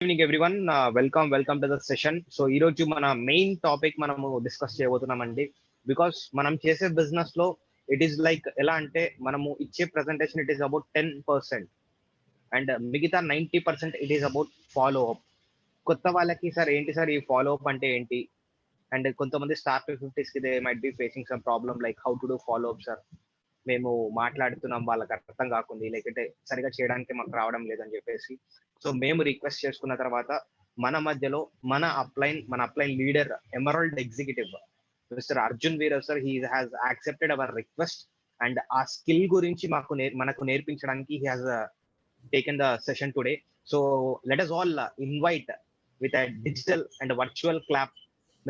Evening everyone, welcome to the session. So ఈ రోజు మన మెయిన్ టాపిక్ మనము డిస్కస్ చేయబోతున్నామండి. బికాస్ మనం చేసే బిజినెస్ లో ఇట్ ఈస్ లైక్ ఎలా అంటే మనము ఇచ్చే presentation it is about 10% and మిగతా 90% it is about follow up. కొత్త వాళ్ళకి సార్ ఏంటి సార్ ఈ ఫాలో అప్ అంటే ఏంటి, అండ్ కొంతమంది స్టార్ 50s కి they might be facing some problem like how to do follow up sir. మేము మాట్లాడుతున్నాం వాళ్ళకి అర్థం కాకుంది, లేకపోతే సరిగా చేయడానికి మాకు రావడం లేదని చెప్పేసి. సో మేము రిక్వెస్ట్ చేసుకున్న తర్వాత మన మధ్యలో మన upline leader emerald executive mister Arjun Veera sir, he has accepted hour request and ఆ స్కిల్ గురించి మనకు నేర్పించడానికి he has taken the session today. So let us all invite with a digital and virtual clap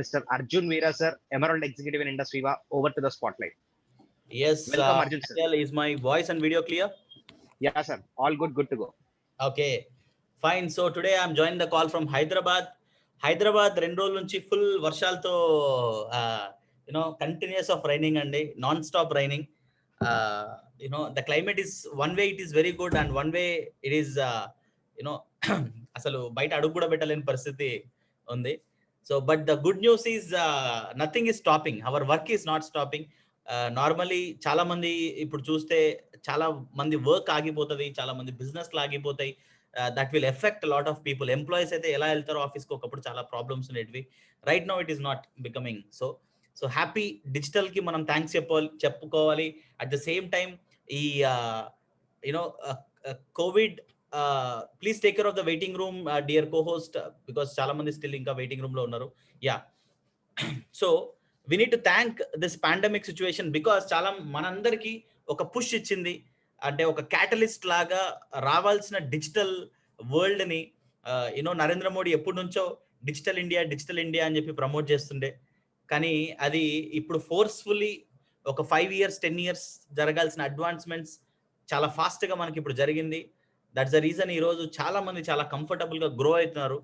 Mr. Arjun Veera sir, Emerald Executive in Indus Viva, over to the spotlight. Yes, Welcome Arjun sir. Is my voice and video clear? Yeah sir, all good to go. Okay, fine. So today I'm joining the call from Hyderabad. రెండు రోజుల నుంచి full వర్షాలతో continuous of raining అండి, non stop raining. The climate is one way it is very good and one way it is అసలు బయట అడుగు కూడా పెట్టలేని పరిస్థితి ఉంది. So but the good news is nothing is stopping, our work is not stopping. Normally చాలా మంది ఇప్పుడు చూస్తే చాలా మంది వర్క్ ఆగిపోతుంది, చాలా మంది బిజినెస్ ఆగిపోతాయి. That will effect lot of people. Employees అయితే ఎలా వెళ్తారో ఆఫీస్కి, ఒకప్పుడు చాలా ప్రాబ్లమ్స్ ఉండేటివి. Right now it is not becoming so happy. Digital కి మనం థ్యాంక్స్ చెప్పుకోవాలి. అట్ ద సేమ్ టైం ఈ Covid, please take care of the waiting room dear co-host, because చాలా మంది స్టిల్ ఇంకా వెయిటింగ్ రూమ్ లో ఉన్నారు. Yeah, so we need to thank this pandemic situation because చాలా మనందరికీ ఒక పుష్ ఇచ్చింది. అంటే ఒక క్యాటలిస్ట్ లాగా రావాల్సిన డిజిటల్ వరల్డ్ ని నరేంద్ర మోడీ ఎప్పటి నుంచో డిజిటల్ ఇండియా అని చెప్పి ప్రమోట్ చేస్తుండే. కానీ అది ఇప్పుడు ఫోర్స్ఫుల్లీ ఒక 5 years 10 years జరగాల్సిన అడ్వాన్స్మెంట్స్ చాలా ఫాస్ట్ గా మనకి ఇప్పుడు జరిగింది. దట్స్ ద రీజన్ ఈ రోజు చాలా మంది చాలా కంఫర్టబుల్ గా గ్రో అవుతున్నారు.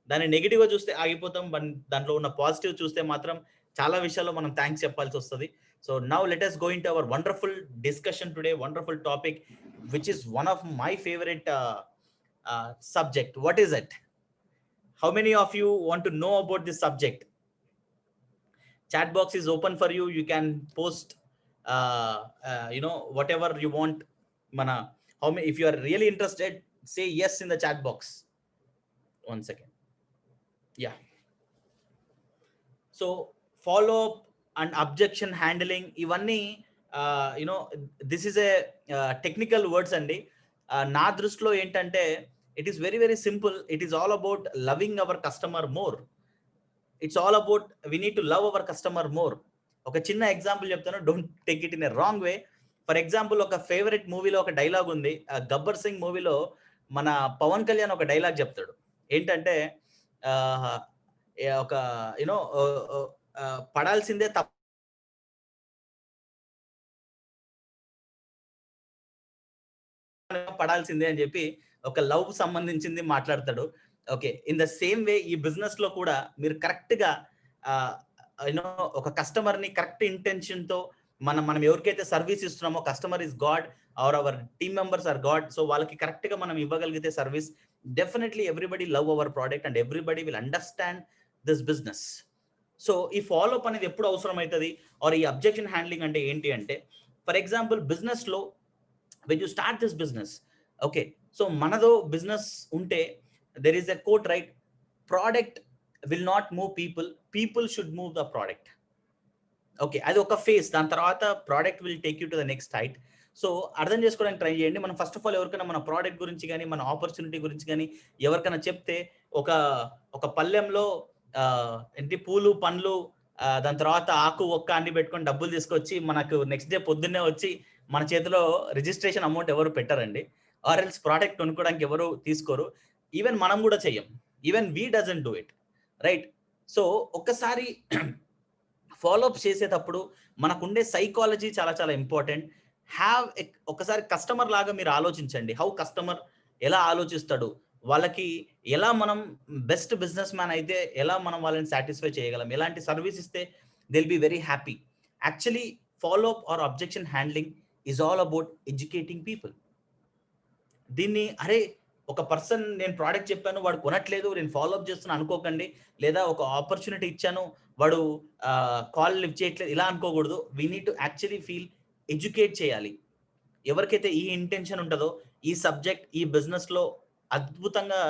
దాన్ని నెగిటివ్ గా చూస్తే ఆగిపోతాం, దాంట్లో ఉన్న పాజిటివ్ చూస్తే మాత్రం చాలా విషయాల్లో మనం థ్యాంక్స్ చెప్పాల్సి వస్తుంది. So now let us go into our wonderful discussion today, wonderful topic, which is one of my favorite subject. What is it? How many of you want to know about this subject? Chat box is open for you. You can post whatever you want. If you are really interested, say yes in the chat box. One second. Yeah. So follow up and objection handling, ఇవన్నీ this is a technical words అండి. నా దృష్టిలో ఏంటంటే it is very very simple. It is all about loving hour customer more. It's all about we need to love our customer more. ఒక చిన్న example చెప్తాను, don't take it in a wrong way. For example, ఒక favourite మూవీలో ఒక dialogue ఉంది. గబ్బర్ సింగ్ మూవీలో మన పవన్ కళ్యాణ్ ఒక డైలాగ్ చెప్తాడు. ఏంటంటే ఒక పడాల్సిందే పడాల్సిందే అని చెప్పి ఒక లవ్ సంబంధించింది మాట్లాడతాడు. Okay, in the same way ఈ బిజినెస్ లో కూడా మీరు కరెక్ట్ గా ఒక కస్టమర్ ని కరెక్ట్ ఇంటెన్షన్ తో మనం ఎవరికైతే సర్వీస్ ఇస్తున్నామో, customer is God or our team members are God. So వాళ్ళకి కరెక్ట్ గా మనం ఇవ్వగలిగితే service, definitely everybody love our product and everybody will understand this business. So ఈ ఫాలో అప్ అనేది ఎప్పుడు అవసరం అవుతుంది, ఆర్ ఈ అబ్జెక్షన్ హ్యాండ్లింగ్ అంటే ఏంటి అంటే, ఫర్ ఎగ్జాంపుల్ బిజినెస్ లో when you start this business, okay, so మనదో బిజినెస్ ఉంటే there is a quote, right? Product will not move people should move the product. Okay, అది ఒక ఫేస్. దాని తర్వాత product will take you to the next height. So అర్థం చేసుకోవడానికి try చేయండి. మనం ఫస్ట్ ఆఫ్ ఆల్ ఎవరికైనా మన ప్రోడక్ట్ గురించి కానీ, మన ఆపర్చునిటీ గురించి కానీ ఎవరికైనా చెప్తే, ఒక పళ్ళెంలో ఏంటి పూలు పండ్లు, దాని తర్వాత ఆకు ఒక్క అన్ని పెట్టుకొని డబ్బులు తీసుకొచ్చి మనకు నెక్స్ట్ డే పొద్దున్నే వచ్చి మన చేతిలో రిజిస్ట్రేషన్ అమౌంట్ ఎవరు పెట్టారండి, ఆర్ ఎల్స్ ప్రోడక్ట్ కొనుక్కోవడానికి ఎవరు తీసుకోరు. ఈవెన్ మనం కూడా చెయ్యం, even we doesn't do it, right? So ఒక్కసారి ఫాలోఅప్ చేసేటప్పుడు మనకుండే సైకాలజీ చాలా చాలా ఇంపార్టెంట్. ఒకసారి కస్టమర్ లాగా మీరు ఆలోచించండి. హౌ కస్టమర్ ఎలా ఆలోచిస్తాడు, వాళ్ళకి ఎలా మనం బెస్ట్ బిజినెస్ మ్యాన్ అయితే ఎలా మనం వాళ్ళని సాటిస్ఫై చేయగలం, ఎలాంటి సర్వీస్ ఇస్తే they will be very happy. Actually follow up or objection handling is all about educating people. దీన్ని ఒక పర్సన్ నేను ప్రోడక్ట్ చెప్పాను వాడు కొనట్లేదు, నేను ఫాలో అప్ చేస్తున్నా అనుకోకండి. లేదా ఒక ఆపర్చునిటీ ఇచ్చాను వాడు కాల్ లిఫ్ట్ చేయట్లేదు ఇలా అనుకోకూడదు. We need to actually feel educate చేయాలి. ఎవరికైతే ఈ ఇంటెన్షన్ ఉంటుందో ఈ సబ్జెక్ట్ ఈ బిజినెస్ లో అద్భుతంగా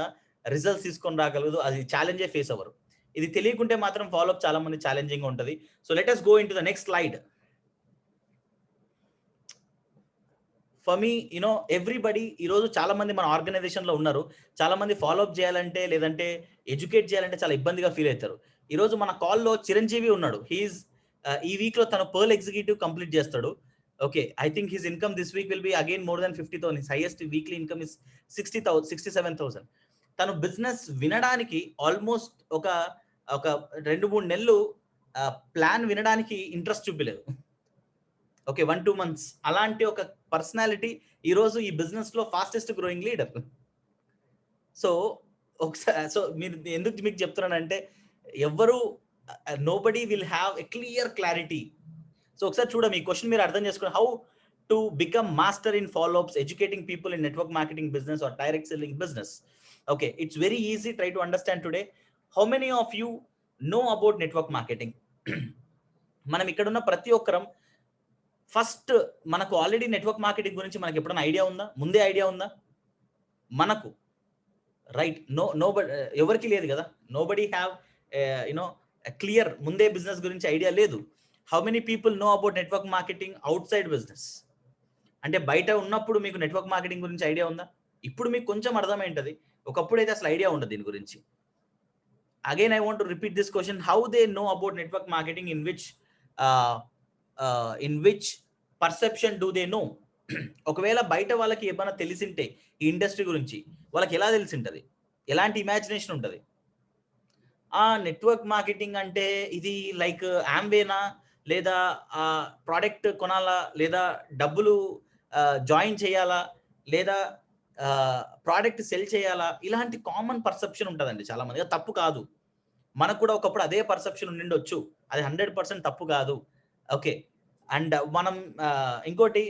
రిజల్ట్స్ తీసుకొని రాగలదు, అది ఛాలెంజే ఫేస్ అవ్వరు. ఇది తెలియకుంటే మాత్రం ఫాలో అప్ చాలా మంది ఛాలెంజింగ్ ఉంటుంది. So let us go into the next slide. For me everybody ఈరోజు చాలా మంది మన ఆర్గనైజేషన్ లో ఉన్నారు. చాలా మంది ఫాలో అప్ చేయాలంటే లేదంటే ఎడ్యుకేట్ చేయాలంటే చాలా ఇబ్బందిగా ఫీల్ అవుతారు. ఈ రోజు మన కాల్లో చిరంజీవి ఉన్నాడు. హీఈస్ ఈ వీక్ లో తను పర్ల్ ఎగ్జిక్యూటివ్ కంప్లీట్ చేస్తాడు. Okay, I think his income this week will be again more than 50,000. His highest weekly income is 67,000. తను బిజినెస్ వినడానికి ఆల్మోస్ట్ ఒక 2-3 నెలలు ప్లాన్ వినడానికి ఇంట్రెస్ట్ చూపలేదు. ఓకే, 1-2 మంత్స్ అలాంటి ఒక పర్సనాలిటీ ఈరోజు ఈ బిజినెస్ లో ఫాస్టెస్ట్ గ్రోయింగ్ లీడర్. సో మీరు ఎందుకు మీకు చెప్తున్నానంటే ఎవరు nobody will have a clear clarity. So ఒకసారి చూడండి, ఈ క్వశ్చన్ మీరు అర్థం చేసుకోండి. How to become master in follow ups educating people in network marketing business are direct selling business. Okay, it's very easy. Try to understand today. How many of you know about network marketing? మనం ఇక్కడ ఉన్న ప్రతి ఒక్కరం first మనకు already network marketing గురించి మనకి ఎప్పుడైనా idea ఉందా? ముందే ఐడియా ఉందా మనకు? రైట్, నో ఎవరికి లేదు కదా. నోబడీ హ్యావ్ క్లియర్ ముందే బిజినెస్ గురించి ఐడియా లేదు. How many people know about network marketing out side business? అంటే బయట ఉన్నప్పుడు మీకు నెట్వర్క్ మార్కెటింగ్ గురించి ఐడియా ఉందా? ఇప్పుడు మీకు కొంచెం అర్థమైంటది, ఒకప్పుడు అయితే అసలు ఐడియా ఉండదు దీని గురించి. Again I want to repeat this question. How they know about network marketing? In which perception do they know? ఒకవేళ బయట వాళ్ళకి ఏమైనా తెలిసింటే ఈ ఇండస్ట్రీ గురించి వాళ్ళకి ఎలా తెలిసింటది? ఎలాంటి ఇమాజినేషన్ ఉంటుంది? నెట్వర్క్ మార్కెటింగ్ అంటే ఇది లైక్ ఆంవేనా, లేదా ప్రోడక్ట్ కొనాలా, లేదా డబ్బులు జాయిన్ చేయాలా, లేదా ప్రోడక్ట్ సెల్ చేయాలా, ఇలాంటి కామన్ పర్సెప్షన్ ఉంటుందండి చాలా మంది. తప్పు కాదు, మనకు కూడా ఒకప్పుడు అదే పర్సెప్షన్ ఉండిండొచ్చు, అది 100% తప్పు కాదు. ఓకే, అండ్ మనం ఇంకోటి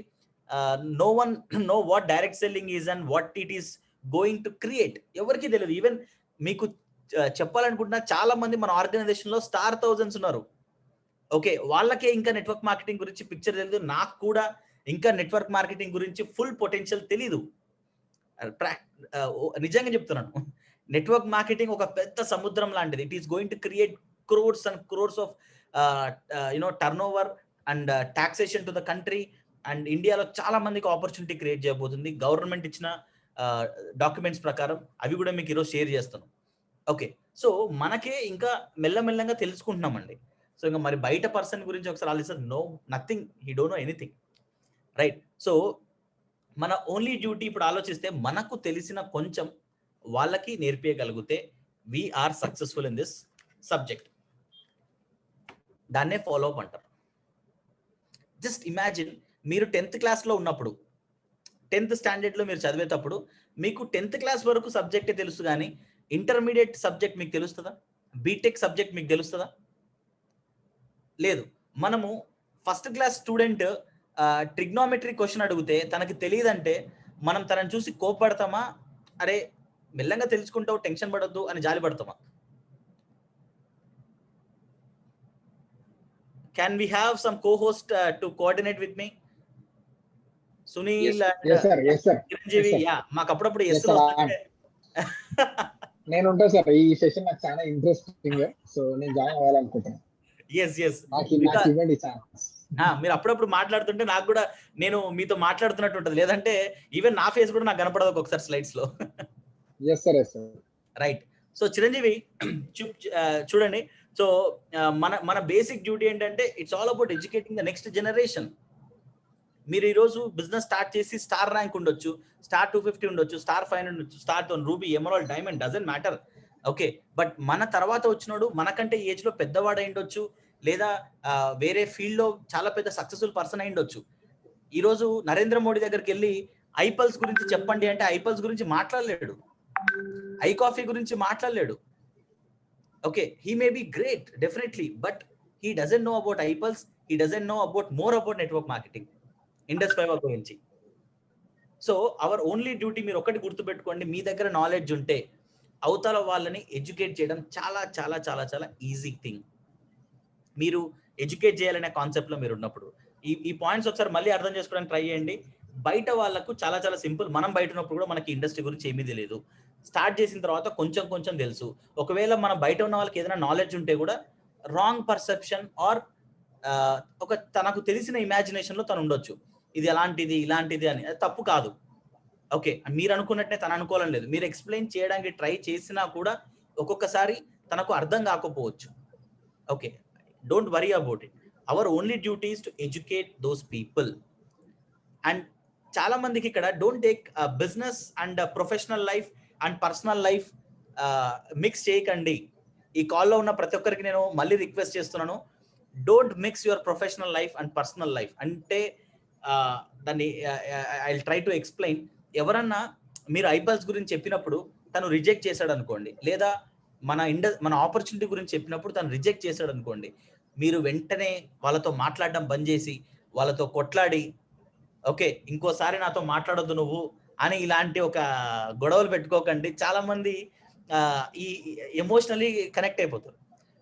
no one know what direct selling is and what it is going to create. ఎవరికి తెలియదు. ఈవెన్ మీకు చెప్పాలనుకుంటున్నా చాలా మంది మన ఆర్గనైజేషన్ లో స్టార్ థౌజండ్స్ ఉన్నారు. ఓకే, వాళ్ళకే ఇంకా నెట్వర్క్ మార్కెటింగ్ గురించి పిక్చర్ తెలియదు. నాకు కూడా ఇంకా నెట్వర్క్ మార్కెటింగ్ గురించి ఫుల్ పొటెన్షియల్ తెలీదు. నిజంగా చెప్తున్నాను, నెట్వర్క్ మార్కెటింగ్ ఒక పెద్ద సముద్రం లాంటిది. It is going to create crores and crores of turn over and taxation to the country. And ఇండియాలో చాలా మందికి ఆపర్చునిటీ క్రియేట్ చేయబోతుంది గవర్నమెంట్ ఇచ్చిన డాక్యుమెంట్స్ ప్రకారం. అవి కూడా మీకు ఈరోజు షేర్ చేస్తాను. ఓకే, సో మనకే ఇంకా మెల్లమెల్లంగా తెలుసుకుంటున్నామండి. సో ఇంకా మరి బయట పర్సన్ గురించి ఒకసారి ఆలోచిస్తే no nothing, he don't know anything. Right, so మన ఓన్లీ డ్యూటీ ఇప్పుడు ఆలోచిస్తే మనకు తెలిసిన కొంచెం వాళ్ళకి నేర్పించగలిగితే we are successful in this subject. దాన్నే ఫాలో అప్ అంటారు. జస్ట్ ఇమాజిన్, మీరు 10th క్లాస్లో ఉన్నప్పుడు, 10th స్టాండర్డ్లో మీరు చదివేటప్పుడు మీకు 10th క్లాస్ వరకు సబ్జెక్టే తెలుసు, కానీ ఇంటర్మీడియట్ సబ్జెక్ట్ మీకు తెలుస్తుందా? బీటెక్ సబ్జెక్ట్ మీకు తెలుస్తుందా? లేదు. మనము first class student trigonometry question అడిగితే తనకి తెలియదంటే మనం తనని చూసి కోపడతామా, అరే మెల్లంగా తెలుసుకుంటావు టెన్షన్ పడొద్దు అని జాలి పడతామా? Can we have some co-host to coordinate with me? Sunil Chiranjeevi. Yeah, మాకు అప్పుడప్పుడు ఎస్ వస్తుంటే నేను ఉంటా సార్. ఈ సెషన్ నాకు చాలా ఇంట్రెస్టింగ్, సో నేను జాయిన్ అవ్వాలనుకుంటున్నాను. మీరు అప్పుడప్పుడు మాట్లాడుతుంటే నాకు కూడా నేను మీతో మాట్లాడుతున్నట్టు ఉంటుంది, లేదంటే ఈవెన్ నా ఫేస్ కూడా నాకు కనపడదు ఒక్కొక్కసారి స్లైడ్స్ లో. రైట్, సో చిరంజీవి చూడండి. సో మన బేసిక్ డ్యూటీ ఏంటంటే it's all about educating the next generation. మీరు ఈరోజు బిజినెస్ స్టార్ట్ చేసి స్టార్ ర్యాంక్ ఉండొచ్చు, స్టార్ 250 ఉండొచ్చు, స్టార్ 500 ఉండొచ్చు, star 1 ruby, emerald, diamond, doesn't matter. Okay, but మన తర్వాత వచ్చినోడు మనకంటే ఏజ్ లో పెద్దవాడు అయిండొచ్చు, లేదా వేరే ఫీల్డ్ లో చాలా పెద్ద సక్సెస్ఫుల్ పర్సన్ అయిండొచ్చు. ఈరోజు నరేంద్ర మోడీ దగ్గరికి వెళ్ళి ఐపల్స్ గురించి చెప్పండి అంటే ఐపల్స్ గురించి మాట్లాడలేడు, ఐ కాఫీ గురించి మాట్లాడలేడు. Okay, he may be great definitely, but he doesn't know about IPLs, he doesn't know about more about network marketing, ఇండస్ 5 గురించి. సో అవర్ ఓన్లీ డ్యూటీ, మీరు ఒకటి గుర్తుపెట్టుకోండి, మీ దగ్గర నాలెడ్జ్ ఉంటే అవతల వాళ్ళని ఎడ్యుకేట్ చేయడం చాలా చాలా చాలా చాలా ఈజీ థింగ్. మీరు ఎడ్యుకేట్ చేయాలనే కాన్సెప్ట్లో మీరు ఉన్నప్పుడు ఈ పాయింట్స్ ఒకసారి మళ్ళీ అర్థం చేసుకోవడానికి ట్రై చేయండి. బయట వాళ్ళకు చాలా చాలా సింపుల్. మనం బయట ఉన్నప్పుడు కూడా మనకి ఇండస్ట్రీ గురించి ఏమీ తెలియదు. స్టార్ట్ చేసిన తర్వాత కొంచెం కొంచెం తెలుసు. ఒకవేళ మనం బయట ఉన్న వాళ్ళకి ఏదైనా నాలెడ్జ్ ఉంటే కూడా రాంగ్ పర్సెప్షన్ ఆర్ ఒక తనకు తెలిసిన ఇమాజినేషన్లో తను ఉండొచ్చు, ఇది ఎలాంటిది ఇలాంటిది అని. అది తప్పు కాదు. ఓకే, మీరు అనుకున్నట్టే తను అనుకోవాలని లేదు. మీరు ఎక్స్ప్లెయిన్ చేయడానికి ట్రై చేసినా కూడా ఒక్కొక్కసారి తనకు అర్థం కాకపోవచ్చు. Okay, don't worry about it. Our only duty is to educate those people. And చాలా మందికి ఇక్కడ don't take business and professional life and personal life mix చేయకండి. ఈ కాల్లో ఉన్న ప్రతి ఒక్కరికి నేను మళ్ళీ రిక్వెస్ట్ చేస్తున్నాను, don't mix your professional life and personal life. అంటే దాన్ని I will try to explain. ఎవరన్నా మీరు ఐపల్స్ గురించి చెప్పినప్పుడు తను రిజెక్ట్ చేశాడు అనుకోండి, లేదా మన ఆపర్చునిటీ గురించి చెప్పినప్పుడు తను రిజెక్ట్ చేశాడు అనుకోండి, మీరు వెంటనే వాళ్ళతో మాట్లాడడం బంద్ చేసి వాళ్ళతో కొట్లాడి, ఓకే ఇంకోసారి నాతో మాట్లాడొద్దు నువ్వు అని ఇలాంటి ఒక గొడవలు పెట్టుకోకండి. చాలా మంది ఈ ఎమోషనలీ కనెక్ట్ అయిపోతారు.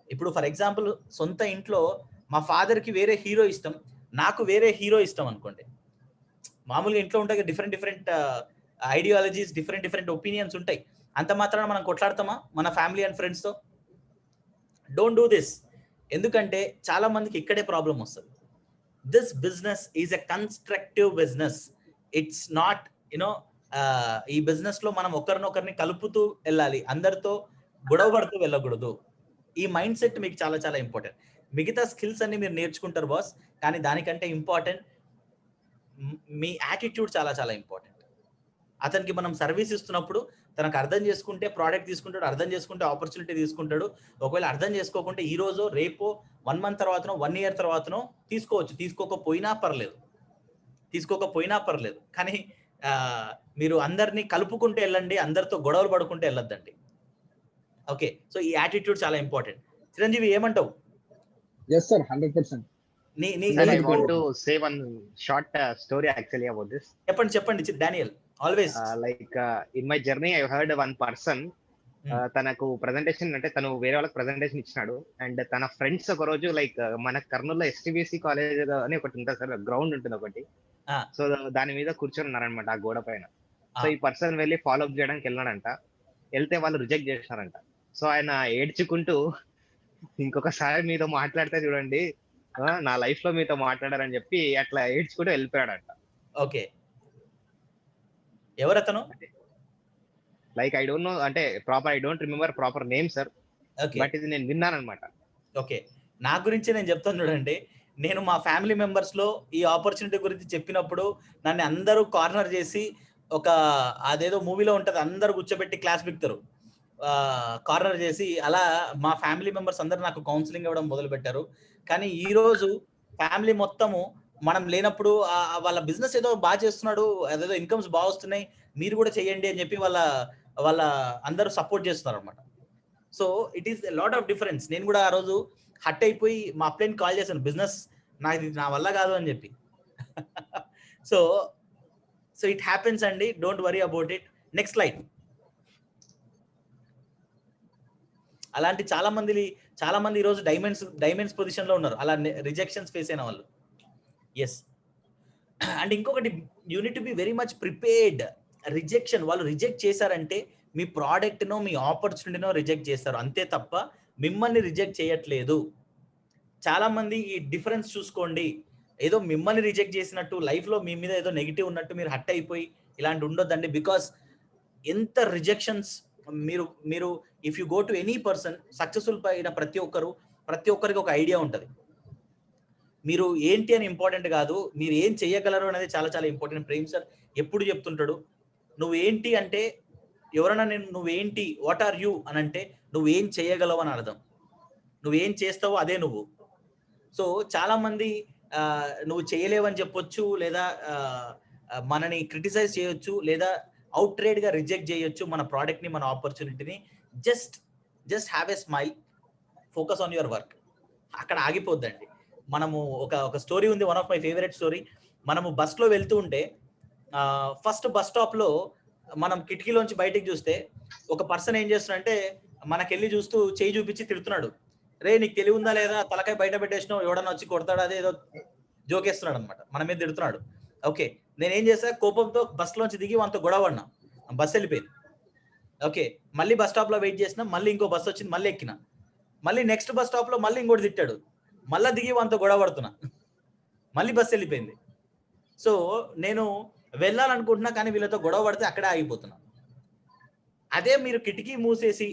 ఇప్పుడు ఫర్ ఎగ్జాంపుల్, సొంత ఇంట్లో మా ఫాదర్కి వేరే హీరో ఇష్టం, నాకు వేరే హీరో ఇష్టం అనుకోండి. మామూలుగా ఇంట్లో ఉంటాయి డిఫరెంట్ ఐడియాలజీస్, డిఫరెంట్ ఒపీనియన్స్ ఉంటాయి. అంత మాత్రాన మనం కొట్లాడతామా మన ఫ్యామిలీ అండ్ ఫ్రెండ్స్తో? Don't do this. ఎందుకంటే చాలా మందికి ఇక్కడే ప్రాబ్లం వస్తుంది. This business is a constructive business. It's not ఈ బిజినెస్ లో మనం ఒకరినొకరిని కలుపుతూ వెళ్ళాలి, అందరితో గొడవ పడుతూ వెళ్ళకూడదు. ఈ మైండ్ సెట్ మీకు చాలా చాలా ఇంపార్టెంట్. మిగతా స్కిల్స్ అన్ని మీరు నేర్చుకుంటారు బాస్, కానీ దానికంటే ఇంపార్టెంట్ మీ యాటిట్యూడ్ చాలా చాలా ఇంపార్టెంట్. అతనికి మనం సర్వీస్ ఇస్తున్నప్పుడు తనకు అర్థం చేసుకుంటే ప్రోడక్ట్ తీసుకుంటాడు, అర్థం చేసుకుంటే ఆపర్చునిటీ తీసుకుంటాడు. ఒకవేళ అర్థం చేసుకోకుంటే ఈ రోజు రేపో 1 month తర్వాతనో 1 year తర్వాతనో తీసుకోవచ్చు, తీసుకోకపోయినా పర్లేదు. కానీ మీరు అందరినీ కలుపుకుంటూ వెళ్ళండి, అందరితో గొడవలు పడుకుంటూ వెళ్ళొద్దండి. ఓకే, సో ఈ యాటిట్యూడ్ చాలా ఇంపార్టెంట్. చిరంజీవి ఏమంటావు? Yes sir, 100%. I want to say one short story actually about this. చెప్పండి Daniel. Always like in my journey I heard one person తనకు ప్రెజెంటేషన్, అంటే తను వేరే వాళ్ళకి ప్రెజెంటేషన్ ఇచ్చినాడు. అండ్ తన ఫ్రెండ్స్ ఒక రోజు లైక్ మన కర్నూలులో ఎస్టీబీసీ కాలేజ్ అని ఒకటి ఉంటుంది సార్, గ్రౌండ్ ఉంటుంది ఒకటి. సో దాని మీద కూర్చొని ఉన్నారనమాట ఆ గోడ పైన. సో ఈ పర్సన్ వెళ్ళి ఫాలో అప్ చేయడానికి వెళ్ళాడంట. వెళ్తే వాళ్ళు రిజెక్ట్ చేసినారంట. సో ఆయన ఏడ్చుకుంటూ, ఇంకొకసారి మీతో మాట్లాడితే చూడండి, నా లైఫ్ లో మీతో మాట్లాడారని చెప్పి అట్లా ఏడ్చుకుంటూ వెళ్ళిపోయాడంట. ఓకే, ఎవరతను? లైక్ ఐ డోంట్ నో, అంటే I don't remember proper name sir, but ఇది నేను విన్నాను అనమాట. ఓకే, నా గురించి నేను చెప్తాను చూడండి. నేను మా ఫ్యామిలీ మెంబర్స్ లో ఈ ఆపర్చునిటీ గురించి చెప్పినప్పుడు నన్ను అందరూ కార్నర్ చేసి, ఒక అదేదో మూవీలో ఉంటది, అందరూ కూర్చోబెట్టి క్లాస్ బిక్తారు, కార్నర్ చేసి, అలా మా ఫ్యామిలీ మెంబర్స్ అందరూ నాకు కౌన్సిలింగ్ ఇవ్వడం మొదలు పెట్టారు. కానీ ఈ రోజు ఫ్యామిలీ మొత్తము మనం లేనప్పుడు వాళ్ళ బిజినెస్ ఏదో బాగా చేస్తున్నాడు, అదేదో ఇన్కమ్స్ బాగా వస్తున్నాయి, మీరు కూడా చేయండి అని చెప్పి వాళ్ళ అందరూ సపోర్ట్ చేస్తున్నారు అనమాట. So it is lot of difference. నేను కూడా ఆ రోజు హట్ అయిపోయి మా అప్లైన్ కాల్ చేశాను, బిజినెస్ నా వల్ల కాదు అని చెప్పి. సో ఇట్ హ్యాపెన్స్ అండి, don't worry about it. Next slide. అలాంటి చాలా మంది ఈరోజు డైమండ్స్ పొజిషన్ లో ఉన్నారు, అలా రిజెక్షన్స్ ఫేస్ అయిన వాళ్ళు. ఎస్, అండ్ ఇంకొకటి, unit to be very much prepared. Rejection, వాళ్ళు రిజెక్ట్ చేశారంటే మీ ప్రోడక్ట్నో మీ ఆపర్చునిటీనో రిజెక్ట్ చేస్తారు, అంతే తప్ప మిమ్మల్ని రిజెక్ట్ చేయట్లేదు. చాలా మంది ఈ డిఫరెన్స్ చూసుకోండి. ఏదో మిమ్మల్ని రిజెక్ట్ చేసినట్టు, లైఫ్లో మీ మీద ఏదో నెగిటివ్ ఉన్నట్టు మీరు హట్ అయిపోయి ఇలాంటి ఉండొద్దండి. బికాస్ ఎంత రిజెక్షన్స్, మీరు if you go to any person, successful అయిన ప్రతి ఒక్కరికి ఒక ఐడియా ఉంటుంది. మీరు ఏంటి అని ఇంపార్టెంట్ కాదు, మీరు ఏం చేయగలరు అనేది చాలా చాలా ఇంపార్టెంట్. ప్రేమ్ సార్ ఎప్పుడు చెప్తుంటాడు, నువ్వేంటి అంటే, ఎవరైనా నువ్వేంటి, వాట్ ఆర్ యూ అని అంటే నువ్వేం చేయగలవు అని అర్థం. నువ్వేం చేస్తావో అదే నువ్వు. సో చాలా మంది నువ్వు చేయలేవని చెప్పొచ్చు, లేదా మనని క్రిటిసైజ్ చేయొచ్చు, లేదా అవుట్ రేట్ గా రిజెక్ట్ చేయొచ్చు మన ప్రోడక్ట్ ని, మన ఆపర్చునిటీని. Just have a smile, focus on your work. అక్కడ ఆగిపోద్దండి. మనము ఒక స్టోరీ ఉంది, one of my favourite story. మనము బస్ లో వెళ్తూ ఉంటే ఫస్ట్ బస్ స్టాప్ లో మనం కిటికీలోంచి బయటికి చూస్తే ఒక పర్సన్ ఏం చేస్తున్నాడంటే మనకెళ్ళి చూస్తూ చేయి చూపించి తిడుతున్నాడు. రే నీకు తెలివి ఉందా లేదా, తలకాయ బయట పెట్టేసినావు, ఎవడన్నా వచ్చి కొడతాడు, అదే ఏదో జోకేస్తున్నాడు అనమాట, మన మీద తిడుతున్నాడు. ఓకే, నేనేం చేసా, కోపంతో బస్ లోంచి దిగి wanతో గొడవ పడినా. బస్ వెళ్ళిపోయింది. ఓకే, మళ్ళీ బస్ స్టాప్ లో వెయిట్ చేసినా, మళ్ళీ ఇంకో బస్ వచ్చింది, మళ్ళీ ఎక్కిన, మళ్ళీ నెక్స్ట్ బస్ స్టాప్ లో మళ్ళీ ఇంకోటి తిట్టాడు, మళ్ళీ దిగి wanతో గొడవ పడుతున్నా, మళ్ళీ బస్ వెళ్ళిపోయింది. సో నేను వెళ్ళాలనుకుంటున్నా కానీ వీళ్ళతో గొడవ పడితే అక్కడే ఆగిపోతున్నా. అదే మీరు కిటికీ మూసేసి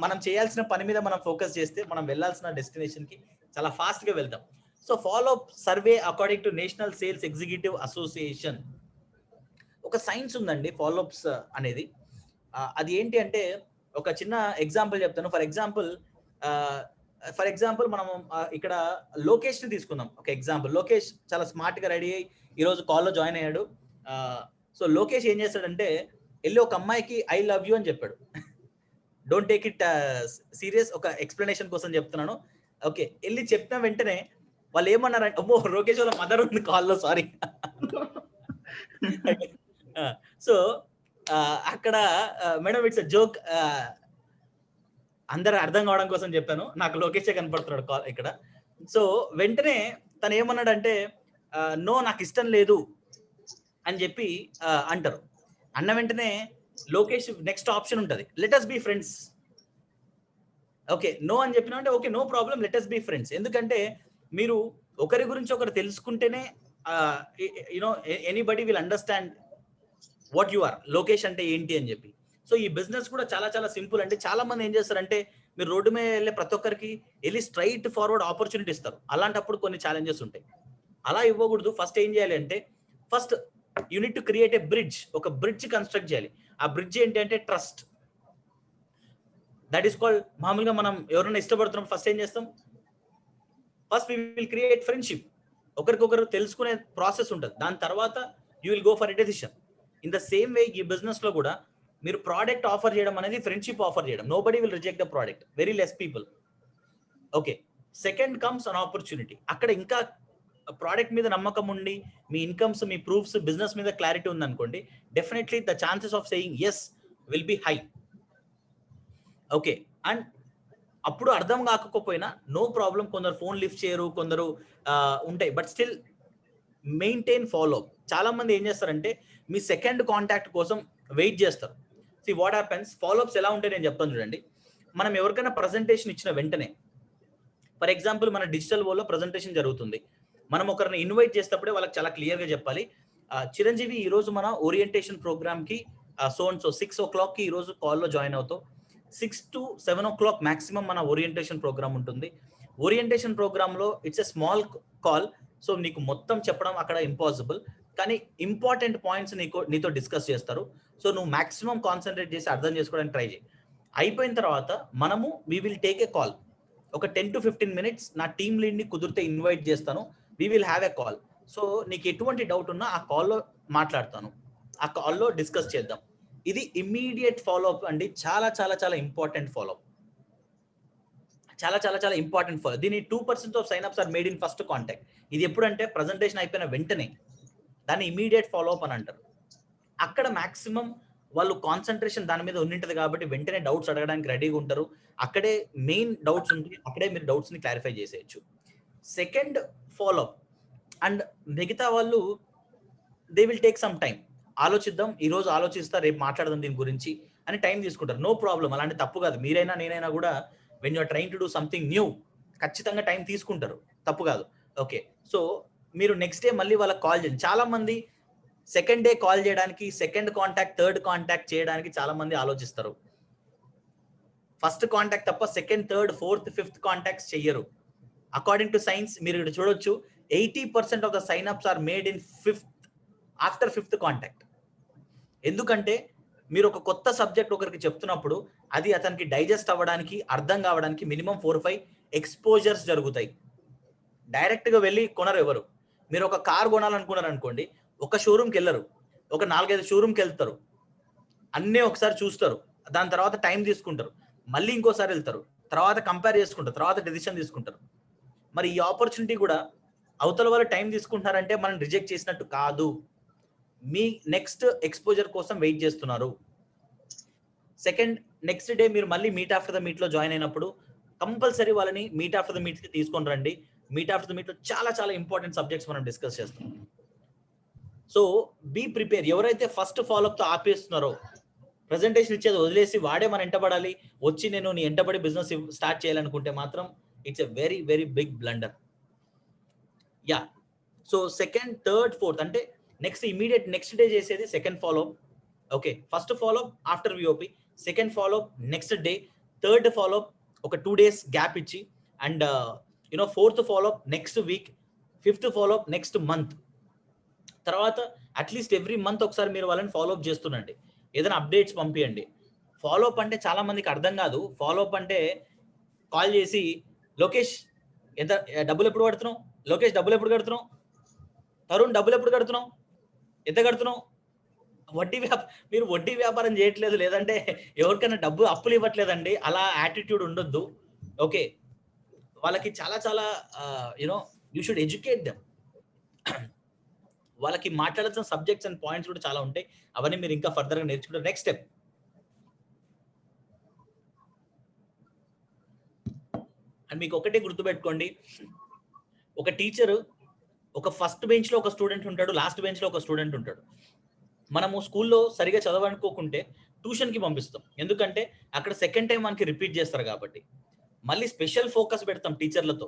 మనం చేయాల్సిన పని మీద మనం ఫోకస్ చేస్తే మనం వెళ్ళాల్సిన డెస్టినేషన్ కి చాలా ఫాస్ట్ గా వెళ్తాం. So follow up survey according to national sales executive association ఒక సైన్స్ ఉందండి ఫాలో అప్స్ అనేది. అది ఏంటి అంటే ఒక చిన్న ఎగ్జాంపుల్ చెప్తాను. ఫర్ ఎగ్జాంపుల్ మనం ఇక్కడ లోకేష్ ని తీసుకుందాం. ఒక ఎగ్జాంపుల్, లోకేష్ చాలా స్మార్ట్ గా రెడీ అయ్యి ఈరోజు కాల్లో జాయిన్ అయ్యాడు. సో లోకేష్ ఏం చేస్తాడంటే వెళ్ళి ఒక అమ్మాయికి ఐ లవ్ యూ అని చెప్పాడు. డోంట్ టేక్ ఇట్ సీరియస్, ఒక ఎక్స్ప్లెనేషన్ కోసం చెప్తున్నాను. ఓకే, వెళ్ళి చెప్పిన వెంటనే వాళ్ళు ఏమన్నారంటే, అమ్మో లోకేష్ వాళ్ళ మదర్ ఉంది కాల్లో, సారీ. సో అక్కడ మేడం ఇట్స్ జోక్, అందరు అర్థం కావడం కోసం చెప్పాను, నాకు లోకేషే కనపడుతున్నాడు కాల్ ఇక్కడ. సో వెంటనే తను ఏమన్నాడంటే నో నాకు ఇష్టం లేదు అని చెప్పి అంటారు. అన్న వెంటనే లోకేష్ నెక్స్ట్ ఆప్షన్ ఉంటుంది, let us be friends. Okay, no అని చెప్పినా అంటే okay no problem, let us be friends. ఎందుకంటే మీరు ఒకరి గురించి ఒకరు తెలుసుకుంటేనే you know anybody will understand what you are, Lokesh అంటే ఏంటి అని చెప్పి. సో ఈ బిజినెస్ కూడా చాలా చాలా సింపుల్ అండి. చాలా మంది ఏం చేస్తారంటే మీరు రోడ్డు మీద వెళ్ళే ప్రతి ఒక్కరికి వెళ్ళి స్ట్రైట్ ఫార్వర్డ్ ఆపర్చునిటీ ఇస్తారు. అలాంటప్పుడు కొన్ని ఛాలెంజెస్ ఉంటాయి, అలా ఇవ్వకూడదు. ఫస్ట్ ఏం చేయాలి అంటే first you need to create a bridge, ఒక బ్రిడ్జ్ కన్స్ట్రక్ట్ చేయాలి. ఆ బ్రిడ్జ్ ఏంటి అంటే ట్రస్ట్. దట్ ఈస్ కాల్డ్, మామూలుగా మనం ఎవరైనా ఇష్టపడుతున్నాం ఫస్ట్ ఏం చేస్తాం, first we will create friendship, ఒకరికొకరు తెలుసుకునే ప్రాసెస్ ఉంటుంది, దాని తర్వాత you will go for a decision. In the same way ఈ బిజినెస్ లో కూడా మీరు ప్రోడక్ట్ ఆఫర్ చేయడం అనేది ఫ్రెండ్షిప్ ఆఫర్ చేయడం. Nobody will reject the product, very less people. Okay, second comes an opportunity. అక్కడ ఇంకా ప్రోడక్ట్ మీద నమ్మకం ఉండి మీ ఇన్కమ్స్, మీ ప్రూఫ్స్, బిజినెస్ మీద క్లారిటీ ఉందనుకోండి, definitely the chances of saying yes will be high. Okay, and అప్పుడు అర్థం కాకపోయినా నో ప్రాబ్లం, కొందరు ఫోన్ లిఫ్ట్ చేయరు, కొందరు ఉంటాయి, బట్ స్టిల్ మెయింటైన్ ఫాలో. చాలా మంది ఏం చేస్తారంటే మీ సెకండ్ కాంటాక్ట్ కోసం వెయిట్ చేస్తారు. సి వాట్ హ్యాపెన్స్, ఫాలోఅప్స్ ఎలా ఉంటాయి నేను చెప్తాను చూడండి. మనం ఎవరికైనా ప్రజెంటేషన్ ఇచ్చిన వెంటనే, ఫర్ ఎగ్జాంపుల్ మన డిజిటల్ వరల్డ్ లో ప్రజెంటేషన్ జరుగుతుంది, మనం ఒకరిని ఇన్వైట్ చేసేటప్పుడే వాళ్ళకి చాలా క్లియర్ గా చెప్పాలి, చిరంజీవి ఈ రోజు మన ఓరియంటేషన్ ప్రోగ్రామ్ కి సో 6 o'clock కి ఈ రోజు కాల్లో జాయిన్ అవుతావు, 6 to 7 o'clock మాక్సిమం మన ఓరియంటేషన్ ప్రోగ్రామ్ ఉంటుంది. ఓరియంటేషన్ ప్రోగ్రామ్ లో it's a small call, so నీకు మొత్తం చెప్పడం అక్కడ ఇంపాసిబుల్, కానీ ఇంపార్టెంట్ పాయింట్స్ నీతో డిస్కస్ చేస్తారు. సో నువ్వు మాక్సిమం కాన్సన్ట్రేట్ చేసి అర్థం చేసుకోవడానికి ట్రై చేయి. అయిపోయిన తర్వాత మనము we will take a call, ఒక 10 to 15 minutes నా టీమ్ లీడ్ ని కుదిరితే ఇన్వైట్ చేస్తాను, we will have a call. So నీకు ఎటువంటి డౌట్ ఉన్నా ఆ కాల్లో మాట్లాడతాను, ఆ కాల్లో డిస్కస్ చేద్దాం. ఇది ఇమ్మీడియట్ ఫాలోఅప్ అండి, చాలా చాలా చాలా ఇంపార్టెంట్ ఫాలోఅప్, చాలా చాలా చాలా ఇంపార్టెంట్ ఫాలో. దీని 2% of sign ups are made in first contact. ఇది ఎప్పుడంటే ప్రజెంటేషన్ అయిపోయిన వెంటనే, దాన్ని ఇమీడియట్ ఫాలోఅప్ అని అంటారు. అక్కడ మాక్సిమం వాళ్ళు కాన్సన్ట్రేషన్ దాని మీద ఉండింటది కాబట్టి వెంటనే డౌట్స్ అడగడానికి రెడీగా ఉంటారు. అక్కడే మెయిన్ డౌట్స్ ఉంటాయి, అక్కడే మీరు డౌట్స్ ని క్లారిఫై చేసేయచ్చు. సెకండ్ ఫాలోఅప్, అండ్ మిగతా వాళ్ళు they will take some time, ఆలోచిద్దాం, ఈ రోజు ఆలోచిస్తా, రేపు మాట్లాడదాం దీని గురించి అని టైం తీసుకుంటారు. నో ప్రాబ్లం, అలాంటి తప్పు కాదు. మీరైనా నేనైనా కూడా when you're trying to do something new ఖచ్చితంగా టైం తీసుకుంటారు, తప్పు కాదు. ఓకే, సో మీరు నెక్స్ట్ డే మళ్ళీ వాళ్ళకి కాల్ చేయండి. చాలా మంది సెకండ్ డే కాల్ చేయడానికి, సెకండ్ కాంటాక్ట్, థర్డ్ కాంటాక్ట్ చేయడానికి చాలా మంది ఆలోచిస్తారు. ఫస్ట్ కాంటాక్ట్ తప్ప second, third, fourth, fifth contacts చెయ్యరు. అకార్డింగ్ టు సైన్స్ మీరు ఇక్కడ చూడొచ్చు, 80% of the sign ups are made in after fifth contact. ఎందుకంటే మీరు ఒక కొత్త సబ్జెక్ట్ ఒకరికి చెప్తున్నప్పుడు అది అతనికి డైజెస్ట్ అవ్వడానికి, అర్థం కావడానికి మినిమం 4-5 ఎక్స్పోజర్స్ జరుగుతాయి. డైరెక్ట్ గా వెళ్ళి కొనరు ఎవరు. మీరు ఒక కార్ కొనాలనుకున్నారు అనుకోండి, ఒక షోరూమ్కి వెళ్ళరు, ఒక 4-5 షోరూమ్కి వెళ్తారు, అన్నీ ఒకసారి చూస్తారు, దాని తర్వాత టైం తీసుకుంటారు, మళ్ళీ ఇంకోసారి వెళ్తారు, తర్వాత కంపేర్ చేసుకుంటారు, తర్వాత డెసిషన్ తీసుకుంటారు. మరి ఈ ఆపర్చునిటీ కూడా అవతల వాళ్ళు టైం తీసుకుంటున్నారంటే మనం రిజెక్ట్ చేసినట్టు కాదు. మీ నెక్స్ట్ ఎక్స్పోజర్ కోసం వెయిట్ చేస్తున్నారు. సెకండ్, నెక్స్ట్ డే మీరు మళ్ళీ మీట్ ఆఫ్టర్ ద మీట్ లో జాయిన్ అయినప్పుడు కంపల్సరీ వాళ్ళని మీట్ ఆఫ్టర్ ద మీట్ కి తీసుకొని రండి. మీట్ ఆఫ్టర్ ద మీట్ లో చాలా చాలా ఇంపార్టెంట్ సబ్జెక్ట్స్ మనం డిస్కస్ చేస్తాం. So be prepare. ఎవరైతే ఫస్ట్ ఫాలోఅప్ తో ఆపేస్తున్నారో, ప్రెజెంటేషన్ ఇచ్చేది వదిలేసి వాడే మన ఎంటబడాలి, వచ్చి నేను నీ ఎంటబడి బిజినెస్ స్టార్ట్ చేయాలనుకుంటే మాత్రం it's a very very big blunder. Yeah, so second, third, fourth అంటే నెక్స్ట్ డే చేసేది second follow up. Okay, first follow up after VOP, second follow up next day, third follow up ఒక 2 days గ్యాప్ ఇచ్చి, and fourth follow up next week, fifth follow up next month. తర్వాత at least every month ఒకసారి మీరు వాళ్ళని follow up చేస్తుండండి. ఏదైనా updates పంపించండి. Follow up అంటే చాలా మందికి అర్థం కాదు. ఫాలోఅప్ అంటే కాల్ చేసి, లోకేష్ ఎంత డబ్బులు ఎప్పుడు కడుతున్నావు, లోకేష్ డబ్బులు ఎప్పుడు కడుతున్నావు, తరుణ్ డబ్బులు ఎప్పుడు కడుతున్నావు, ఎంత కడుతున్నావు. మీరు వడ్డీ వ్యాపారం చేయట్లేదు, లేదంటే ఎవరికైనా డబ్బు అప్పులు ఇవ్వట్లేదండి. అలా యాటిట్యూడ్ ఉండొద్దు. ఓకే, వాళ్ళకి చాలా చాలా యూ షుడ్ ఎడ్యుకేట్ దెమ్. వాళ్ళకి మాట్లాడాల్సిన సబ్జెక్ట్స్ అండ్ పాయింట్స్ కూడా చాలా ఉంటాయి. అవన్నీ మీరు ఇంకా ఫర్దర్ గా నేర్చుకుంటారు. నెక్స్ట్ స్టెప్, అండ్ మీకు ఒకటే గుర్తుపెట్టుకోండి, ఒక టీచర్ ఒక ఫస్ట్ బెంచ్ లో ఒక స్టూడెంట్ ఉంటాడు, లాస్ట్ బెంచ్ లో ఒక స్టూడెంట్ ఉంటాడు. మనము స్కూల్లో సరిగా చదవనుకోకుంటే ట్యూషన్కి పంపిస్తాం, ఎందుకంటే అక్కడ సెకండ్ టైం మనకి రిపీట్ చేస్తారు కాబట్టి. మళ్ళీ స్పెషల్ ఫోకస్ పెడతాం టీచర్లతో,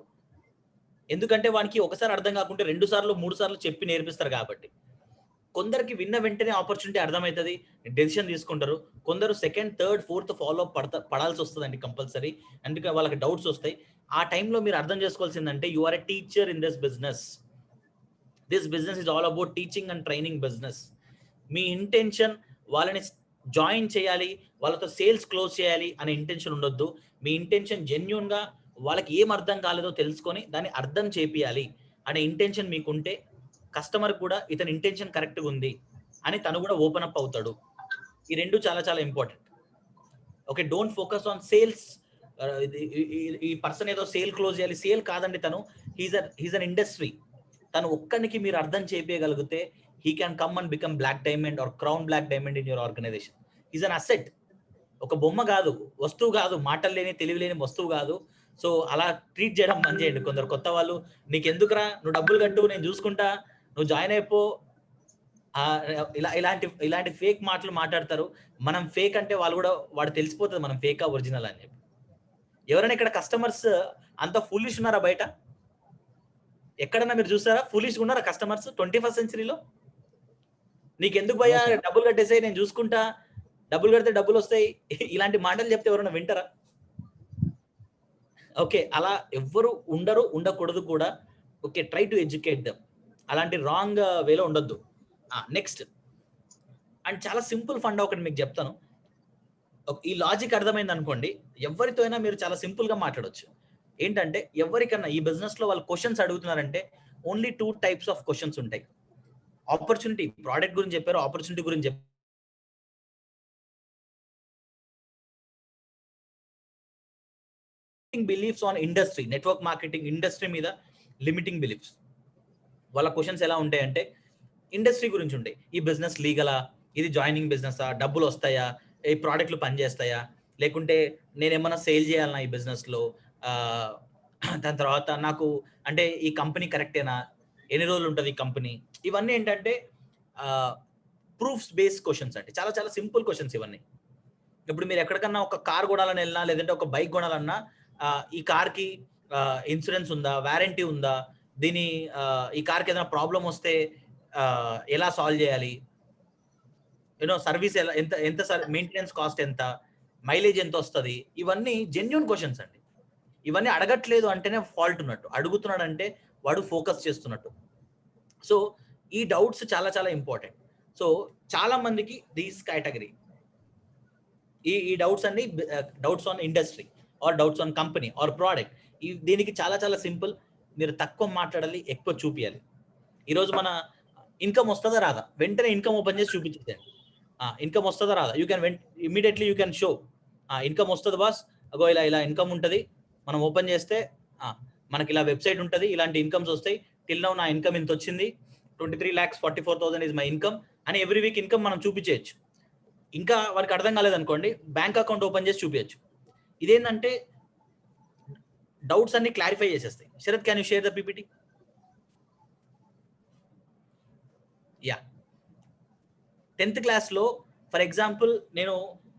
ఎందుకంటే వానికి ఒకసారి అర్థం కాకుంటే 2 సార్లు 3 సార్లు చెప్పి నేర్పిస్తారు కాబట్టి. కొందరికి విన్న వెంటనే ఆపర్చునిటీ అర్థమవుతుంది, డెసిషన్ తీసుకుంటారు. కొందరు సెకండ్, థర్డ్, ఫోర్త్ ఫాలో పడాల్సి వస్తుందండి కంపల్సరీ, అందుకే వాళ్ళకి డౌట్స్ వస్తాయి. ఆ టైంలో మీరు అర్థం చేసుకోవాల్సిందంటే you are a teacher in this business. This business is all about teaching and training business. మీ ఇంటెన్షన్ వాళ్ళని జాయిన్ చేయాలి, వాళ్ళతో సేల్స్ క్లోజ్ చేయాలి అనే ఇంటెన్షన్ ఉండొద్దు. మీ ఇంటెన్షన్ జెన్యూన్ గా వాళ్ళకి ఏం అర్థం కాలేదో తెలుసుకొని దాన్ని అర్థం చేపియాలి అనే ఇంటెన్షన్ మీకుంటే, కస్టమర్ కూడా ఇతని ఇంటెన్షన్ కరెక్ట్గా ఉంది అని తను కూడా ఓపెన్ అప్ అవుతాడు. ఈ రెండు చాలా చాలా important. Okay, don't focus on sales. ఈ పర్సన్ ఏదో సేల్ క్లోజ్ చేయాలి, సేల్ కాదండి. తను హీజ్ అన్ ఇండస్ట్రీ. తను ఒక్కరికి మీరు అర్థం చేయగలిగితే he can come and become black diamond or crown black diamond in your organization. He's an asset. ఒక బొమ్మ కాదు, వస్తువు కాదు, మాటలు లేని తెలివి లేని వస్తువు కాదు. సో అలా ట్రీట్ చేయడం మంచి చేయండి. కొందరు కొత్త వాళ్ళు, నీకెందుకురా, నువ్వు డబ్బులు కట్టు, నేను చూసుకుంటా, నువ్వు జాయిన్ అయిపో, ఇలాంటి ఫేక్ మాటలు మాట్లాడతారు. మనం ఫేక్ అంటే వాడు తెలిసిపోతుంది మనం ఫేకా ఒరిజినల్ అని చెప్పి. ఎవరైనా ఇక్కడ కస్టమర్స్ అంత ఫులిష్ ఉన్నారా బయట? ఎక్కడన్నా మీరు చూసారా ఫులిష్ ఉన్నారా కస్టమర్స్ 21st centuryలో? నీకెందుకు భయ్యా, డబ్బులు కట్టేసాయి, నేను చూసుకుంటా, డబ్బులు కడితే డబ్బులు వస్తాయి, ఇలాంటి మాటలు చెప్తే ఎవరైనా వింటారా? ఓకే, అలా ఎవ్వరు ఉండరు, ఉండకూడదు కూడా. Okay, try to educate them. అలాంటి రాంగ్ వేలో ఉండొద్దు. నెక్స్ట్, అండ్ చాలా సింపుల్ ఫండ్ ఒకటి మీకు చెప్తాను. ఈ లాజిక్ అర్థమైంది అనుకోండి, ఎవరితో అయినా మీరు చాలా సింపుల్ గా మాట్లాడొచ్చు. ఏంటంటే, ఎవరికన్నా ఈ బిజినెస్ లో వాళ్ళు క్వశ్చన్స్ అడుగుతున్నారంటే ఓన్లీ 2 types ఆఫ్ క్వశ్చన్స్ ఉంటాయి. ఆపర్చునిటీ, ప్రోడక్ట్ గురించి చెప్పారు, ఆపర్చునిటీ గురించి చెప్పారు. Beliefs on industry, network marketing industry మీద లిమిటింగ్ బిలీఫ్స్. వాళ్ళ క్వశ్చన్స్ ఎలా ఉంటాయంటే ఇండస్ట్రీ గురించి ఉంటాయి. ఈ బిజినెస్ లీగలా, ఇది జాయినింగ్ బిజినెసా, డబ్బులు వస్తాయా, ఈ ప్రోడక్ట్లు పనిచేస్తాయా, లేకుంటే నేను ఏమన్నా సేల్ చేయాలన్నా ఈ బిజినెస్ లో, దాని తర్వాత నాకు అంటే ఈ కంపెనీ కరెక్టేనా, ఎన్ని రోజులు ఉంటుంది ఈ కంపెనీ. ఇవన్నీ ఏంటంటే ప్రూఫ్స్ బేస్డ్ క్వశ్చన్స్ అంటే చాలా చాలా సింపుల్ క్వశ్చన్స్ ఇవన్నీ. ఇప్పుడు మీరు ఎక్కడికన్నా ఒక కార్ కొనాలని వెళ్ళినా, లేదంటే ఒక బైక్ కొనాలన్నా, ఈ కార్ కి ఇన్సూరెన్స్ ఉందా, వారంటీ ఉందా, ఈ కార్కి ఏదైనా ప్రాబ్లం వస్తే ఎలా సాల్వ్ చేయాలి, సర్వీస్ ఎలా, ఎంత మెయింటెనెన్స్ కాస్ట్ ఎంత, మైలేజ్ ఎంత వస్తుంది. ఇవన్నీ జెన్యూన్ క్వశ్చన్స్ అండి. ఇవన్నీ అడగట్లేదు అంటేనే ఫాల్ట్ ఉన్నట్టు, అడుగుతున్నాడు అంటే వాడు ఫోకస్ చేస్తున్నట్టు. సో ఈ డౌట్స్ చాలా చాలా ఇంపార్టెంట్. సో చాలా మందికి దీస్ కేటగిరీ, ఈ డౌట్స్ అన్ని doubts on industry or doubts on company or product, దీనికి చాలా చాలా సింపుల్. మీరు తక్కువ మాట్లాడాలి, ఎక్కువ చూపించాలి. ఈరోజు మన ఇన్కమ్ వస్తుందా రాదా, వెంటనే ఇన్కమ్ ఓపెన్ చేసి చూపించేది. ఇన్కమ్ వస్తుందా రాదా, you can immediately you can show income వస్తుంది బాస్, అగో ఇలా ఇన్కమ్ ఉంటుంది. మనం ఓపెన్ చేస్తే మనకి ఇలా వెబ్సైట్ ఉంటుంది, ఇలాంటి ఇన్కమ్స్ వస్తాయి. టిల్ నౌ నా ఇన్కమ్ ఇంత వచ్చింది, 23,44,000 is my income. అని ఎవ్రీ వీక్ ఇన్కమ్ మనం చూపించేయచ్చు. ఇంకా వారికి అర్థం కాలేదనుకోండి, బ్యాంక్ అకౌంట్ ఓపెన్ చేసి చూపించచ్చు. ఇదేంటంటే డౌట్స్ అన్ని క్లారిఫై చేసేస్తాయి. Sharath, can you share the PPT? Yeah, 10th క్లాస్లో ఫర్ ఎగ్జాంపుల్ నేను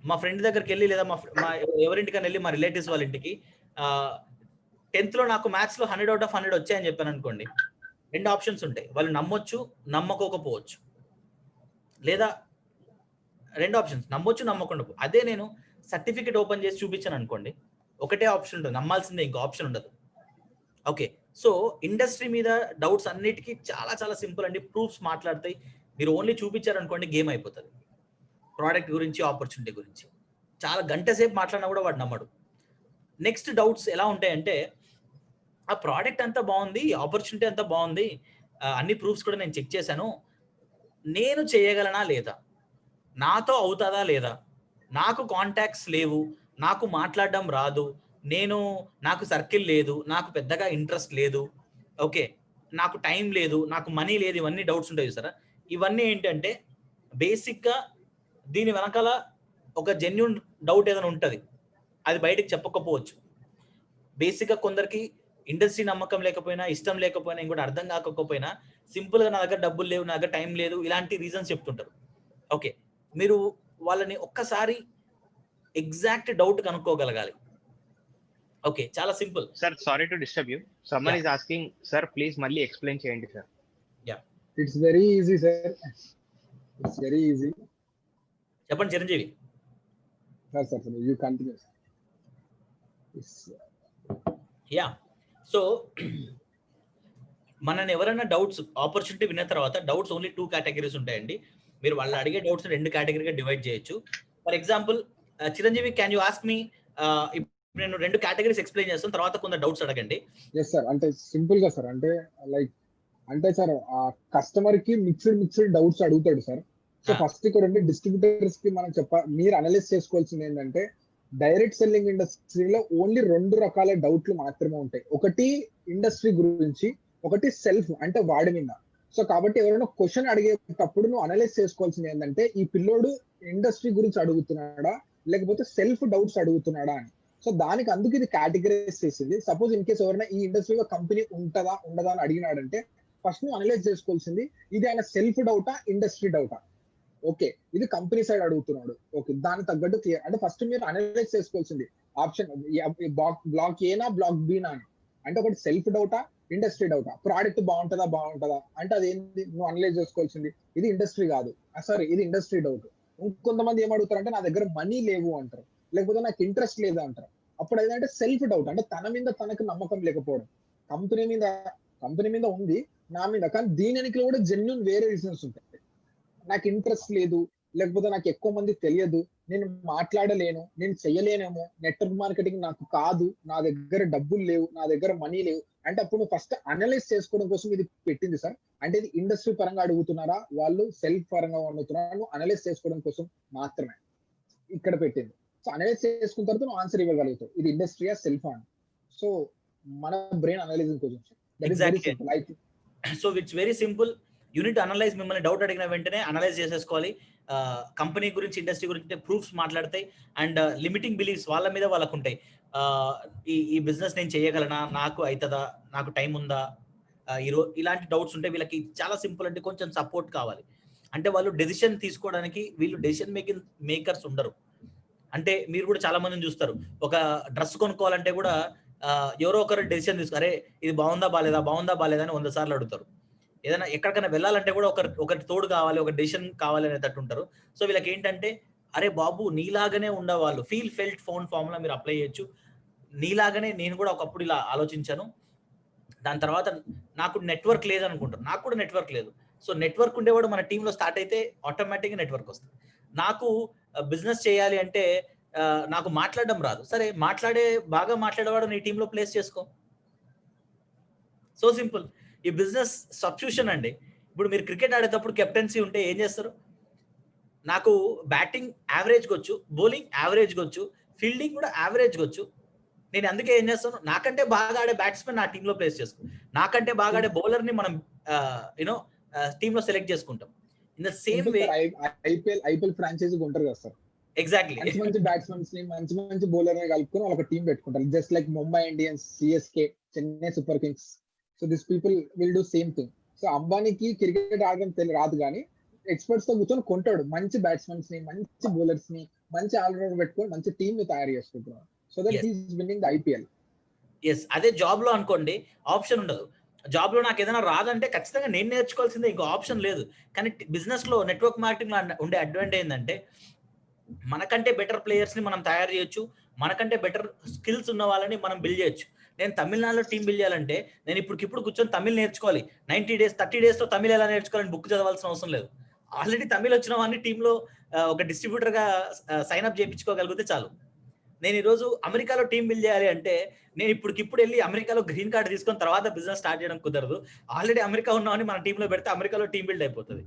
మా ఫ్రెండ్ దగ్గరికి వెళ్ళి లేదా మా ఎవరింటికని వెళ్ళి మా రిలేటివ్స్ వాళ్ళ ఇంటికి 10th లో నాకు మ్యాథ్స్లో 100 out of 100 వచ్చాయని చెప్పాను అనుకోండి, 2 ఆప్షన్స్ ఉంటాయి. వాళ్ళు నమ్మొచ్చు, నమ్మకోకపోవచ్చు. లేదా 2 ఆప్షన్స్, నమ్మొచ్చు, నమ్మకుండా. అదే నేను సర్టిఫికేట్ ఓపెన్ చేసి చూపించాను అనుకోండి, ఒకటే ఆప్షన్ ఉంటుంది, నమ్మాల్సిందే, ఇంకో ఆప్షన్ ఉండదు. ఓకే, సో ఇండస్ట్రీ మీద డౌట్స్ అన్నిటికీ చాలా చాలా సింపుల్ అండి. ప్రూఫ్స్ మాట్లాడతాయి. మీరు ఓన్లీ చూపించారనుకోండి, గేమ్ అయిపోతుంది. ప్రోడక్ట్ గురించి, ఆపర్చునిటీ గురించి చాలా గంట సేపు మాట్లాడినా కూడా వాడు నమ్మడు. నెక్స్ట్ డౌట్స్ ఎలా ఉంటాయంటే, ఆ ప్రోడక్ట్ అంతా బాగుంది, ఆపర్చునిటీ అంతా బాగుంది, అన్ని ప్రూఫ్స్ కూడా నేను చెక్ చేశాను, నేను చేయగలనా లేదా, నాతో అవుతుందా లేదా, నాకు కాంటాక్ట్స్ లేవు, నాకు మాట్లాడడం రాదు, నాకు సర్కిల్ లేదు, నాకు పెద్దగా ఇంట్రెస్ట్ లేదు, ఓకే, నాకు టైం లేదు, నాకు మనీ లేదు, ఇవన్నీ డౌట్స్ ఉంటాయి చూసారా. ఇవన్నీ ఏంటంటే బేసిక్గా దీని వెనకాల ఒక జెన్యూన్ డౌట్ ఏదైనా ఉంటుంది, అది బయటకు చెప్పకపోవచ్చు. బేసిక్గా కొందరికి ఇండస్ట్రీ నమ్మకం లేకపోయినా, ఇష్టం లేకపోయినా, ఇంకోటి అర్థం కాకపోయినా, సింపుల్గా నా దగ్గర డబ్బులు లేవు, నా దగ్గర టైం లేదు, ఇలాంటి రీజన్స్ చెప్తుంటారు. ఓకే, మీరు వాళ్ళని ఒక్కసారి ఎగ్జాక్ట్ డౌట్ కనుక్కోగలగాలి. ఓకే, చాలా simple. Sir, sorry to disturb you, someone is asking sir, please మళ్ళీ ఎక్స్ప్లెయిన్ చేయండి sir. Yeah, it's very easy sir, it's very easy. చెప్పండి Chiranjeevi. Sir you continue. Yeah, so మనని ఎవరైనా డౌట్స్ ఆపర్చునిటీ విన్న తర్వాత doubts only 2 categories ఉంటాయండి. మీరు వాళ్ళు అడిగే డౌట్స్ 2 కేటగిరీగా డివైడ్ చేయొచ్చు. For example Chiranjeevi, can you ask me, నేను 2 కేటగిరీస్ ఎక్స్ప్లెయిన్ చేస్తాను, తర్వాత కొంత డౌట్స్ అడగండి. ఎస్ సార్, అంటే సింపుల్ గా సార్, అంటే సార్ ఆ కస్టమర్ కి మిక్స్డ్ డౌట్స్ అడుగుతాడు సార్. సో ఫస్ట్ ఇక్కడ డిస్ట్రిబ్యూటర్స్ కి మనం మీరు అనలైజ్ చేసుకోవాల్సింది ఏంటంటే, డైరెక్ట్ సెల్లింగ్ ఇండస్ట్రీలో ఓన్లీ 2 రకాల డౌట్లు మాత్రమే ఉంటాయి. ఒకటి ఇండస్ట్రీ గురించి, ఒకటి సెల్ఫ్ అంటే వాడి మీద. సో కాబట్టి ఎవరైనా క్వశ్చన్ అడిగేటప్పుడు నువ్వు అనలైజ్ చేసుకోవాల్సింది ఏంటంటే, ఈ పిల్లోడు ఇండస్ట్రీ గురించి అడుగుతున్నాడా లేకపోతే సెల్ఫ్ డౌట్స్ అడుగుతున్నాడా అని. సో దానికి అందుకు ఇది కేటగిరైజ్ చేసింది. సపోజ్ ఇన్ కేసు ఎవరైనా ఈ ఇండస్ట్రీలో కంపెనీ ఉంటదా ఉండదా అని అడిగినాడంటే, ఫస్ట్ నువ్వు అనలైజ్ చేసుకోవాల్సింది, ఇది ఆయన సెల్ఫ్ డౌటా, ఇండస్ట్రీ డౌటా. ఓకే, ఇది కంపెనీ సైడ్ అడుగుతున్నాడు. ఓకే, దాని తగ్గట్టు క్లియర్. అంటే ఫస్ట్ మీరు అనలైజ్ చేసుకోవాల్సింది ఆప్షన్ బ్లాక్ ఏనా బ్లాక్ బీనా అని. అంటే ఒకటి సెల్ఫ్ డౌటా, ఇండస్ట్రీ డౌటా. ప్రోడక్ట్ బాగుంటుందా అంటే అది ఏంటి నువ్వు అనలైజ్ చేసుకోవాల్సింది, ఇది ఇండస్ట్రీ కాదు, సారీ ఇది ఇండస్ట్రీ డౌట్. ఇంకొంతమంది ఏమడుగుతారంటే నా దగ్గర మనీ లేవు అంటారు, లేకపోతే నాకు ఇంట్రెస్ట్ లేదు అంటారు. అప్పుడు ఏదంటే సెల్ఫ్ డౌట్, అంటే తన మీద తనకు నమ్మకం లేకపోవడం. కంపెనీ మీద ఉంది, నా మీద, కానీ దీనికి కూడా జెన్యూన్ వేరే రీజన్స్ ఉంటాయి. నాకు ఇంట్రెస్ట్ లేదు, లేకపోతే నాకు ఎక్కువ మంది తెలియదు, నేను మాట్లాడలేను, నేను చెయ్యలేనేమో, నెట్వర్క్ మార్కెటింగ్ నాకు కాదు, నా దగ్గర డబ్బులు లేవు, నా దగ్గర మనీ లేవు అంటే, అప్పుడు ఫస్ట్ అనలైజ్ చేసుకోవడం కోసం ఇది పెట్టింది సార్. అంటే ఇది ఇండస్ట్రీ పరంగా అడుగుతున్నారా, వాళ్ళు సెల్ఫ్ పరంగా అడుగుతున్నారా, అనలైజ్ చేసుకోవడం కోసం మాత్రమే ఇక్కడ పెట్టింది. సో అనలైజ్ చేసుకున్న తర్వాత నువ్వు ఆన్సర్ ఇవ్వగలుగుతావు, ఇది ఇండస్ట్రీయా సెల్ఫ్ అని. సో మన బ్రెయిన్ అనలైజింగ్ కోసం. So it's very simple. Unit analyse. మిమ్మల్ని డౌట్ అడిగిన వెంటనే అనలైజ్ చేసేసుకోవాలి. కంపెనీ గురించి, ఇండస్ట్రీ గురించి ప్రూఫ్స్ మాట్లాడతాయి. అండ్ లిమిటింగ్ బిలీఫ్స్ వాళ్ళ మీద వాళ్ళకు ఉంటాయి. ఈ బిజినెస్ నేను చేయగలనా, నాకు అవుతుందా, నాకు టైం ఉందా, ఇలాంటి డౌట్స్ ఉంటాయి. వీళ్ళకి చాలా సింపుల్ అంటే కొంచెం సపోర్ట్ కావాలి. అంటే వాళ్ళు డెసిషన్ తీసుకోవడానికి వీళ్ళు డెసిషన్ మేకర్స్ ఉండరు. అంటే మీరు కూడా చాలా మందిని చూస్తారు, ఒక డ్రెస్ కొనుక్కోవాలంటే కూడా ఎవరో ఒకరు డెసిషన్ తీసుకో, అరే ఇది బాగుందా బాలేదా అని 100 సార్లు అడుగుతారు. ఏదైనా ఎక్కడికైనా వెళ్ళాలంటే కూడా ఒకరి తోడు కావాలి, ఒక డెసిషన్ కావాలి అనేటట్టు ఉంటారు. సో వీళ్ళకి ఏంటంటే, అరే బాబు నీలాగానే ఉండేవాళ్ళు ఫెల్ట్ ఫౌండ్ ఫార్ములా మీరు అప్లై చేయొచ్చు. నీలాగానే నేను కూడా ఒకప్పుడు ఇలా ఆలోచించాను, దాని తర్వాత నాకు నెట్వర్క్ లేదనుకుంటారు. నాకు కూడా నెట్వర్క్ లేదు. సో నెట్వర్క్ ఉండేవాడు మన టీంలో స్టార్ట్ అయితే ఆటోమేటిక్గా నెట్వర్క్ వస్తుంది. నాకు బిజినెస్ చేయాలి అంటే నాకు మాట్లాడడం రాదు, సరే బాగా మాట్లాడేవాడు నీ టీంలో ప్లేస్ చేసుకో. So simple. ఈ బిజినెస్ సబ్స్టిట్యూషన్ అండి. ఇప్పుడు మీరు క్రికెట్ ఆడేటప్పుడు కెప్టెన్సీ ఉంటే ఏం చేస్తారు? నాకు బ్యాటింగ్ యావరేజ్గా వచ్చు, బౌలింగ్ యావరేజ్గా వచ్చు, ఫీల్డింగ్ కూడా యావరేజ్గా వచ్చు. నేను అందుకే ఏం చేస్తాను, నాకంటే బాగా ఆడే బ్యాట్స్మెన్ నా టీంలో ప్లేస్ చేసుకో, నాకంటే బాగా ఆడే బౌలర్ని మనం టీంలో సెలెక్ట్ చేసుకుంటాం. In the same way IPL franchise ఉంటారు కదా సార్, ఎగ్జాక్ట్లీ మంచి మంచి బ్యాట్స్మెన్స్ ని మంచి బౌలర్ ని కలుపుకొని వాళ్ళ టీం పెట్టుకుంటారు. Just like Mumbai Indians, CSK, Chennai super kings. So this people will do same thing. So అంబానీకి క్రికెట్ ఆడడం రాదు, కానీ ఎక్స్పర్ట్స్ తో కూర్చొని కొంటాడు మంచి బ్యాట్స్మెన్స్ ని, మంచి బౌలర్స్ ని, మంచి ఆల్రౌండర్ పెట్టుకొని మంచి టీం ని తయారు చేసుకుంటున్నాడు. So that he's winning the IPL. Yes, అదే జాబ్ లో అనుకోండి ఆప్షన్ ఉండదు. జాబ్ లో నాకు ఏదైనా రాదంటే ఖచ్చితంగా నేను నేర్చుకోవాల్సిందే, ఇంకో ఆప్షన్ లేదు. కానీ బిజినెస్ లో నెట్వర్క్ మార్కెటింగ్ లో ఉండే అడ్వాంటేజ్ ఏంటంటే మనకంటే బెటర్ ప్లేయర్స్ ని మనం తయారు చేయొచ్చు, మనకంటే బెటర్ స్కిల్స్ ఉన్న వాళ్ళని మనం బిల్డ్ చేయొచ్చు. నేను తమిళనాడులో టీం బిల్డ్ చేయాలంటే నేను ఇప్పుడు కూర్చొని తమిళ్ నేర్చుకోవాలి. 90 days 30 days లో తమిళ్ ఎలా నేర్చుకోవాలని బుక్ చదవాల్సిన అవసరం లేదు. ఆల్రెడీ తమిళ్ వచ్చిన వాడిని టీంలో ఒక డిస్ట్రిబ్యూటర్ గా సైన్ అప్ చేయించుకోగలిగితే చాలు. నేను ఈరోజు అమెరికాలో టీం బిల్డ్ చేయాలి అంటే నేను ఇప్పుడు వెళ్ళి అమెరికాలో గ్రీన్ కార్డ్ తీసుకొని తర్వాత బిజినెస్ స్టార్ట్ చేయడం కుదరదు. ఆల్రెడీ అమెరికా ఉన్నామని మన టీంలో పెడితే అమెరికాలో టీం బిల్డ్ అయిపోతుంది.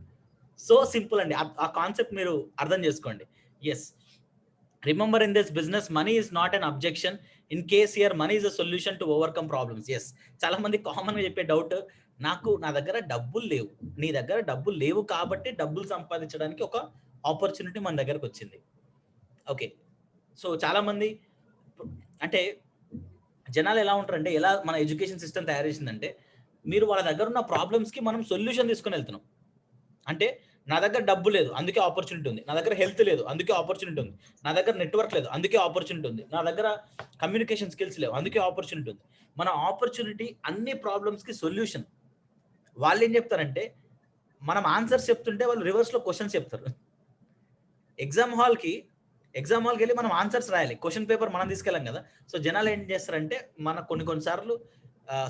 సో సింపుల్ అండి, ఆ కాన్సెప్ట్ మీరు అర్థం చేసుకోండి. Yes, remember in this business money is not an objection, in case here money is a solution to overcome problems. Yes, చాలా మంది కామన్ గా చెప్పే డౌట్, నా దగ్గర డబ్బులు లేవు. నీ దగ్గర డబ్బులు లేవు కాబట్టి డబ్బులు సంపాదించడానికి ఒక ఆపర్చునిటీ మన దగ్గరకు వచ్చింది. ఓకే, సో చాలా మంది అంటే జనాలు ఎలా ఉంటారంటే, ఎలా మన ఎడ్యుకేషన్ సిస్టమ్ తయారు చేసిందంటే, మీరు వాళ్ళ దగ్గర ఉన్న ప్రాబ్లమ్స్ కి మనం సొల్యూషన్ తీసుకొని వెళ్తున్నాం. అంటే నా దగ్గర డబ్బు లేదు అందుకే ఆపర్చునిటీ ఉంది, నా దగ్గర హెల్త్ లేదు అందుకే ఆపర్చునిటీ ఉంది, నా దగ్గర నెట్వర్క్ లేదు అందుకే ఆపర్చునిటీ ఉంది, నా దగ్గర కమ్యూనికేషన్ స్కిల్స్ లేవు అందుకే ఆపర్చునిటీ ఉంది. మన ఆపర్చునిటీ అన్ని ప్రాబ్లమ్స్ కి సొల్యూషన్. వాళ్ళు ఏం చెప్తారంటే, మనం ఆన్సర్స్ చెప్తుంటే వాళ్ళు రివర్స్ లో క్వశ్చన్స్ చెప్తారు. ఎగ్జామ్ హాల్కి వెళ్ళి మనం ఆన్సర్స్ రాయాలి, క్వశ్చన్ పేపర్ మనం తీసుకెళ్ళాం కదా. సో జనాలు ఏం చేస్తారంటే, మన కొన్నిసార్లు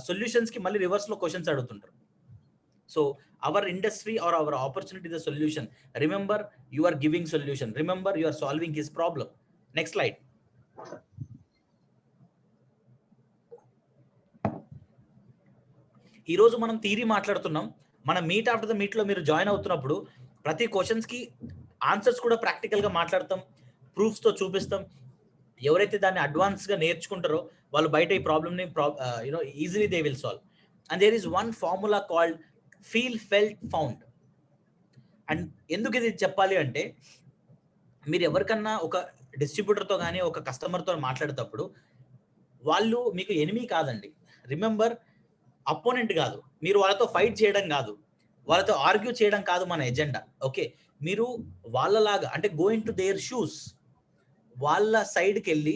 సొల్యూషన్స్ కి మళ్ళీ రివర్స్ లో క్వశ్చన్స్ అడుగుతుంటారు. So our industry or our opportunity the solution. Remember you are giving solution, remember you are solving his problem. Next slide. ఈరోజు మనం థియరీ మాట్లాడుతున్నాం. మన మీట్ ఆఫ్టర్ ద మీట్ లో మీరు జాయిన్ అవుతున్నప్పుడు ప్రతి క్వశ్చన్స్ కి ఆన్సర్స్ కూడా ప్రాక్టికల్ గా మాట్లాడతాం, ప్రూఫ్స్ తో చూపిస్తాం. ఎవరైతే దాన్ని అడ్వాన్స్ గా నేర్చుకుంటారో వాళ్ళు బయట ఈ ప్రాబ్లమ్ ని easily they will solve. And there is one formula called feel felt found. And ఎందుకు ఇది చెప్పాలి అంటే, మీరు ఎవరికన్నా ఒక డిస్ట్రిబ్యూటర్తో కానీ ఒక కస్టమర్తో మాట్లాడేటప్పుడు వాళ్ళు మీకు ఎనిమీ కాదండి. రిమెంబర్, అపోనెంట్ కాదు, మీరు వాళ్ళతో ఫైట్ చేయడం కాదు, వాళ్ళతో ఆర్గ్యూ చేయడం కాదు మన ఎజెండా. ఓకే, మీరు వాళ్ళలాగా అంటే గోయింగ్ టు దేర్ షూస్, వాళ్ళ సైడ్కి వెళ్ళి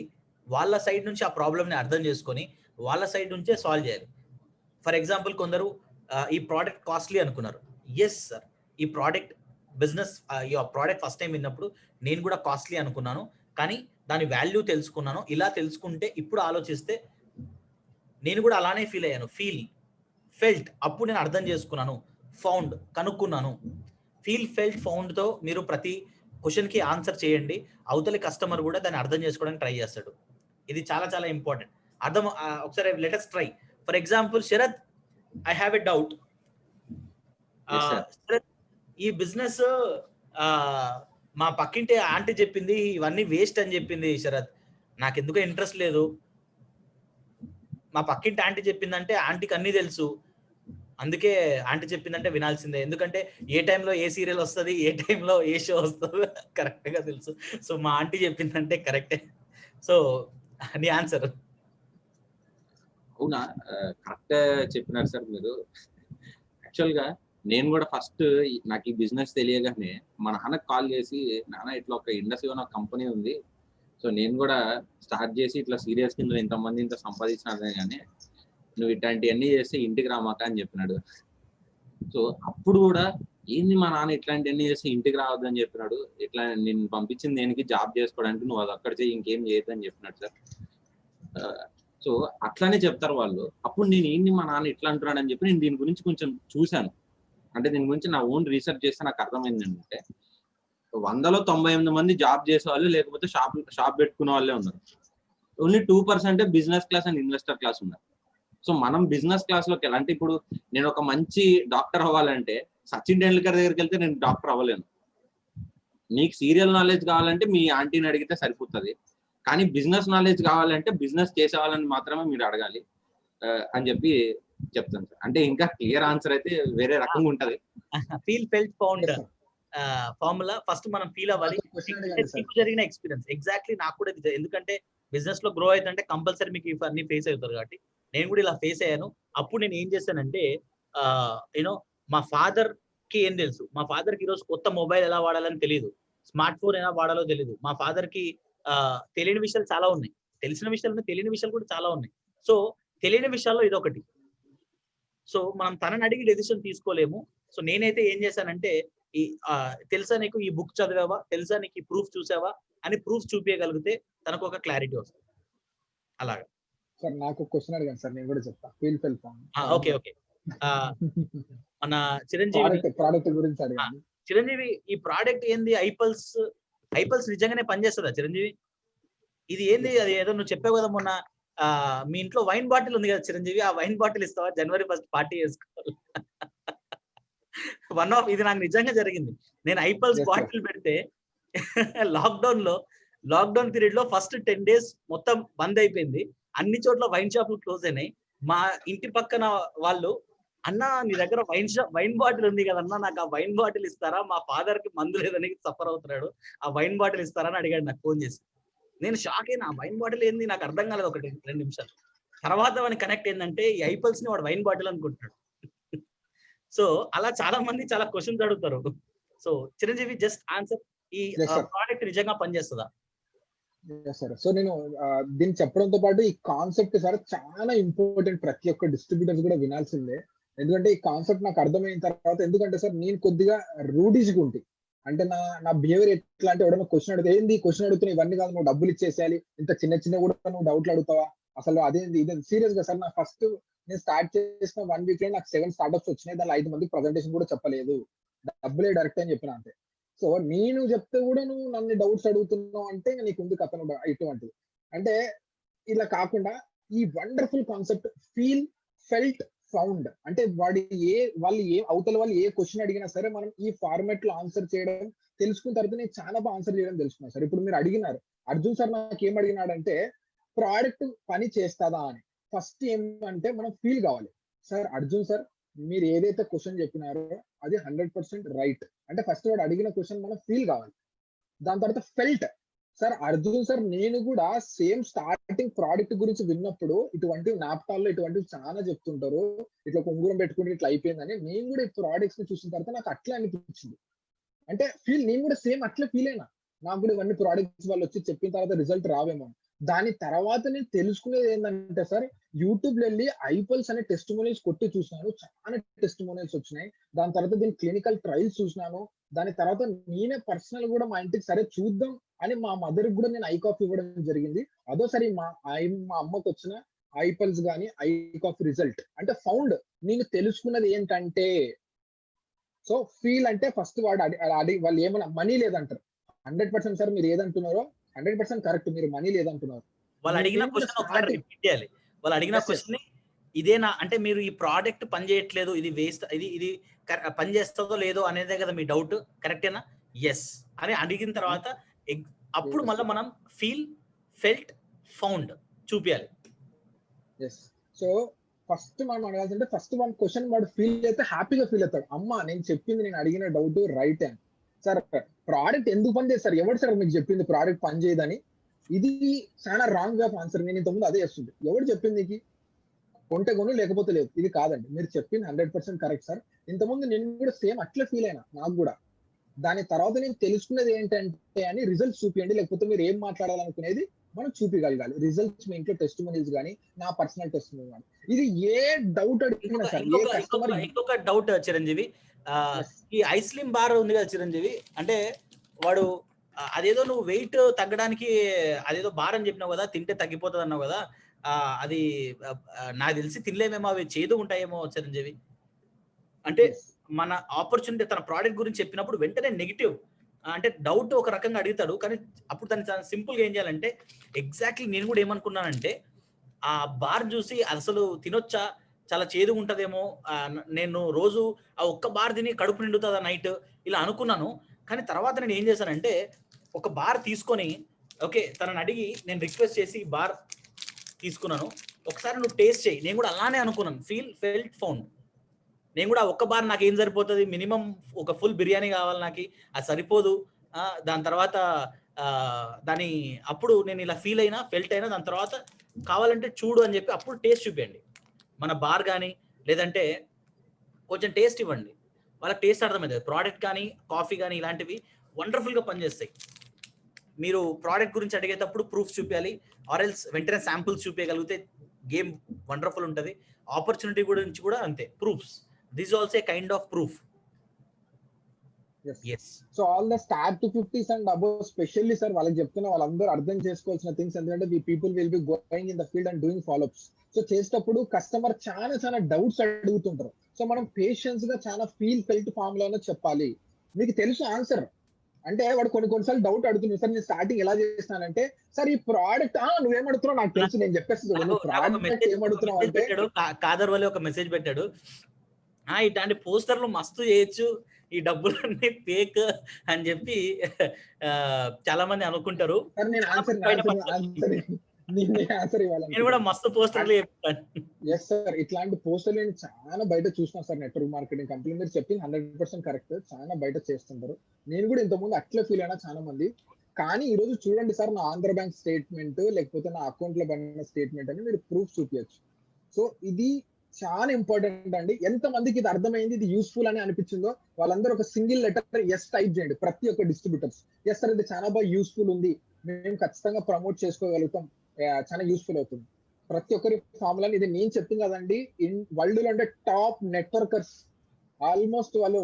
వాళ్ళ సైడ్ నుంచి ఆ ప్రాబ్లమ్ని అర్థం చేసుకొని వాళ్ళ సైడ్ నుంచే సాల్వ్ చేయాలి. ఫర్ ఎగ్జాంపుల్, కొందరు ఈ ప్రోడక్ట్ కాస్ట్లీ అనుకున్నారు. ఎస్ సార్, ఈ ప్రోడక్ట్ బిజినెస్ ఈ ప్రోడక్ట్ ఫస్ట్ టైం విన్నప్పుడు నేను కూడా కాస్ట్లీ అనుకున్నాను, కానీ దాని వాల్యూ తెలుసుకున్నాను. ఇలా తెలుసుకుంటే ఇప్పుడు ఆలోచిస్తే నేను కూడా అలానే ఫీల్ అయ్యాను. ఫెల్ట్, అప్పుడు నేను అర్థం చేసుకున్నాను. ఫౌండ్, కనుక్కున్నాను. ఫీల్ ఫెల్ట్ ఫౌండ్తో మీరు ప్రతి క్వశ్చన్కి ఆన్సర్ చేయండి. అవతలి కస్టమర్ కూడా దాన్ని అర్థం చేసుకోవడానికి ట్రై చేస్తాడు. ఇది చాలా చాలా ఇంపార్టెంట్. ఒకసారి let us try. For example, Sharath, I have a doubt. ఈ బిజినెస్ మా పక్కింటి ఆంటీ చెప్పింది ఇవన్నీ వేస్ట్ అని చెప్పింది శరత్, నాకు ఎందుకో ఇంట్రెస్ట్ లేదు. మా పక్కింటి ఆంటీ చెప్పిందంటే ఆంటీకి అన్నీ తెలుసు, అందుకే ఆంటీ చెప్పిందంటే వినాల్సిందే, ఎందుకంటే ఏ టైంలో ఏ సీరియల్ వస్తుంది, ఏ టైంలో ఏ షో వస్తుందో కరెక్ట్ గా తెలుసు. సో మా ఆంటీ చెప్పిందంటే కరెక్టే. సో నీ ఆన్సర్. అవునా, కరెక్ట్ చెప్పినారు సార్ మీరు. యాక్చువల్ గా నేను కూడా ఫస్ట్ నాకు ఈ బిజినెస్ తెలియగానే మా నాన్నకు కాల్ చేసి, నాన్న ఇట్లా ఒక ఇండస్ట్రీ ఒక కంపెనీ ఉంది, సో నేను కూడా స్టార్ట్ చేసి ఇట్లా సీరియస్ కింద ఇంతమంది ఇంత సంపాదించినా కానీ నువ్వు ఇట్లాంటివన్నీ చేస్తే ఇంటికి రామాక అని చెప్పినాడు. సో అప్పుడు కూడా ఏంది మా నాన్న ఇట్లాంటివన్నీ చేస్తే ఇంటికి రావద్దని చెప్పినాడు, ఇట్లా నేను పంపించింది దేనికి, జాబ్ చేసుకోవడానికి, నువ్వు అది అక్కడ చేయి, ఇంకేం చేయొద్దని చెప్పినాడు సార్. సో అట్లానే చెప్తారు వాళ్ళు. అప్పుడు నేను ఏంది మా నాన్న ఇట్లా అంటున్నాడు అని చెప్పి నేను దీని గురించి కొంచెం చూశాను. అంటే దీని గురించి నా ఓన్ రీసెర్చ్ చేస్తే నాకు అర్థమైంది ఏంటంటే, 100లో 98 మంది జాబ్ చేసే వాళ్ళు లేకపోతే షాప్ పెట్టుకునే వాళ్ళే ఉన్నారు. Only 2% business class and investor class ఉన్నారు. సో మనం బిజినెస్ క్లాస్ లోకి వెళ్ళాలంటే, ఇప్పుడు నేను ఒక మంచి డాక్టర్ అవ్వాలంటే సచిన్ టెండూల్కర్ దగ్గరికి వెళ్తే నేను డాక్టర్ అవ్వలేను. నీకు సీరియల్ నాలెడ్జ్ కావాలంటే మీ ఆంటీని అడిగితే సరిపోతుంది, కానీ బిజినెస్ నాలెడ్జ్ కావాలంటే బిజినెస్ చేసే వాళ్ళని మాత్రమే మీరు అడగాలి అని చెప్పి చెప్తాను సార్. అంటే ఇంకా క్లియర్ ఆన్సర్ అయితే వేరే రకంగా ఉంటది. Feel felt found formula first మనం ఫీల్ అవ్వాలి. క్వశ్చన్ అడగండి సార్. మీకు జరిగిన ఎక్స్పీరియన్స్ ఎగ్జాక్ట్లీ నాకు కూడా ఇది ఎందుకంటే బిజినెస్ లో గ్రో అవుతుంటే కంపల్సరీ మీకు ఇవన్నీ ఫేస్ అవుతారు కాబట్టి నేను కూడా ఇలా ఫేస్ అయ్యాను. అప్పుడు నేను ఏం చేశానంటే యూనో మా ఫాదర్ కి ఏం తెలుసు, మా ఫాదర్ కి ఈరోజు కొత్త మొబైల్ ఎలా వాడాలని తెలియదు, స్మార్ట్ ఫోన్ ఎలా వాడాలో తెలియదు. మా ఫాదర్ కి తెలియని విషయాలు చాలా ఉన్నాయి, తెలిసిన విషయాలు తెలియని విషయాలు కూడా చాలా ఉన్నాయి. సో తెలియని విషయాల్లో ఇదొకటి. సో మనం తనని అడిగి డెసిషన్ తీసుకోలేము. సో నేనైతే ఏం చేశానంటే ఈ తెలుసా నీకు ఈ బుక్ చదివావా, తెలుసా నీకు ఈ ప్రూఫ్ చూసావా అని ప్రూఫ్ చూపించగలిగితే తనకు ఒక క్లారిటీ వస్తుంది. అలాగా సార్ నాకు క్వశ్చన్ అడగండి సార్, నేను కూడా చెప్తా. ఫీల్ ఫెల్ ఫామ్. Okay okay. మన చిరంజీవి ప్రోడక్ట్ గురించి అడగండి. చిరంజీవి ఈ ప్రోడక్ట్ ఏంది? ఐపల్స్ నిజంగానే పనిచేస్తుందా చిరంజీవి? ఇది ఏంది? అది ఏదో నువ్వు చెప్పావు కదా మొన్న, మీ ఇంట్లో వైన్ బాటిల్ ఉంది కదా చిరంజీవి, ఆ వైన్ బాటిల్ ఇస్తావా? January 1st పార్టీ చేసుకోవాలి. ఇది నాకు నిజంగా జరిగింది. నేను ఐపల్స్ బాటిల్ పెడితే లాక్డౌన్ పీరియడ్ లో ఫస్ట్ 10 days మొత్తం బంద్ అయిపోయింది. అన్ని చోట్ల వైన్ షాపులు క్లోజ్ అయినాయి. మా ఇంటి పక్కన వాళ్ళు, అన్నా నీ దగ్గర వైన్ బాటిల్ ఉంది కదన్నా, నాకు ఆ వైన్ బాటిల్ ఇస్తారా? మా ఫాదర్ కి మందు లేదని సఫర్ అవుతున్నాడు, ఆ వైన్ బాటిల్ ఇస్తారా అని అడిగాడు నాకు ఫోన్ చేసి. నేను షాక్ అయినా, వైన్ బాటిల్ ఏంది నాకు అర్థం కాలేదు 1-2 నిమిషాలు. తర్వాత వాడిని కనెక్ట్ ఏంటంటే ఈ ఐపల్స్ ని వాడు వైన్ బాటిల్ అనుకుంటున్నాడు. సో అలా చాలా మంది చాలా క్వశ్చన్స్ అడుగుతారు. సో చిరంజీవి జస్ట్ ఆన్సర్, ఈ ప్రోడక్ట్ నిజంగా పనిచేస్తుందా? సో నేను దీన్ని చెప్పడంతో పాటు ఈ కాన్సెప్ట్ సార్ చాలా ఇంపార్టెంట్, ప్రతి ఒక్క డిస్ట్రిబ్యూటర్స్ కూడా వినాల్సిందే. ఎందుకంటే ఈ కాన్సెప్ట్ నాకు అర్థమైన తర్వాత, ఎందుకంటే సార్ నేను కొద్దిగా రూడిష్గా ఉంటే, అంటే నా బిహేవియర్ ఎట్లా అంటే, ఎవడన్నా క్వశ్చన్ అడిగితే ఏంది క్వశ్చన్ అడుగుతున్నావు, ఇవన్నీ కాదు, నువ్వు డబ్బులు ఇచ్చేసేయాలి, ఇంత చిన్న కూడా నువ్వు డౌట్లు అడుగుతావా, అసలు అదేంది ఇదేంది సీరియస్ గా సార్. నా ఫస్ట్ నేను స్టార్ట్ చేసిన 1 week లో నాకు 7 startups వచ్చినాయి. దానిలో 5 మందికి ప్రజెంటేషన్ కూడా చెప్పలేదు, డబ్బులే డైరెక్ట్ అని చెప్పిన అంతే. సో నేను చెప్తే కూడా నువ్వు నన్ను డౌట్స్ అడుగుతున్నావు అంటే నీకు ఉంది కథను ఇటువంటిది. అంటే ఇలా కాకుండా ఈ wonderful concept feel felt found, అంటే అవతల వాళ్ళు ఏ క్వశ్చన్ అడిగినా సరే మనం ఈ ఫార్మాట్ లో ఆన్సర్ చేయడం తెలుసుకున్న తర్వాత నేను చాలా బాగా ఆన్సర్ చేయడం తెలుసుకున్నాను సార్. ఇప్పుడు మీరు అడిగినారు, అర్జున్ సార్ నాకు ఏం అడిగినాడంటే ప్రోడక్ట్ పని చేస్తుందా అని. ఫస్ట్ ఏమంటే మనం ఫీల్ కావాలి. సార్ అర్జున్ సార్ మీరు ఏదైతే క్వశ్చన్ చెప్పినారో అది 100% రైట్ అంటే ఫస్ట్ వాడు అడిగిన క్వశ్చన్ మనం ఫీల్ కావాలి. దాని తర్వాత ఫెల్ట్, సార్ అర్జున్ సార్ నేను కూడా సేమ్ స్టార్టింగ్ ప్రోడక్ట్ గురించి విన్నప్పుడు ఇటువంటి నాప్టాల్లో ఇటువంటివి చాలా చెప్తుంటారు, ఇట్లా ఉంగురం పెట్టుకుంటే ఇట్లా అయిపోయిందని. నేను కూడా ఈ ప్రోడక్ట్స్ ని చూసిన తర్వాత నాకు అట్లా అనిపించింది. అంటే నేను కూడా సేమ్ అట్లా ఫీల్ అయినా, నాకు కూడా ఇవన్నీ ప్రోడక్ట్స్ వాళ్ళు వచ్చి చెప్పిన తర్వాత రిజల్ట్ రావేమో. దాని తర్వాత నేను తెలుసుకునేది ఏంటంటే సార్, యూట్యూబ్ లో వెళ్ళి ఐపల్స్ అనే టెస్టిమోనియల్స్ కొట్టి చూసినాను, చాలా టెస్టిమోనియల్స్ వచ్చినాయి. దాని తర్వాత దీని క్లినికల్ ట్రయల్స్ చూసినాను. దాని తర్వాత నేనే పర్సనల్ కూడా మా ఇంటికి సరే చూద్దాం అని మా మదర్ కూడా నేను ఐ కాఫీ ఇవ్వడం జరిగింది. అదోసారి మా అమ్మకు వచ్చిన ఐపల్స్ గానీ ఐ కాఫీ రిజల్ట్ అంటే ఫౌండ్. నేను తెలుసుకున్నది ఏంటంటే, సో ఫీల్ అంటే ఫస్ట్ వాళ్ళు ఏమన్నా మనీ లేదంటారు. 100% సార్ మీరు ఏదంటున్నారో 100% కరెక్ట్, మీరు మనీ లేదంటున్నారు. వాళ్ళు అడిగిన క్వశ్చన్ ఒకసారి రిపీట్ చేయాలి. వాళ్ళు అడిగిన క్వశ్చన్ ఇదేనా అంటే, మీరు ఈ ప్రోడక్ట్ పని చేయట్లేదు, ఇది వేస్ట్, ఇది పని చేస్తుందో లేదో అనేదే కదా మీ డౌట్, కరెక్టేనా? ఎస్ అని అడిగిన తర్వాత అప్పుడు మళ్ళీ మనం ఫీల్ ఫెల్ట్ ఫౌండ్ చూపించాలి. సో ఫస్ట్ మనం అడగాల్సింటే ఫస్ట్ వన్ క్వశ్చన్ వాడు ఫీల్ అయితే హ్యాపీగా ఫీల్ అవుతాడు, అమ్మా నేను చెప్పింది నేను అడిగిన డౌట్ రైట్ అని. సార్ ప్రోడక్ట్ ఎందుకు పని చేస్తారు, ఎవరు సార్ మీకు చెప్పింది ప్రోడక్ట్ పని చేయదని? ఇది చాలా రాంగ్ వే ఆఫ్ ఆన్సర్. నేను ఇంతకుముందు అదే చేస్తుంది, ఎవరు చెప్పింది నీకు కొంటే కొను లేకపోతే లేదు, ఇది కాదండి. మీరు చెప్పింది 100% కరెక్ట్ సార్. ఇంతకుముందు నేను కూడా సేమ్ అట్లా ఫీల్ అయినా, నాకు కూడా. దాని తర్వాత నేను తెలుసుకునేది ఏంటంటే అని రిజల్ట్స్ చూపించండి, లేకపోతే మీరు ఏం మాట్లాడాలనుకునేది మనం చూపించగలగాలి. రిజల్ట్స్ మీ ఇంట్లో టెస్టిమోనియల్స్ కానీ నా పర్సనల్ టెస్టిమోనియల్ కానీ. ఇది ఏ డౌట్ అడిగినా సార్, ఏ కస్టమర్. ఇంకొక డౌట్ చిరంజీవి, ఈ ఐస్లిమ్ బార్ ఉంది కదా చిరంజీవి, అంటే వాడు అదేదో నువ్వు వెయిట్ తగ్గడానికి అదేదో బార్ అని చెప్పినావు కదా, తింటే తగ్గిపోతుంది అన్నావు కదా, అది నాకు తెలిసి తినలేమేమో, అవి చేదు ఉంటాయేమో చిరంజీవి. అంటే మన ఆపర్చునిటీ తన ప్రోడక్ట్ గురించి చెప్పినప్పుడు వెంటనే నెగిటివ్ అంటే డౌట్ ఒక రకంగా అడుగుతాడు, కానీ అప్పుడు దాన్ని సింపుల్ గా ఏం చేయాలంటే, ఎగ్జాక్ట్లీ నేను కూడా ఏమనుకున్నానంటే, ఆ బార్ చూసి అసలు తినొచ్చా, చాలా చేదు ఉంటదేమో, నేను రోజు ఆ ఒక్క బార్ తిని కడుపు నిండుతుందా నైట్, ఇలా అనుకున్నాను. కానీ తర్వాత నేను ఏం చేశానంటే, ఒక బార్ తీసుకొని ఓకే తనని అడిగి నేను రిక్వెస్ట్ చేసి బార్ తీసుకున్నాను, ఒకసారి నువ్వు టేస్ట్ చేయి. నేను కూడా అలానే అనుకున్నాను, ఫీల్ ఫెల్ట్ ఫౌండ్. నేను కూడా ఒక్క బార్ నాకు ఏం సరిపోతుంది, మినిమం ఒక ఫుల్ బిర్యానీ కావాలి నాకు, అది సరిపోదు. దాని తర్వాత దాని అప్పుడు నేను ఇలా ఫెల్ట్ అయినా దాని తర్వాత కావాలంటే చూడు అని చెప్పి అప్పుడు టేస్ట్ చూపించండి. మన బార్ కానీ లేదంటే కొంచెం టేస్ట్ ఇవ్వండి, వాళ్ళకి టేస్ట్ అర్థమవుతుంది. ప్రోడక్ట్ కానీ కాఫీ కానీ ఇలాంటివి వండర్ఫుల్గా పనిచేస్తాయి. మీరు ప్రోడక్ట్ గురించి అడిగేటప్పుడు ప్రూఫ్స్ చూపించాలి, ఆర్ఎల్స్ వెంటనే శాంపుల్స్ చూపించగలిగితే గేమ్ వండర్ఫుల్ ఉంటుంది. ఆపర్చునిటీ గురించి కూడా అంతే, proofs. This also a kind of proof. So all the star 250s and above specially sir వాళ్ళకి చెప్తున్నా, వాళ్ళందరూ అర్థం చేసుకోవాల్సిన థింగ్స్ ఎందుకంటే the people will be going in the field and doing follow-ups. So చేసేటప్పుడు కస్టమర్ చాలా డౌట్స్ అడుగుతుంటారు. So మనం పేషెన్స్ గా చాలా ఫెల్ట్ ఫామ్ లోనే చెప్పాలి. మీకు తెలుసు ఆన్సర్ అంటే వాడు కొన్నిసార్లు డౌట్ అడుగుతున్నాడు, సార్ నేను స్టార్టింగ్ ఎలా చేస్తానంటే, సార్ ఈ ప్రోడక్ట్ నువ్వేమడుతున్నావు నాకు తెలుసు, నేను చెప్పేస్తాను ప్రోడక్ట్ ఏమడుతున్నావు అంటే. కాదర్ వల్ల ఒక మెసేజ్ పెట్టాడు, ఇట్లాంటి పోస్టర్లు మస్తు చేయొచ్చు, ఈ డబ్బులన్నీ ఫేక్ అని చెప్పి చాలా మంది అనుకుంటారు. నేను కూడా మస్తు పోస్టర్లు చెప్పాను. ఎస్ సార్, ఇట్లాంటి పోస్టర్లు నేను చాలా బయట చూసినా సార్. నెట్వర్క్ మార్కెటింగ్ కంపెనీ మీరు చెప్పింది 100% కరెక్ట్, చాలా బయట చేస్తుంటారు. నేను కూడా ఇంతకుముందు అట్లా ఫీల్ అయినా చాలా మంది. కానీ ఈ రోజు చూడండి సార్, నా ఆంధ్ర బ్యాంక్ స్టేట్మెంట్ లేకపోతే నా అకౌంట్ లో పడిన స్టేట్మెంట్ అని మీరు ప్రూఫ్ చూపించచ్చు. సో ఇది చాలా ఇంపార్టెంట్ అండి. ఎంత మందికి ఇది అర్థమైంది, ఇది యూస్ఫుల్ అని అనిపించిందో వాళ్ళందరూ ఒక సింగిల్ లెటర్ ఎస్ టైప్ చేయండి. ప్రతి ఒక్క డిస్ట్రిబ్యూటర్స్ ఎస్ సార్ ఇది చాలా బాగా యూస్ఫుల్ ఉంది, మేము ఖచ్చితంగా ప్రమోట్ చేసుకోగలుగుతాం, చాలా యూస్ఫుల్ అవుతుంది. ప్రతి ఒక్కరి ఫార్ములా ఇది నేను చెప్పింది కదండి. వరల్డ్ లో అంటే టాప్ నెట్వర్కర్స్ ఆల్మోస్ట్ వాళ్ళు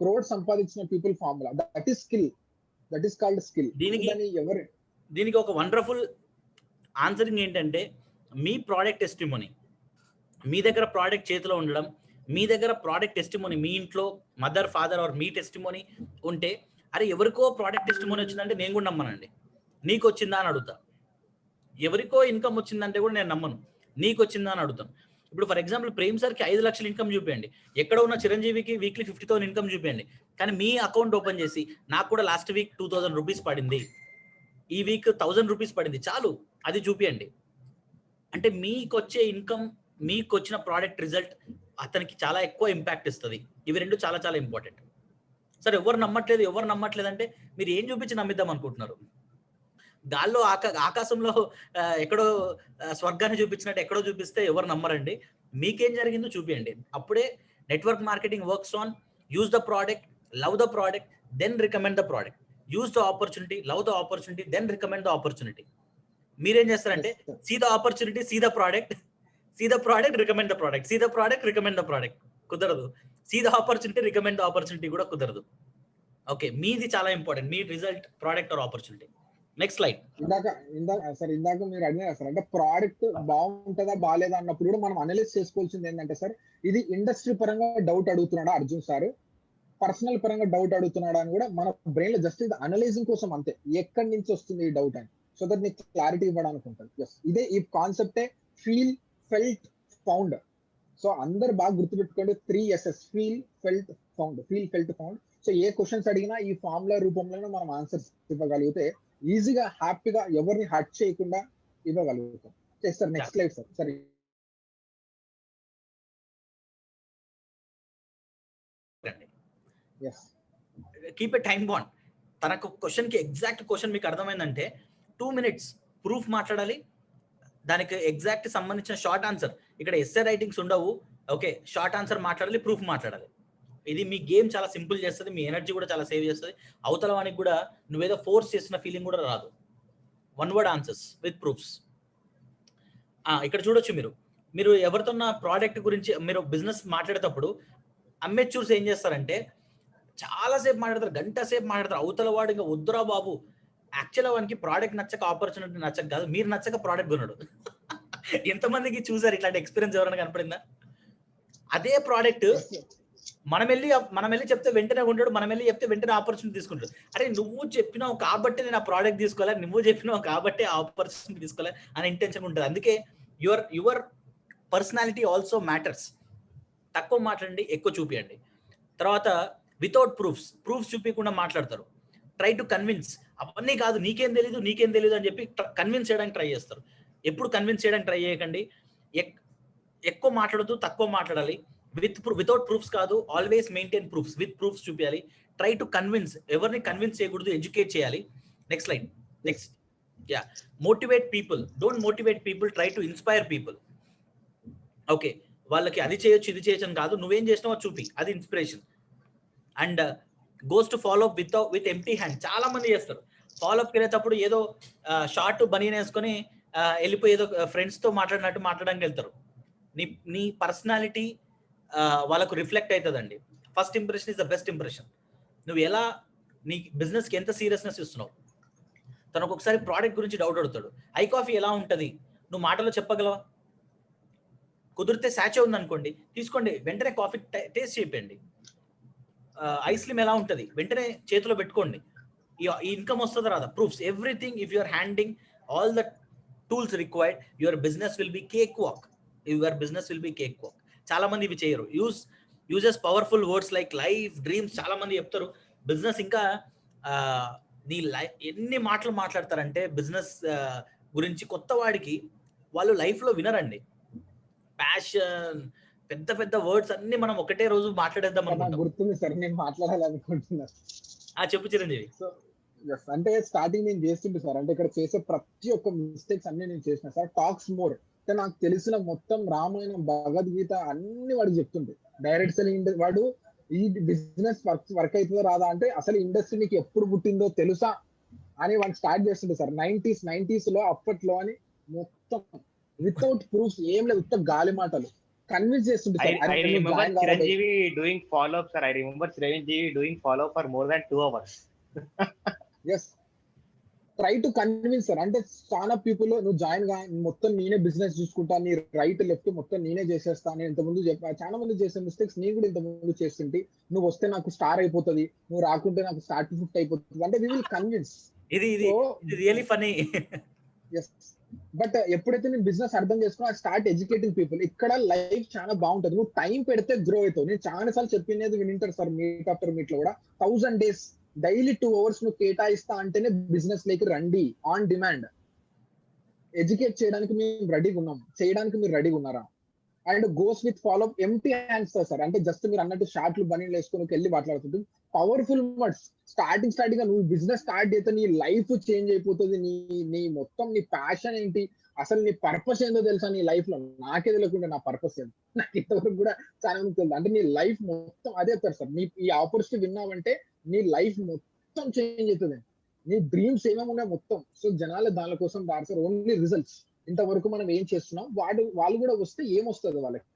క్రోడ్ సంపాదించిన people formula. That is skill, that is called skill. దీనికి ఒక వండర్ఫుల్ ఆన్సరింగ్ ఏంటంటే, మీ ప్రోడక్ట్ టెస్టిమోనీ, మీ దగ్గర ప్రోడక్ట్ చేతిలో ఉండడం, మీ దగ్గర ప్రోడక్ట్ టెస్టిమోనీ, మీ ఇంట్లో మదర్ ఫాదర్ ఆర్ మీ టెస్టిమోనీ ఉంటే, అరే ఎవరికో ప్రోడక్ట్ టెస్టిమోనీ వచ్చిందంటే నేను కూడా నమ్మనండి, నీకు వచ్చిందా అని అడుగుతా. ఎవరికో ఇన్కమ్ వచ్చిందంటే కూడా నేను నమ్మను, నీకు వచ్చిందా అని అడుగుతాను. ఇప్పుడు ఫర్ ఎగ్జాంపుల్ ప్రేమ్ సార్కి 5 లక్షలు ఇన్కమ్ చూపించండి, ఎక్కడ ఉన్న చిరంజీవికి వీక్లీ 50,000 ఇన్కమ్ చూపించండి, కానీ మీ అకౌంట్ ఓపెన్ చేసి నాకు కూడా లాస్ట్ వీక్ 2,000 రూపీస్ పడింది, ఈ వీక్ 1,000 రూపీస్ పడింది, చాలు అది చూపించండి. అంటే మీకు వచ్చే ఇన్కమ్, మీకు వచ్చిన ప్రోడక్ట్ రిజల్ట్ అతనికి చాలా ఎక్కువ ఇంపాక్ట్ ఇస్తుంది. ఇవి రెండు చాలా చాలా ఇంపార్టెంట్. సరే ఎవరు నమ్మట్లేదు అంటే మీరు ఏం చూపించి నమ్మిద్దాం అనుకుంటున్నారు? గాల్లో ఆకాశంలో ఎక్కడో స్వర్గాన్ని చూపించినట్టు ఎక్కడో చూపిస్తే ఎవరు నమ్మరండి. మీకేం జరిగిందో చూపియండి. అప్పుడే network marketing works on use the product, love the product, then recommend the product. Use the opportunity, love the opportunity, then recommend the opportunity. మీరేం చేస్తారంటే see the opportunity, see the product, see the product, recommend the product, see the product, recommend the product. కుదరదు. See the opportunity, recommend the opportunity కూడా కుదరదు. Okay, మీది చాలా important, మీ result, product or opportunity. Next slide. ఇందాక మీరు అడిగారు sir, అంటే ప్రోడక్ట్ బాగుంటుందా బాగాలేదా అన్నప్పుడు కూడా మనం అనలైజ్ చేసుకోవాల్సింది ఏంటంటే సార్, ఇది ఇండస్ట్రీ పరంగా డౌట్ అడుగుతున్నాడా అర్జున్ సార్, పర్సనల్ పరంగా డౌట్ అడుగుతున్నాడా అని కూడా మన బ్రెయిన్ లో జస్ట్ ఇది అనలైజింగ్ కోసం అంతే, ఎక్కడి నుంచి వస్తుంది ఈ డౌట్ అని. సో దట్ నీకు క్లారిటీ ఇవ్వడానికి ఉంటుంది. ఇదే ఈ కాన్సెప్టే ఫీల్, ఫెల్ట్, ఫౌండ్. సో అందరు బాగా గుర్తుపెట్టుకోండి, 3 SS, feel, felt, found. Feel, felt, found. So ఏ క్వశ్చన్స్ అడిగినా ఈ ఫార్ములా రూపంలోనే మనం ఆన్సర్స్ ఇవ్వగలిగితే ఈజీగా, హ్యాపీగా, ఎవరిని హర్ట్ చేయకుండా ఇవ్వగలుగుతాం. Sir next slide sir. సరే, కీప్ ఎ టైం బాండ్. తనకు క్వశ్చన్ కి ఎగ్జాక్ట్ క్వశ్చన్ మీకు అర్థమైందంటే 2 minutes ప్రూఫ్ మాట్లాడాలి, దానికి ఎగ్జాక్ట్ సంబంధించిన షార్ట్ ఆన్సర్. ఇక్కడ ఎస్సే రైటింగ్స్ ఉండవు. ఓకే, షార్ట్ ఆన్సర్ మాట్లాడాలి, ప్రూఫ్ మాట్లాడాలి. ఇది మీ గేమ్ చాలా సింపుల్ చేస్తుంది, మీ ఎనర్జీ కూడా చాలా సేవ్ చేస్తుంది. అవతల వానికి కూడా నువ్వేదో ఫోర్స్ చేసిన ఫీలింగ్ కూడా రాదు. 1 word ఆన్సర్స్ విత్ ప్రూఫ్స్. ఇక్కడ చూడొచ్చు, మీరు ఎవరితోన్న ప్రోడక్ట్ గురించి మీరు బిజినెస్ మాట్లాడేటప్పుడు అమ్మేచ్యూర్స్ ఏం చేస్తారంటే చాలాసేపు మాట్లాడతారు, గంట సేపు మాట్లాడతారు. అవతల వాడు ఇంకా వద్దురా బాబు, యాక్చువల్గా వానికి ప్రోడక్ట్ నచ్చక, ఆపర్చునిటీ నచ్చక కాదు, మీరు నచ్చక ప్రోడక్ట్ కొనడు. ఎంతమందికి చూసారు ఇట్లాంటి ఎక్స్పీరియన్స్? ఎవరైనా కనపడిందా? అదే ప్రోడక్ట్ మనం వెళ్ళి చెప్తే వెంటనే ఉంటాడు, మనం వెళ్ళి చెప్తే వెంటనే ఆపర్చునిటీ తీసుకుంటాడు. అరే నువ్వు చెప్పినావు కాబట్టి నేను ఆ ప్రోడక్ట్ తీసుకోవాలి, నువ్వు చెప్పినావు కాబట్టి ఆ ఆపర్చునిటీ తీసుకోవాలి అనే ఇంటెన్షన్ ఉంటుంది. అందుకే యువర్ పర్సనాలిటీ ఆల్సో మ్యాటర్స్. తక్కువ మాట్లాడండి, ఎక్కువ చూపియండి. తర్వాత వితౌట్ ప్రూఫ్స్ చూపించకుండా మాట్లాడతారు. Try to convince. అవన్నీ కాదు, నీకేం తెలీదు అని చెప్పి కన్విన్స్ చేయడానికి ట్రై చేస్తారు. ఎప్పుడు కన్విన్స్ చేయడానికి ట్రై చేయకండి. ఎక్కువ మాట్లాడద్దు, తక్కువ మాట్లాడాలి. వితౌట్ ప్రూఫ్స్ కాదు, always maintain proofs. With proofs చూపించాలి. ట్రై టు కన్విన్స్, ఎవరిని కన్విన్స్ చేయకూడదు, ఎడ్యుకేట్ చేయాలి. Next line. Next, yeah, motivate people. Don't motivate people, try to inspire people. Okay, వాళ్ళకి అది చేయొచ్చు ఇది చేయొచ్చు అని కాదు, నువ్వేం చేసినావో చూపి, అది inspiration. And goes to follow with empty hand. చాలా మంది చేస్తారు, ఫాలోఅప్కి వెళ్ళేటప్పుడు ఏదో షార్ట్ బనీన్ వేసుకొని వెళ్ళిపోయి ఏదో ఫ్రెండ్స్తో మాట్లాడినట్టు మాట్లాడడానికి వెళ్తారు. నీ పర్సనాలిటీ వాళ్ళకు రిఫ్లెక్ట్ అవుతుందండి. First impression is the best impression. నువ్వు ఎలా నీ బిజినెస్కి ఎంత సీరియస్నెస్ ఇస్తున్నావు. తనకు ఒకసారి ప్రోడక్ట్ గురించి డౌట్ అడుగుతాడు, ఐ కాఫీ ఎలా ఉంటుంది, నువ్వు మాటలో చెప్పగలవా? కుదిరితే సాచే ఉందనుకోండి, తీసుకోండి, వెంటనే కాఫీ టేస్ట్ చేయండి. ఐస్ క్రీమ్ ఎలా ఉంటుంది, వెంటనే చేతిలో పెట్టుకోండి. ఈ ఇన్కమ్ వస్తుందా రాదా, proofs, everything. If you are handing all the tools required, your business will be cake walk. చాలా మంది ఇవి చేయరు. Uses powerful words like life, dreams. చాలా మంది చెప్తారు బిజినెస్, ఇంకా నీ లైఫ్ ఎన్ని మాటలు మాట్లాడతారంటే బిజినెస్ గురించి. కొత్త వాడికి వాళ్ళు లైఫ్లో వినరండి. ప్యాషన్, పెద్ద పెద్ద వర్డ్స్ అన్ని మనం ఒకటే రోజు మాట్లాడేద్దాం అనుకుంటాం. గుర్తుంది సార్, నేను మాట్లాడాలనుకుంటున్నా. చెప్పు చిరంజీవి. అంటే స్టార్టింగ్ నేను చేస్తుంటే సార్, అంటే ఇక్కడ చేసే ప్రతి ఒక్క మిస్టేక్స్ అన్ని నేను చేసిన సార్. టాక్స్ మోర్ అంటే నాకు తెలిసిన మొత్తం రామాయణం, భగవద్గీత అన్ని వాడికి చెప్తుండే. డైరెక్ట్ సెల్లింగ్, వాడు ఈ బిజినెస్ వర్క్ అవుతుందో రాదా అంటే, అసలు ఇండస్ట్రీ నీకు ఎప్పుడు పుట్టిందో తెలుసా అని వాడు స్టార్ట్ చేస్తుండే సార్. 90s లో అప్పట్లో అని మొత్తం వితౌట్ ప్రూఫ్స్, ఏం లేదు, ఉత్త గాలి మాటలు కన్విన్స్ చేస్తుండే sir. I remember Chiranjeevi doing follow-up, sir. I remember Chiranjeevi doing follow-up for more than 2 hours. Yes. Try to convince sir. అంటే చాలా పీపుల్, నువ్వు జాయిన్ గా, మొత్తం నేనే బిజినెస్ చూసుకుంటా, నీ రైట్ లెఫ్ట్ మొత్తం నేనే చేసేస్తా అని ఇంతకుముందు చెప్పా. చాలా మంది చేసే మిస్టేక్స్ నేను కూడా ఇంతకుముందు చేస్తుంటే, నువ్వు వస్తే నాకు స్టార్ అయిపోతుంది, నువ్వు రాకుంటే నాకు స్టార్ట్ టు ఫిఫ్ట్ అయిపోతుంది అంటే వి విల్ కన్విన్స్. ఇది రియల్లీ ఫనీ. ఎస్, బట్ ఎప్పుడైతే నేను బిజినెస్ అర్థం చేసుకున్నా, స్టార్ట్ ఎడ్యుకేటింగ్ పీపుల్. ఇక్కడ లైఫ్ చాలా బాగుంటది, నువ్వు టైం పెడితే గ్రో అవుతావు. నేను చాలా సార్లు చెప్పినది వినింటారు సార్, మీట్ ఆఫ్టర్ మీట్ లో కూడా. 1000 days డైలీ 2 hours నువ్వు కేటాయిస్తా అంటేనే బిజినెస్ లేకి రండి. ఆన్ డిమాండ్ ఎడ్యుకేట్ చేయడానికి మేము రెడీగా ఉన్నాం, చేయడానికి మీరు రెడీగా ఉన్నారా? And goes with follow up, empty hands sir. అంటే జస్ట్ మీరు అన్నట్టు షార్ట్లు బనీలు వేసుకొని వెళ్ళి మాట్లాడుతుంటుంది. Powerful words. స్టార్టింగ్ గా నువ్వు బిజినెస్ స్టార్ట్ చేస్తే నీ లైఫ్ చేంజ్ అయిపోతుంది. నీ మొత్తం నీ ప్యాషన్ ఏంటి, అసలు నీ పర్పస్ ఏందో తెలుసా నీ లైఫ్ లో? నాకే తెలియకుండా నా పర్పస్ ఏంటి, నాకు ఇంతవరకు కూడా చాలా మంది తెలుసు. అంటే నీ లైఫ్ మొత్తం అదే చెప్తారు సార్. నీ ఈ ఆపర్చునిటీ విన్నావంటే నీ లైఫ్ మొత్తం చేంజ్ అవుతుంది. నీ డ్రీమ్స్ ఏమేమి ఉన్నాయి మొత్తం. సో జనాలు దాని కోసం రారు సార్, ఓన్లీ రిజల్ట్స్. ఇంతవరకు మనం ఏం చేస్తున్నాం, వాళ్ళు కూడా వస్తే ఏమొస్తుంది వాళ్ళకి.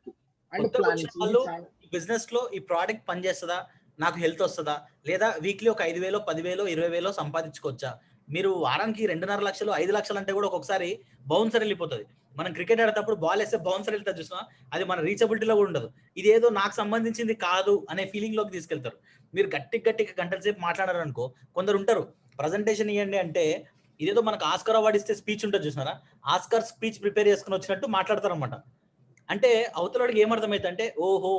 అండ్ ప్లానింగ్, బిజినెస్ లో ఈ ప్రోడక్ట్ పనిచేస్తుందా, నాకు హెల్త్ వస్తుందా, లేదా వీక్లీ ఒక 5,000, 10,000, 20,000 సంపాదించుకోవచ్చా? మీరు వారానికి 2.5 లక్షలు, 5 లక్షలు అంటే కూడా ఒక్కొక్కసారి బౌన్సర్ వెళ్ళిపోతుంది. మనం క్రికెట్ ఆడేటప్పుడు బాల్ వేస్తే బౌన్సర్ వెళ్తా చూసినా, అది మన రీచబిలిటీలో కూడా ఉండదు. ఇదేదో నాకు సంబంధించింది కాదు అనే ఫీలింగ్ లోకి తీసుకెళ్తారు. మీరు గట్టిగా గంటల సేపు మాట్లాడారు అనుకో, కొందరు ఉంటారు ప్రజెంటేషన్ ఇవ్వండి అంటే, ఇదేదో మనకు ఆస్కార్ అవార్డు ఇస్తే స్పీచ్ ఉంటుంది చూసినారా, ఆస్కార్ స్పీచ్ ప్రిపేర్ చేసుకుని వచ్చినట్టు మాట్లాడతారు అనమాట. అంటే అవతలకి ఏమర్థమైతే అంటే, ఓహో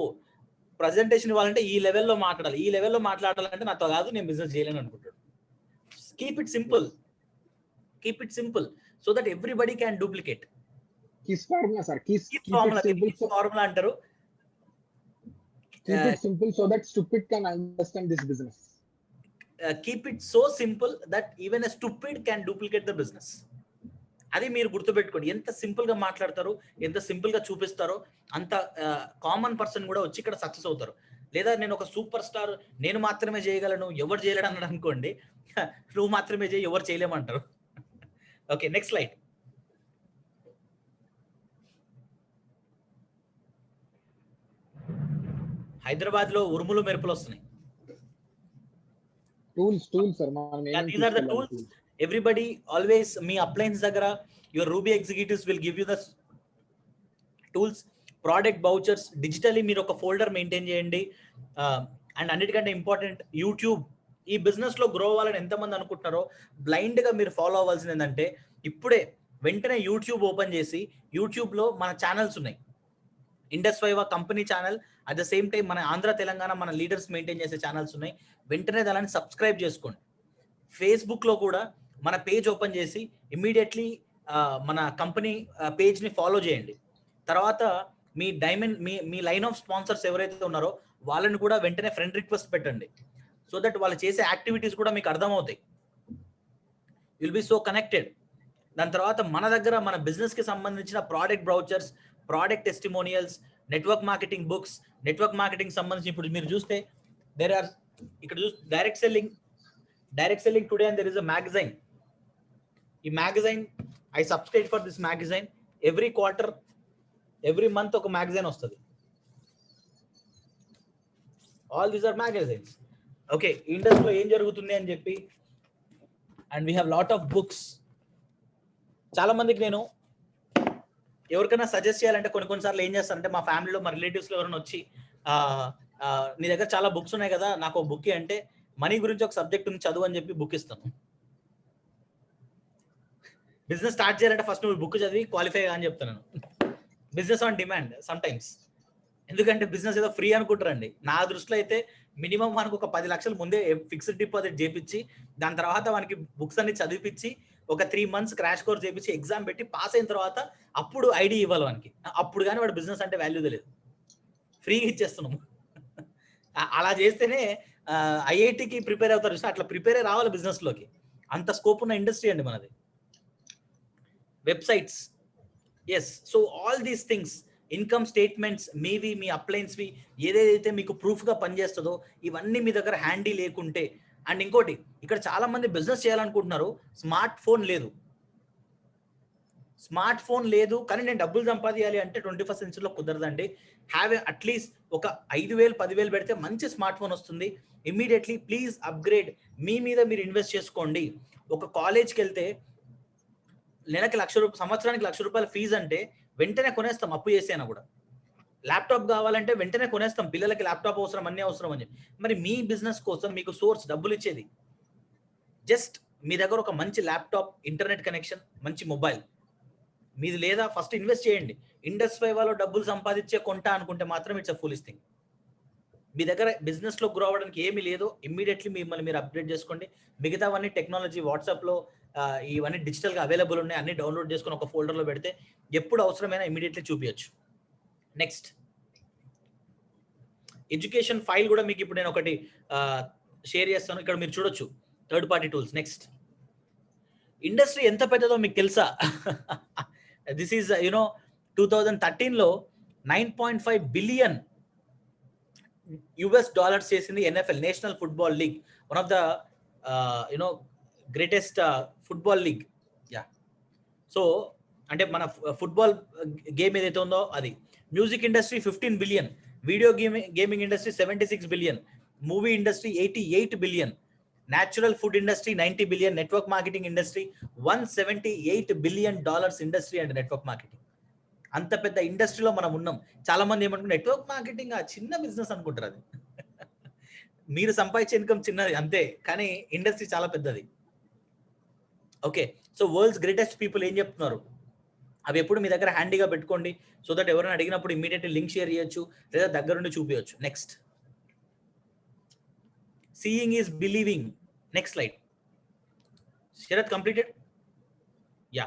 ప్రజెంటేషన్ ఇవ్వాలంటే ఈ లెవెల్లో మాట్లాడాలి, ఈ లెవెల్లో మాట్లాడాలంటే నాతో కాదు, నేను బిజినెస్ చేయలేను అనుకుంటాడు. Keep it simple so that everybody can duplicate. Kiss formula sir, kiss formula అంటారు. Keep it simple so that stupid can understand this business. Keep it so simple that even a stupid can duplicate the business. అది మీరు గుర్తుపెట్టుకోండి. ఎంత simple గా మాట్లాడతారో, ఎంత simple గా చూపిస్తారో, అంత కామన్ పర్సన్ కూడా వచ్చి ఇక్కడ సక్సెస్ అవుతారు. లేదా నేను ఒక సూపర్ స్టార్, నేను మాత్రమే చేయగలను, ఎవరు చేయలేడు అన్నాడు అనుకోండి, నువ్వు మాత్రమే చేయి, ఎవరు చేయలేమంటారు. Okay, next slide. హైదరాబాద్ లో ఉరుములు మెరుపులు వస్తున్నాయి. Tools sir, these are the tools. Everybody always మీ అప్లయన్స్ దగ్గర your Ruby executives will give you the tools, product brochures. Digitally మీరు ఒక ఫోల్డర్ మెయింటైన్ చేయండి. అండ్ అన్నిటికంటే ఇంపార్టెంట్, యూట్యూబ్. ఈ బిజినెస్ లో గ్రో అవ్వాలని ఎంతమంది అనుకుంటున్నారో, బ్లైండ్ గా మీరు ఫాలో అవ్వాల్సింది ఏంటంటే, ఇప్పుడే వెంటనే యూట్యూబ్ ఓపెన్ చేసి, యూట్యూబ్ లో మన ఛానల్స్ ఉన్నాయి. Indus viva company channel, at the same time మన ఆంధ్ర తెలంగాణ మన లీడర్స్ మెయింటైన్ చేసే ఛానల్స్ ఉన్నాయి. వెంటనే దాన్ని సబ్స్క్రైబ్ చేసుకోండి. ఫేస్బుక్ లో కూడా మన పేజ్ ఓపెన్ చేసి ఇమ్మీడియట్లీ మన కంపెనీ పేజ్ ని ఫాలో చేయండి. తర్వాత మీ డైమండ్ మీ లైన్ ఆఫ్ స్పాన్సర్స్ ఎవరైతే ఉన్నారో వాళ్ళని కూడా వెంటనే ఫ్రెండ్ రిక్వెస్ట్ పెట్టండి. సో దట్ వాళ్ళు చేసే యాక్టివిటీస్ కూడా మీకు అర్థమవుతాయి. Will be so connected. దాని తర్వాత మన దగ్గర మన బిజినెస్ కి సంబంధించిన product brochures, product testimonials, network marketing books, network marketing సంబంధించి ఇప్పుడు మీరు చూస్తే దేర్ ఆర్ ఇక్కడ direct selling today and there is a magazine. ఈ magazine I subscribe for this magazine. Every quarter every month ఒక మ్యాగజైన్ వస్తుంది. All these are magazines. Okay, ఇండస్ట్రీలో ఏం జరుగుతుంది అని చెప్పి, and we have lot of books. చాలా మందికి నేను ఎవరికైనా సజెస్ట్ చేయాలంటే కొన్నిసార్లు ఏం చేస్తానంటే మా ఫ్యామిలీలో మా రిలేటివ్స్లో ఎవరైనా వచ్చి నీ దగ్గర చాలా బుక్స్ ఉన్నాయి కదా, నాకు ఒక బుక్ అంటే మనీ గురించి ఒక సబ్జెక్ట్ ఉంది చదువు అని చెప్పి బుక్ ఇస్తాను. బిజినెస్ స్టార్ట్ చేయాలంటే ఫస్ట్ నువ్వు బుక్ చదివి క్వాలిఫై అని చెప్తాను. Business on demand some times. ఎందుకంటే బిజినెస్ ఏదో ఫ్రీ అనుకుంటారండి. నా దృష్టిలో అయితే మినిమం మనకు ఒక 10 లక్షలు ముందే ఫిక్స్డ్ డిపాజిట్ చేపించి, దాని తర్వాత మనకి బుక్స్ అన్ని చదివిపించి, ఒక 3 months క్రాష్ కోర్స్ చేపించి, ఎగ్జామ్ పెట్టి పాస్ అయిన తర్వాత అప్పుడు ఐడి ఇవ్వాలి వానికి. అప్పుడు కానీ వాడు బిజినెస్ అంటే వాల్యూ తెలియదు. ఫ్రీగా ఇచ్చేస్తున్నాము. అలా చేస్తేనే ఐఐటికి ప్రిపేర్ అవుతారు. అట్లా ప్రిపేర్ అయ్యి రావాలి బిజినెస్లోకి. అంత స్కోప్ ఉన్న ఇండస్ట్రీ అండి మనది. Websites, yes. So all these things, income statements మీవి, మీ అప్లయన్స్వి, ఏదైతే మీకు ప్రూఫ్గా పనిచేస్తుందో ఇవన్నీ మీ దగ్గర హ్యాండీ లేకుంటే. అండ్ ఇంకోటి, ఇక్కడ చాలా మంది బిజినెస్ చేయాలనుకుంటున్నారు, స్మార్ట్ ఫోన్ లేదు కానీ నేను డబ్బులు సంపాదించాలి అంటే 21st centuryలో కుదరదండి. హ్యావ్ అట్లీస్ట్ ఒక 5,000 10,000 పెడితే మంచి స్మార్ట్ ఫోన్ వస్తుంది. Immediately please upgrade. మీ మీద మీరు ఇన్వెస్ట్ చేసుకోండి. ఒక కాలేజ్కి వెళ్తే నెలకి ₹1,00,000, సంవత్సరానికి ₹1,00,000 ఫీజు అంటే వెంటనే కొనేస్తాం, అప్పు చేసేనా కూడా. ల్యాప్టాప్ కావాలంటే వెంటనే కొనేస్తాం, పిల్లలకి ల్యాప్టాప్ అవసరం, అన్నీ అవసరం అని చెప్పి. మరి మీ బిజినెస్ కోసం మీకు సోర్స్ డబ్బులు ఇచ్చేది జస్ట్ మీ దగ్గర ఒక మంచి ల్యాప్టాప్, ఇంటర్నెట్ కనెక్షన్, మంచి మొబైల్ మీది లేదా ఫస్ట్ ఇన్వెస్ట్ చేయండి. ఇండస్ట్రీ వాళ్ళు డబ్బులు సంపాదించే కొంటా అనుకుంటే మాత్రం ఇట్స్ అ ఫూలిష్ థింగ్. మీ దగ్గర బిజినెస్లో గ్రో అవ్వడానికి ఏమీ లేదు, ఇమ్మీడియట్లీ మిమ్మల్ని మీరు అప్గ్రేడ్ చేసుకోండి. మిగతావన్నీ టెక్నాలజీ, వాట్సాప్లో ఇవన్నీ డిజిటల్గా అవైలబుల్ ఉన్నాయి. అన్ని డౌన్లోడ్ చేసుకొని ఒక ఫోల్డర్లో పెడితే ఎప్పుడు అవసరమైనా ఇమ్మీడియట్లీ చూపించచ్చు. నెక్స్ట్, ఎడ్యుకేషన్ ఫైల్ కూడా మీకు ఇప్పుడు నేను ఒకటి షేర్ చేస్తాను. ఇక్కడ మీరు చూడొచ్చు, third party tools. Next, industry ఎంత పెద్దదో మీకు తెలుసా? దిస్ ఈజ్ 2013లో $9.5 billion చేసింది NFL, national football league. One of the greatest football league. Yeah. So అంటే మన ఫుట్బాల్ గేమ్ ఏదైతే ఉందో అది. Music industry 15 billion, video gaming industry 76 billion, movie industry 88 billion, natural food industry 90 billion, network marketing industry $178 billion industry and network marketing. అంత పెద్ద ఇండస్ట్రీలో మనం ఉన్నాం. చాలా మంది ఏమనుకుంటారు, నెట్వర్క్ మార్కెటింగ్ చిన్న బిజినెస్ అనుకుంటారు. అది మీరు సంపాదించే ఇన్కమ్ చిన్నది అంతే, కానీ ఇండస్ట్రీ చాలా పెద్దది. Okay, so world's greatest people ఏం చెప్తున్నారు అవి ఎప్పుడు మీ దగ్గర హ్యాండీగా పెట్టుకోండి. సో దట్ ఎవరైనా అడిగినప్పుడు ఇమీడియట్లీ లింక్ షేర్ చేయొచ్చు, లేదా దగ్గరుండి చూపించచ్చు. Next, seeing is believing. Next slide. Sharath completed? Yeah.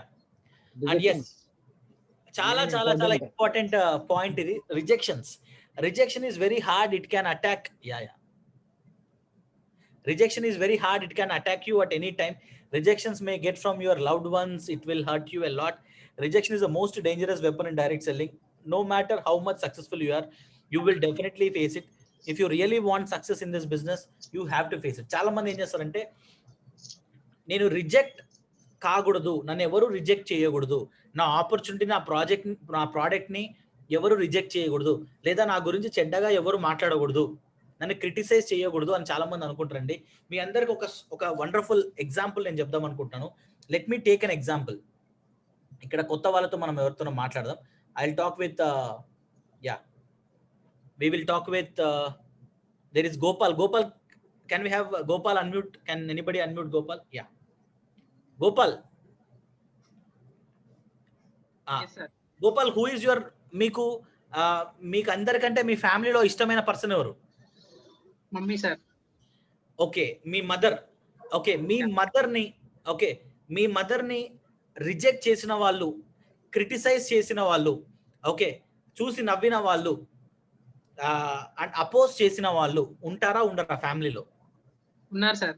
And yes, చాలా చాలా చాలా ఇంపార్టెంట్ పాయింట్ ఇది. Rejection is very hard, it can attack. Rejection is very hard, it can attack you at any time. Rejections may get from your loved ones, it will hurt you a lot. Rejection is the most dangerous weapon in direct selling. No matter how much successful you are, you will definitely face it. If you really want success in this business, you have to face it. చాలా మంది ఏం చేస్తారంటే, నేను reject కాకూడదు, నన్ను ఎవరు reject చేయకూడదు, నా ఆపర్చునిటీ, నా ప్రోడక్ట్ని ఎవరు రిజెక్ట్ చేయకూడదు, లేదా నా గురించి చెడ్డగా ఎవరు మాట్లాడకూడదు, నన్ను క్రిటిసైజ్ చేయకూడదు అని చాలా మంది అనుకుంటారండి. మీ అందరికి ఒక వండర్ఫుల్ ఎగ్జాంపుల్ నేను చెప్దాం అనుకుంటున్నాను. Let me take an example. ఇక్కడ కొత్త వాళ్ళతో మనం ఎవరితో మాట్లాడదాం. I will talk with we will talk with there is Gopal. Can we have Gopal unmute? Can anybody unmute Gopal? Yeah, Gopal. Yes sir. Gopal, who is your మీకు అందరికంటే మీ ఫ్యామిలీలో ఇష్టమైన పర్సన్ ఎవరు? Mummy sir. ఓకే, మీ mother. Okay, మీ మదర్ని reject చేసిన వాళ్ళు, criticise చేసిన వాళ్ళు, ఓకే, చూసి నవ్విన వాళ్ళు అపోజ్ చేసిన వాళ్ళు ఉంటారా ఉండరా ఫ్యామిలీలో? ఉన్నారు సార్.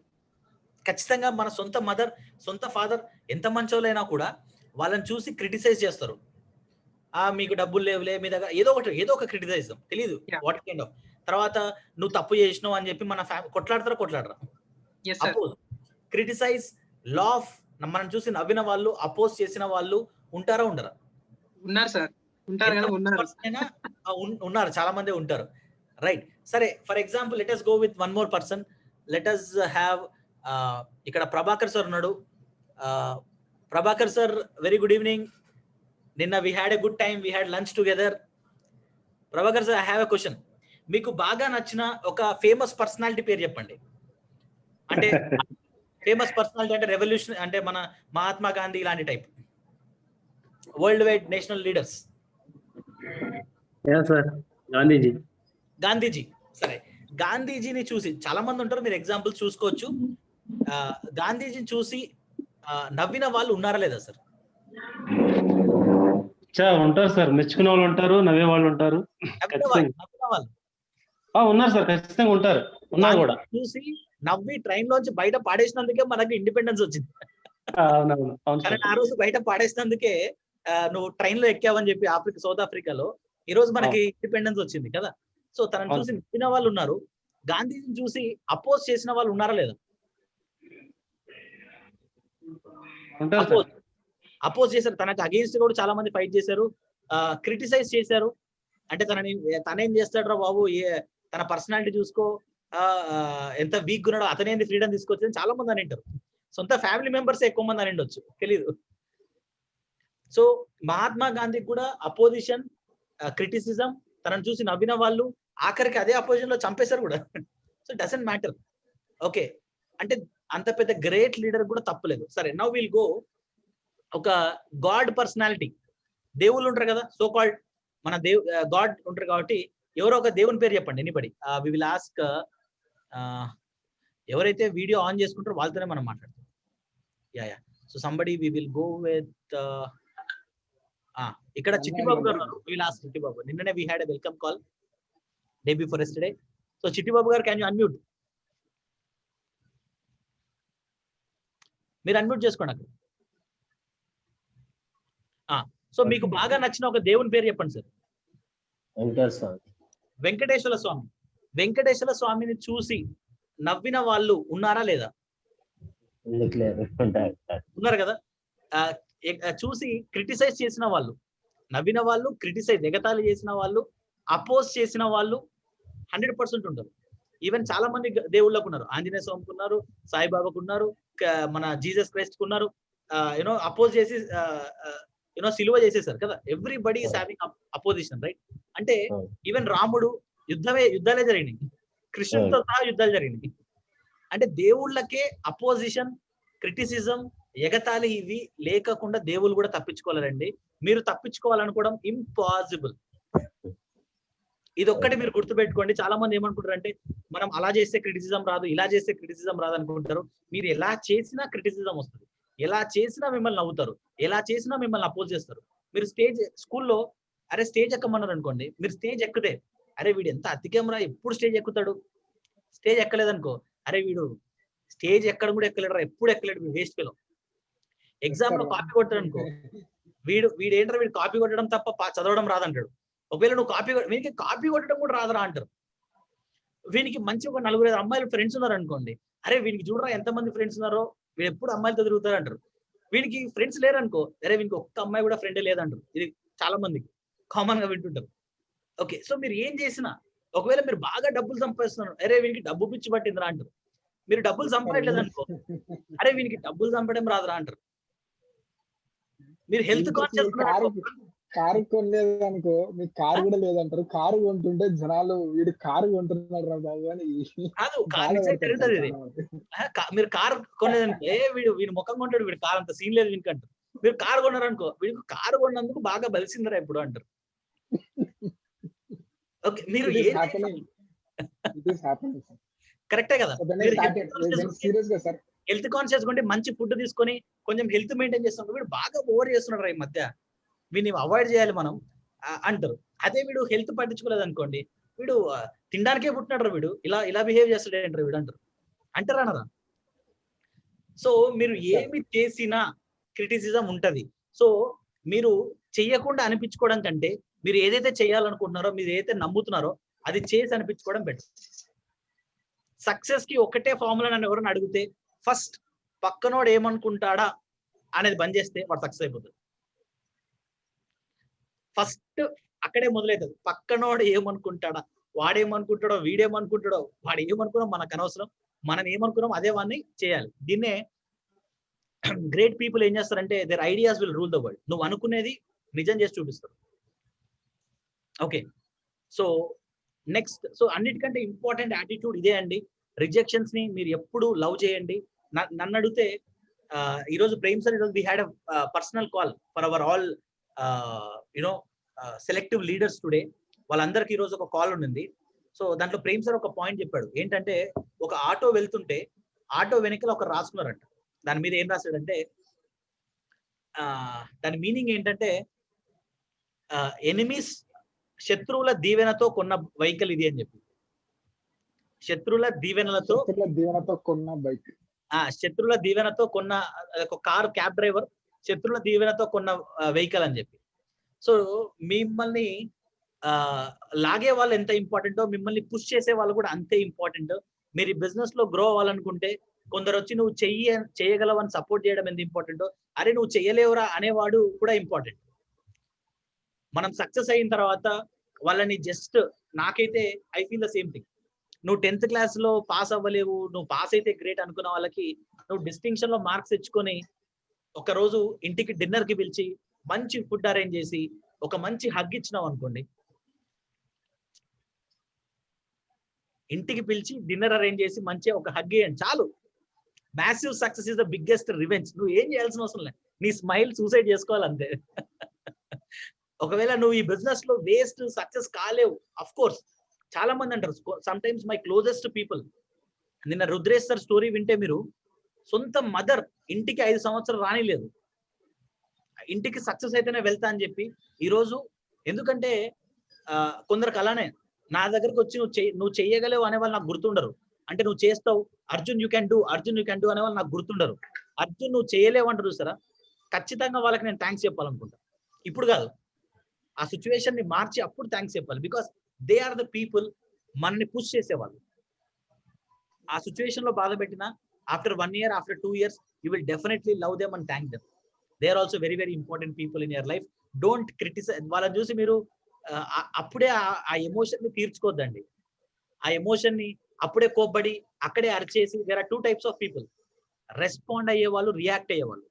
ఖచ్చితంగా మన సొంత మదర్, సొంత ఫాదర్ ఎంత మంచోళ్ళైనా కూడా వాళ్ళని చూసి క్రిటిసైజ్ చేస్తారు. మీకు డబ్బులు లేవులే మీ దగ్గర, ఏదో ఒక క్రిటిసైజం తెలియదు వాట్ కైండ్ ఆఫ్. తర్వాత నువ్వు తప్పు చేసినావు అని చెప్పి మన కొట్లాడరా? అపోజ్, క్రిటిసైజ్, లాఫ్, మనం చూసి నవ్విన వాళ్ళు, అపోజ్ చేసిన వాళ్ళు ఉంటారా ఉండరా? ఉన్నారు సార్. ఉంటారు కదా, ఉన్నారు, చాలా మంది ఉంటారు. రైట్, సరే, for example let us go with one more person. Let us have ఇక్కడ ప్రభాకర్ సార్ ఉన్నాడు. Prabhakar sir, very good evening. నిన్న we had a good time, we had lunch together. Prabhakar sir, I have a question. మీకు బాగా నచ్చిన ఒక famous personality పేరు చెప్పండి. అంటే ఫేమస్ పర్సనాలిటీ అంటే రెవల్యూషన్, అంటే మన మహాత్మా గాంధీ ఇలాంటి type, world wide national leaders. Gandhiji. సరే, గాంధీజీని చూసి చాలా మంది ఉంటారు, మీరు ఎగ్జాంపుల్ చూసుకోవచ్చు. గాంధీజీని చూసి నవ్విన వాళ్ళు ఉన్నారా లేదా సార్? ఉంటారు సార్, మెచ్చుకునే వాళ్ళు ఉంటారు, నవ్వే వాళ్ళు ఉంటారు. ఉన్నారు సార్, ఖచ్చితంగా ఉంటారు, ఉన్నారు కూడా. చూసి నవ్వి ట్రైన్ లోంచి బయట పాడేసినందుకే మనకి ఇండిపెండెన్స్ వచ్చింది. కానీ ఆ రోజు బయట పాడేసినందుకే నువ్వు ట్రైన్ లో ఎక్కావని చెప్పి సౌత్ ఆఫ్రికాలో ఈ రోజు మనకి ఇండిపెండెన్స్ వచ్చింది కదా. సో తనని చూసి నవ్విన వాళ్ళు ఉన్నారు. గాంధీజీని చూసి అపోజ్ చేసిన వాళ్ళు ఉన్నారా లేదా? అపోజ్ చేశారు, తనకు అగేన్స్ట్ కూడా చాలా మంది ఫైట్ చేశారు, క్రిటిసైజ్ చేశారు. అంటే తనేం చేస్తాడు రా బాబు, తన పర్సనాలిటీ చూసుకో, ఎంత వీక్ ఉన్నాడో, అతనేంది ఫ్రీడమ్ తీసుకొచ్చి చాలా మంది అని అంటారు. సొంత ఫ్యామిలీ మెంబర్స్ ఎక్కువ మంది అని ఉండొచ్చు, తెలీదు. సో మహాత్మా గాంధీ కూడా అపోజిషన్, క్రిటిసిజం, తనను చూసి నవ్విన వాళ్ళు ఆఖరికి అదే అపోజిషన్ లో చంపేశారు కూడా. So doesn't matter. ఓకే, అంటే అంత పెద్ద గ్రేట్ లీడర్ కూడా తప్పలేదు. సరే, నౌ విల్ గో ఒక గాడ్ పర్సనాలిటీ. దేవుళ్ళు ఉంటారు కదా, సో కాల్డ్ మన గాడ్ ఉంటారు కాబట్టి ఎవరో ఒక దేవుని పేరు చెప్పండి. ఎనీబడి, వి విల్ ఆస్క్, ఎవరైతే వీడియో ఆన్ చేసుకుంటారో వాళ్ళతోనే మనం మాట్లాడతాం. Yeah so somebody we will go with, ఇక్కడ చిట్టిబాబు గారు ఉన్నారు. We will ask Chittibabu. నిన్ననే we had a welcome call day before yesterday. So Chittibabu garu, can you unmute? మీరు అన్మ్యూట్ చేసుకోండి అక్కడ. సో మీకు బాగా నచ్చిన ఒక దేవుని పేరు చెప్పండి సార్. వెంకటేశ్వర స్వామి. వెంకటేశ్వర స్వామిని చూసి నవ్విన వాళ్ళు ఉన్నారా లేదా? ఉన్నారు కదా. చూసి క్రిటిసైజ్ చేసిన వాళ్ళు, నవ్విన వాళ్ళు, క్రిటిసైజ్ ఎగతాళి చేసిన వాళ్ళు, అపోజ్ చేసిన వాళ్ళు 100% ఉంటారు. ఈవెన్ చాలా మంది దేవుళ్ళకు ఉన్నారు. ఆంజనేయ స్వామికి ఉన్నారు, సాయిబాబాకు ఉన్నారు, మన జీసస్ క్రైస్ట్ కు ఉన్నారు. యూనో అపోజ్ చేసి సిలువ చేసేసారు కదా. Everybody is having opposition, right? అంటే ఈవెన్ రాముడు యుద్ధాలే జరిగినాయి, కృష్ణుడితో సహా యుద్ధాలు జరిగినాయి. అంటే దేవుళ్ళకే అపోజిషన్, క్రిటిసిజం, ఎగతాళి ఇవి లేకుండా దేవుళ్ళు కూడా తప్పించుకోలేరండి. మీరు తప్పించుకోవాలనుకోవడం ఇంపాసిబుల్. ఇది ఒక్కటి మీరు గుర్తుపెట్టుకోండి. చాలా మంది ఏమనుకుంటారు అంటే, మనం అలా చేస్తే క్రిటిసిజం రాదు, ఇలా చేస్తే క్రిటిసిజం రాదు అనుకుంటారు. మీరు ఎలా చేసినా క్రిటిసిజం వస్తుంది, ఎలా చేసినా మిమ్మల్ని నవ్వుతారు, ఎలా చేసినా మిమ్మల్ని అపోజ్ చేస్తారు. మీరు స్కూల్లో స్టేజ్ ఎక్కమన్నారు అనుకోండి, మీరు స్టేజ్ ఎక్కితే అరే వీడు ఎంత అతికేమరా, ఎప్పుడు స్టేజ్ ఎక్కుతాడు. స్టేజ్ ఎక్కలేదనుకో, అరే వీడు స్టేజ్ ఎక్కడం కూడా ఎక్కలేడు, ఎప్పుడు ఎక్కలేడు, వీడు వేస్ట్ ఫెలో. ఎగ్జామ్ లో కాపీ కొట్టాడు అనుకో, వీడేంటారు, వీడు కాపీ కొట్టడం తప్ప చదవడం రాదంటాడు. ఒకవేళ నువ్వు వీనికి కాపీ కొట్టడం కూడా రాదరా అంటారు. వీనికి మంచి ఒక 4-5 అమ్మాయిలు ఫ్రెండ్స్ ఉన్నారు అనుకోండి, అరే వీనికి చూడరా ఎంతమంది ఫ్రెండ్స్ ఉన్నారో, వీడు ఎప్పుడు అమ్మాయిలతో తిరుగుతారు అంటారు. వీనికి ఫ్రెండ్స్ లేరనుకో, అరే వీనికి ఒక్క అమ్మాయి కూడా ఫ్రెండే లేదంటారు. ఇది చాలా మందికి కామన్ గా వింటుంటారు. ఓకే, సో మీరు ఏం చేసినా, ఒకవేళ మీరు బాగా డబ్బులు సంపాదిస్తున్నారు, అరే వీనికి డబ్బు పిచ్చి పట్టిందిరా అంటారు. మీరు డబ్బులు సంపాదలేదు అనుకో, అరే వీనికి డబ్బులు సంపడం రాదురా అంటారు. మీరు హెల్త్ కాన్షియస్ కారు కొనలేదనుకో, మీకు కారు కూడా లేదంటారు. కారు కొంటుంటే జనాలు వీడు కారు కొంటున్నాడు రా బాబు అని కాదు. మీరు కారు కొనేదనుకో, వీడి ముఖం కొంటాడు, వీడి కారు అంత సీన్ లేదు వీనికి అంటారు. మీరు కారు కొన్నారనుకో, వీడికి కారు కొన్నందుకు బాగా బలిసిందిరా ఇప్పుడు అంటారు. ఓకే, మీరు కరెక్టే కదా. హెల్త్ కాన్షియస్ కొంటే మంచి ఫుడ్ తీసుకొని కొంచెం హెల్త్ మెయింటైన్ చేస్తాం. వీడు బాగా ఓవర్ చేస్తున్నాడు రా ఈ మధ్య, వీడిని అవాయిడ్ చేయాలి మనం అంటారు. అదే వీడు హెల్త్ పట్టించుకోలేదు అనుకోండి, వీడు తినడానికే పుట్టినాడు వీడు, ఇలా ఇలా బిహేవ్ చేస్తాడు ఏంటారు వీడు అంటారు. అంటారా అనరా? సో మీరు ఏమి చేసినా క్రిటిసిజం ఉంటది. సో మీరు చెయ్యకుండా అనిపించుకోవడం కంటే మీరు ఏదైతే చేయాలనుకుంటున్నారో, మీరు ఏదైతే నమ్ముతున్నారో అది చేసి అనిపించుకోవడం బెటర్. సక్సెస్ కి ఒకటే ఫార్ములా నన్ను ఎవరైనా అడిగితే, ఫస్ట్ పక్కనోడు ఏమనుకుంటాడా అనేది బంద్ చేస్తే వాడు సక్సెస్ అయిపోతుంది. ఫస్ట్ అక్కడే మొదలవుతుంది. పక్కనోడు ఏమనుకుంటాడా, వాడేమనుకుంటాడో, వీడేమనుకుంటాడో, వాడు ఏమనుకున్నా మనకు అనవసరం. మనం ఏమనుకున్నాం అదే వాడిని చేయాలి. దీన్నే గ్రేట్ పీపుల్ ఏం చేస్తారంటే, their ideas will rule the world. నువ్వు అనుకునేది నిజం చేసి చూపిస్తారు. ఓకే, సో నెక్స్ట్, సో అన్నిటికంటే ఇంపార్టెంట్ యాటిట్యూడ్ ఇదే అండి. రిజెక్షన్స్ ని మీరు ఎప్పుడు లవ్ చేయండి. నన్ను అడిగితే ఈరోజు ప్రేమ్ సార్, ఈరోజు we had a personal call for our all you know selective leaders today. వాళ్ళందరికీ ఈరోజు ఒక కాల్ ఉండింది. సో దాంట్లో ప్రేమ్ సార్ ఒక పాయింట్ చెప్పాడు. ఏంటంటే, ఒక ఆటో వెళ్తుంటే ఆటో వెనకాల ఒక రాసుకున్నారంట. దాని మీద ఏం రాశాడంటే, దాని మీనింగ్ ఏంటంటే, ఎనిమీస్, శత్రువుల దీవెనతో కొన్న వెహికల్ ఇది అని చెప్పి. శత్రువుల దీవెనలతో కొన్న బైక్, శత్రువుల దీవెనతో కొన్న ఒక కార్, క్యాబ్ డ్రైవర్ శత్రువుల దీవెనతో కొన్న వెహికల్ అని చెప్పి. సో మిమ్మల్ని లాగే వాళ్ళు ఎంత ఇంపార్టెంటో, మిమ్మల్ని పుష్ చేసే వాళ్ళు కూడా అంతే ఇంపార్టెంట్. మీరు ఈ బిజినెస్ లో గ్రో అవ్వాలనుకుంటే కొందరు వచ్చి నువ్వు చేయగలవని సపోర్ట్ చేయడం ఎంత ఇంపార్టెంటో, అరే నువ్వు చెయ్యలేవురా అనేవాడు కూడా ఇంపార్టెంట్. మనం సక్సెస్ అయిన తర్వాత వాళ్ళని జస్ట్, నాకైతే I feel the same thing. నువ్వు 10th క్లాస్ లో పాస్ అవ్వలేవు, నువ్వు పాస్ అయితే గ్రేట్ అనుకున్న వాళ్ళకి నువ్వు డిస్టింక్షన్ లో మార్క్స్ తెచ్చుకొని ఒక రోజు ఇంటికి డిన్నర్ కి పిలిచి మంచి ఫుడ్ అరేంజ్ చేసి ఒక మంచి హగ్ ఇచ్చినావు అనుకోండి, ఇంటికి పిలిచి డిన్నర్ అరేంజ్ చేసి మంచిగా ఒక హగ్ ఇవ్వండి చాలు. Massive success is the biggest revenge. నువ్వు ఏం చేయాల్సిన అవసరం లేదు, నీ స్మైల్ సూసైడ్ చేసుకోవాలంతే. ఒకవేళ నువ్వు ఈ బిజినెస్ లో వేస్ట్, సక్సెస్ కాలేవు, అఫ్ కోర్స్ చాలా మంది అంటారు. Some times my closest people, నిన్న రుద్రేష్ సార్ స్టోరీ వింటే మీరు, సొంత మదర్ ఇంటికి 5 సంవత్సరాలు రానిలేదు, ఇంటికి సక్సెస్ అయితేనే వెళ్తా అని చెప్పి ఈరోజు. ఎందుకంటే కొందరికి అలానే నా దగ్గరకు వచ్చి నువ్వు చెయ్యగలేవు అనే వాళ్ళు నాకు గుర్తుండరు. అంటే నువ్వు చేస్తావు, Arjun you can do, Arjun you can do అనే వాళ్ళు నాకు గుర్తుండరు. అర్జున్ నువ్వు చేయలేవు అంటారు చూసారా, ఖచ్చితంగా వాళ్ళకి నేను థ్యాంక్స్ చెప్పాలనుకుంటా. ఇప్పుడు కాదు, ఆ సిచ్యువేషన్ ని మార్చి అప్పుడు థ్యాంక్స్ చెప్పాలి. Because they are the people మనల్ని పుష్ చేసేవాళ్ళు. ఆ సిచ్యువేషన్ లో బాధ పెట్టినా after 1 year, after 2 years, you will definitely love them and thank them. They are also very very important people in your life. Don't criticize. వాళ్ళని చూసి మీరు అప్పుడే ఆ ఎమోషన్ ని తీర్చుకోవద్దండి. ఆ ఎమోషన్ ని అప్పుడే కోప్పడి అక్కడే అరిచేసి. There are 2 types of people. Respond అయ్యేవాళ్ళు, రియాక్ట్ అయ్యేవాళ్ళు.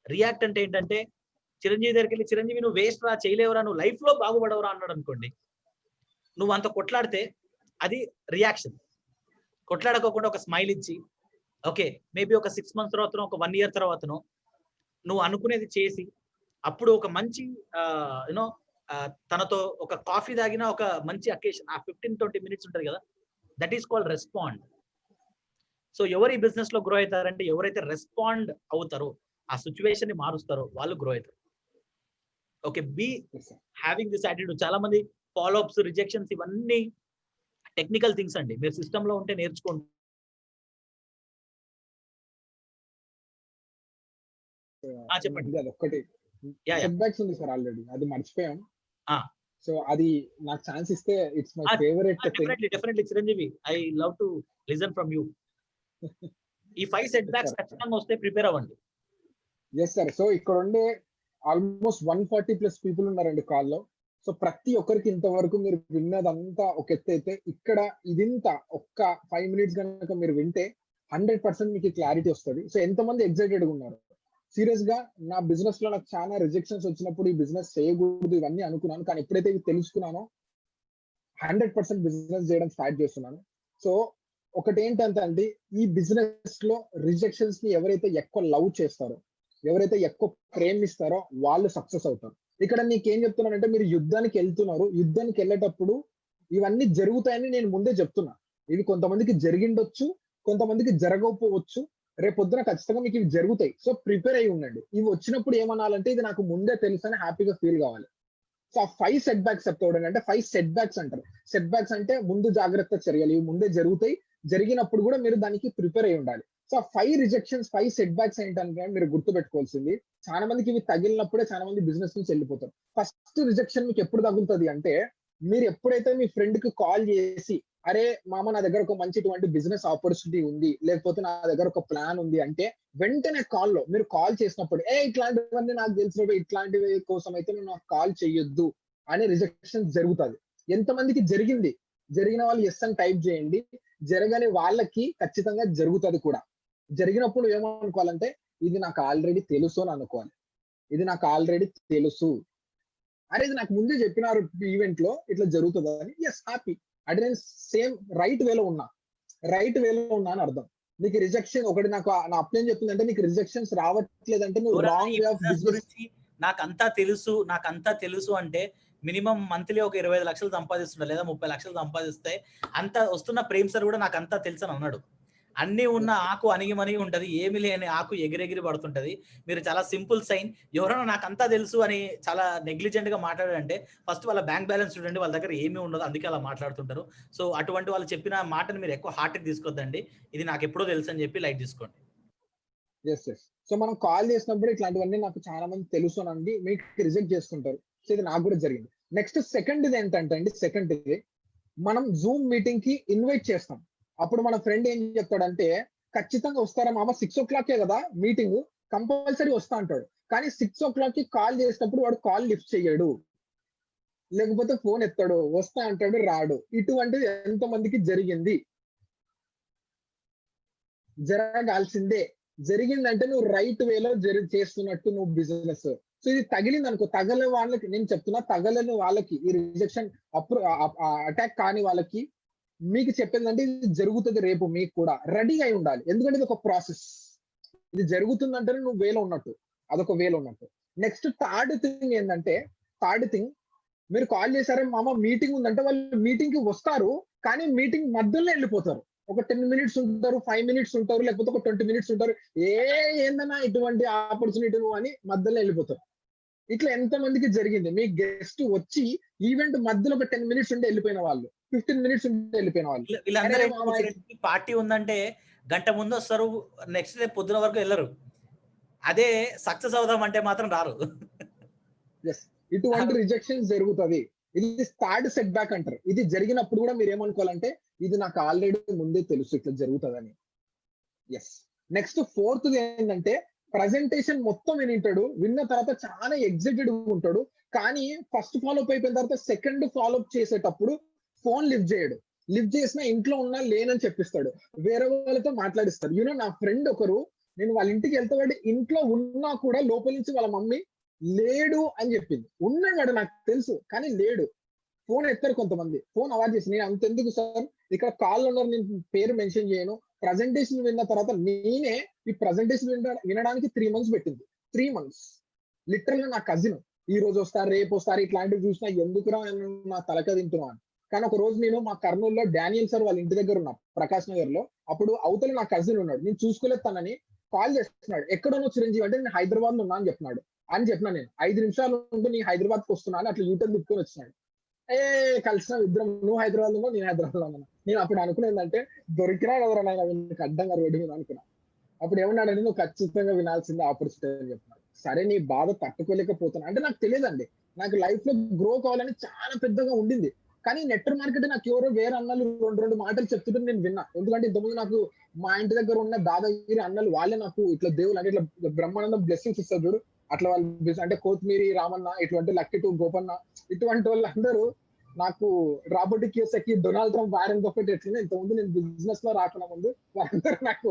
రియాక్ట్ అంటే ఏంటంటే, చిరంజీవి దగ్గరికి వెళ్ళి, చిరంజీవి నువ్వు వేస్ట్ రా, చేయలేవురా, నువ్వు లైఫ్ లో బాగుపడవురా అన్నాడు అనుకోండి, నువ్వు అంత కొట్లాడితే అది రియాక్షన్. కొట్లాడకోకుండా ఒక స్మైల్ ఇచ్చి, ఓకే మేబీ ఒక 6 months తర్వాతనో, ఒక 1 year తర్వాతనో నువ్వు అనుకునేది చేసి, అప్పుడు ఒక మంచి యూనో తనతో ఒక కాఫీ తాగిన ఒక మంచి అకేషన్, ఆ 15-20 minutes ఉంటుంది కదా, that is called respond. So ఎవరు ఈ బిజినెస్ లో గ్రో అవుతారంటే, ఎవరైతే రెస్పాండ్ అవుతారో, ఆ సిచ్యువేషన్ ని మారుస్తారో వాళ్ళు గ్రో అవుతారు. Okay, be having this attitude. చాలా మంది ఫాలోఅప్స్, రిజెక్షన్స్ ఇవన్నీ టెక్నికల్ థింగ్స్ అండి. మీరు సిస్టమ్ లో ఉంటే నేర్చుకోండి. చెప్పండి. అది ఒక్కటి సెట్ బ్యాక్స్ ఉంది సార్, ఆల్రెడీ అది మర్చిపోయాం. సో అది నాకు ఛాన్స్ ఇస్తే it's my favourite. Definitely Chiranjeevi, I love to listen from you. ఈ 5 సెట్ బ్యాక్స్ ఖచ్చితంగా వస్తే ప్రిపేర్ అవ్వండి. Yes sir. సో ఇక్కడ ఉండే ఆల్మోస్ట్ 140+ పీపుల్ ఉన్నారండి కాల్లో. సో ప్రతి ఒక్కరికి ఇంతవరకు మీరు విన్నదంతా ఒక ఎత్తు అయితే, ఇక్కడ ఇదింత ఒక్క 5 minutes కనుక మీరు వింటే 100% మీకు క్లారిటీ వస్తుంది. సో ఎంతమంది ఎక్సైటెడ్ గా ఉన్నారు? సీరియస్ గా నా బిజినెస్ లో నాకు చాలా రిజెక్షన్స్ వచ్చినప్పుడు ఈ బిజినెస్ చేయకూడదు ఇవన్నీ అనుకున్నాను, కానీ ఎప్పుడైతే ఇది తెలుసుకున్నానో 100% బిజినెస్ చేయడం స్టార్ట్ చేస్తున్నాను. సో ఒకటి ఏంటంటే అండి, ఈ బిజినెస్ లో రిజెక్షన్స్ ని ఎవరైతే ఎక్కువ లవ్ చేస్తారో, ఎవరైతే ఎక్కువ ప్రేమిస్తారో వాళ్ళు సక్సెస్ అవుతారు. ఇక్కడ నీకేం చెప్తున్నానంటే, మీరు యుద్ధానికి వెళ్తున్నారు, యుద్ధానికి వెళ్ళేటప్పుడు ఇవన్నీ జరుగుతాయని నేను ముందే చెప్తున్నా. ఇవి కొంతమందికి జరిగిండొచ్చు, కొంతమందికి జరగకపోవచ్చు, రేపొద్దున ఖచ్చితంగా మీకు ఇవి జరుగుతాయి. సో ప్రిపేర్ అయి ఉండండి. ఇవి వచ్చినప్పుడు ఏమనాలంటే, ఇది నాకు ముందే తెలుసు అని హ్యాపీగా ఫీల్ కావాలి. సో ఆ 5 సెట్ బ్యాక్స్ చెప్తాడు అంటే 5 సెట్ బ్యాక్స్ అంటారు. సెట్ బ్యాక్స్ అంటే ముందు జాగ్రత్త చర్యలు, ఇవి ముందే జరుగుతాయి, జరిగినప్పుడు కూడా మీరు దానికి ప్రిపేర్ అయి ఉండాలి. సో ఆ 5 రిజెక్షన్స్ 5 సెట్ బ్యాక్స్ ఏంటంటే మీరు గుర్తు పెట్టుకోవాల్సింది, చాలా మందికి ఇవి తగిలినప్పుడే చాలా మంది బిజినెస్ నుంచి వెళ్ళిపోతారు. ఫస్ట్ రిజెక్షన్ మీకు ఎప్పుడు తగులుతుంది అంటే, మీరు ఎప్పుడైతే మీ ఫ్రెండ్ కి కాల్ చేసి, అరే మామ నా దగ్గర ఒక మంచి ఇటువంటి బిజినెస్ ఆపర్చునిటీ ఉంది, లేకపోతే నా దగ్గర ఒక ప్లాన్ ఉంది అంటే, వెంటనే కాల్లో మీరు కాల్ చేసినప్పుడు ఇట్లాంటివన్నీ నాకు తెలిసినవి, ఇట్లాంటివి కోసం అయితే నువ్వు నాకు కాల్ చెయ్యొద్దు అనే రిజెక్షన్ జరుగుతుంది. ఎంతమందికి జరిగింది? జరిగిన వాళ్ళు ఎస్ అని టైప్ చేయండి. జరగని వాళ్ళకి ఖచ్చితంగా జరుగుతుంది కూడా. జరిగినప్పుడు ఏమనుకోవాలంటే, ఇది నాకు ఆల్రెడీ తెలుసు అని అనుకోవాలి. ఇది నాకు ఆల్రెడీ తెలుసు, అరే ఇది నాకు ముందే చెప్పినారు ఈవెంట్ లో ఇట్లా జరుగుతుంది అని. ఎస్, హ్యాపీ అంటే నేను సేమ్ రైట్ వేలో ఉన్నా అని అర్థం. నీకు రిజెక్షన్ ఒకటి నాకు నా అప్లై చెప్పింది అంటే, నీకు రిజెక్షన్స్ రావట్లేదంటే నువ్వు రాంగ్ వే ఆఫ్ బిజినెస్. నాకంతా తెలుసు అంటే మినిమం మంత్లీ ఒక 25 లక్షలు సంపాదిస్తుండే, లేదా 30 లక్షలు సంపాదిస్తే అంత వస్తున్న ప్రేమ్ సార్ కూడా నాకు అంతా తెలుసు అని అన్నాడు. అన్ని ఉన్న ఆకు అణిగిమణిగి ఉంటది, ఏమి లేని ఆకు ఎగిరెగిరి పడుతుంటది. మీరు చాలా సింపుల్ సైన్. ఎవరైనా నాకు అంతా తెలుసు అని చాలా నెగ్లిజెంట్ గా మాట్లాడారంటే, ఫస్ట్ వాళ్ళ బ్యాంక్ బ్యాలెన్స్ చూడండి, వాళ్ళ దగ్గర ఏమీ ఉండదు, అందుకే అలా మాట్లాడుతుంటారు. సో అటువంటి వాళ్ళు చెప్పిన మాటను మీరు ఎక్కువ హార్ట్ కి తీసుకోవద్దండి. ఇది నాకు ఎప్పుడో తెలుసు అని చెప్పి లైట్ తీసుకోండి. సో మనం కాల్ చేసినప్పుడు ఇట్లాంటివన్నీ నాకు చాలా మంది తెలుసు అని మీకు రిజెక్ట్ చేసుకుంటారు. సో ఇది నాకు కూడా జరిగింది. నెక్స్ట్ సెకండ్ ఇది ఏంటంటే అండి, సెకండ్ ఇది మనం జూమ్ మీటింగ్ కి ఇన్వైట్ చేస్తాం. అప్పుడు మన ఫ్రెండ్ ఏం చెప్తాడంటే, ఖచ్చితంగా వస్తారా మామ, 6 o'clock కదా మీటింగ్, కంపల్సరీ వస్తా అంటాడు. కానీ 6 o'clock కి కాల్ చేసినప్పుడు వాడు కాల్ లిఫ్ట్ చెయ్యడు, లేకపోతే ఫోన్ ఎత్తాడు, వస్తా అంటాడు, రాడు. ఇటువంటిది ఎంతో మందికి జరిగింది. జరగాల్సిందే. జరిగిందంటే నువ్వు రైట్ వేలో చేస్తున్నట్టు నువ్వు బిజినెస్. సో ఇది తగిలింది అనుకో, తగలే వాళ్ళకి నేను చెప్తున్నా, తగలని వాళ్ళకి ఈ రిజెక్షన్ అటాక్ కాని వాళ్ళకి మీకు చెప్పేదంటే, ఇది జరుగుతుంది రేపు, మీకు కూడా రెడీ అయి ఉండాలి. ఎందుకంటే ఇది ఒక ప్రాసెస్. ఇది జరుగుతుందంటే నువ్వు వేలో ఉన్నట్టు, అదొక వేలో ఉన్నట్టు. నెక్స్ట్ థర్డ్ థింగ్ మీరు కాల్ చేశారే మామ మీటింగ్ ఉందంటే, వాళ్ళు మీటింగ్ కి వస్తారు, కానీ మీటింగ్ మధ్యలో వెళ్ళిపోతారు. ఒక 10 minutes ఉంటారు, 5 minutes ఉంటారు, లేకపోతే ఒక 20 minutes ఉంటారు. ఏందన్నా ఇటువంటి ఆపర్చునిటీ అని మధ్యలో వెళ్ళిపోతారు. ఇట్లా ఎంత మందికి జరిగింది? మీ గెస్ట్ వచ్చి ఈవెంట్ మధ్యలో ఒక 10 minutes ఉంటే వెళ్ళిపోయిన వాళ్ళు, 15 minutes ఉంటే వెళ్ళిపోయిన వాళ్ళు. వీళ్ళందరూ పార్టీ ఉందంటే గంట ముందు వస్తారు, నెక్స్ట్ డే పొద్దున వరకు వెళ్ళరు. అదే సక్సెస్ అవుదాం అంటే మాత్రం రారు. ఇటువంటి రిజెక్షన్ జరుగుతుంది. ఇది థర్డ్ సెట్ బ్యాక్ అంటారు. ఇది జరిగినప్పుడు కూడా మీరు ఏమనుకోవాలంటే, ఇది నాకు ఆల్రెడీ ముందే తెలుసు ఇట్లా జరుగుతుందని. నెక్స్ట్ ఫోర్త్ ఏంటంటే, ప్రజెంటేషన్ మొత్తం వింటాడు, విన్న తర్వాత చాలా ఎగ్జైటెడ్ ఉంటాడు, కానీ ఫస్ట్ ఫాలోఅప్ అయిపోయిన తర్వాత సెకండ్ ఫాలోఅప్ చేసేటప్పుడు ఫోన్ లిఫ్ట్ చేయడు. లిఫ్ట్ చేసినా ఇంట్లో ఉన్నా లేనని చెప్పిస్తాడు, వేరే వాళ్ళతో మాట్లాడిస్తాడు. నా ఫ్రెండ్ ఒకరు, నేను వాళ్ళ ఇంటికి వెళ్తాడు, ఇంట్లో ఉన్నా కూడా లోపల నుంచి వాళ్ళ మమ్మీ లేడు అని చెప్పింది. ఉన్నాడు నాకు తెలుసు, కానీ లేడు. ఫోన్ ఎత్తారు కొంతమంది, ఫోన్ అవాయిడ్ చేసి, నేను అంతెందుకు సార్, ఇక్కడ కాల్ ఉన్నారు, నేను పేరు మెన్షన్ చేయను, ప్రజెంటేషన్ విన్న తర్వాత నేనే ఈ ప్రజెంటేషన్ వినడానికి 3 months పెట్టింది. 3 months లిటరల్ గా నా కజిన్, ఈ రోజు వస్తారు రేపు వస్తారు ఇట్లాంటివి చూసినా ఎందుకురా నా తలక తింటున్నాను. కానీ ఒక రోజు నేను మా కర్నూలులో డానియల్ సార్ వాళ్ళ ఇంటి దగ్గర ఉన్నా, ప్రకాష్ నగర్ లో. అప్పుడు అవతల నా కజిన్ ఉన్నాడు, నేను చూసుకోలేదు తనని, కాల్ చేస్తున్నాడు, ఎక్కడో చిరంజీవి అంటే నేను హైదరాబాద్ లో ఉన్నా అని చెప్పినాడు. నేను 5 నిమిషాలు ఉంటే నీ హైదరాబాద్ కి వస్తున్నాను, అట్లా యూటర్న్ తిప్పుకొని వచ్చినాడు. కలిసిన ఇద్దరం, నువ్వు హైదరాబాద్ లో, నేను హైదరాబాద్ లో ఉన్నా. నేను అప్పుడు అనుకునేదంటే, దొరికినా కదరా నాయన వీళ్ళకి అడ్డంగా రోడ్డు మీద అనుకున్నా. అప్పుడు ఏమన్నాడంటే, నువ్వు ఖచ్చితంగా వినాల్సిందే ఆపర్చునిటీ అని చెప్పినాడు. సరే నీ బాధ తట్టుకోలేకపోతున్నా అంటే, నాకు తెలియదండి, నాకు లైఫ్ లో గ్రో కావాలని చాలా పెద్దగా ఉండింది. కానీ నెట్వర్క్ మార్కెట్ నాకు ఎవరో వేరే అన్నలు 2 మాటలు చెప్తుంటే నేను విన్నా. ఎందుకంటే ఇంతకుముందు నాకు మా ఇంటి దగ్గర ఉన్న దాదాగిరి అన్నలు వాళ్ళే నాకు ఇట్లా దేవుళ్ళు అంటే ఇట్లా బ్రహ్మానందం బ్లెస్సింగ్స్ ఇస్తారు చూడు, అట్లా వాళ్ళు అంటే కొత్తిమీరి రామన్న, ఇటువంటి లక్కీ టు గోపన్న, ఇటువంటి వాళ్ళందరూ నాకు Robert Kiyosaki, Donald Trump, Warren Buffett ఎట్లా ఇంతకుముందు నేను బిజినెస్ లో రాకుండా ముందు వాళ్ళందరూ నాకు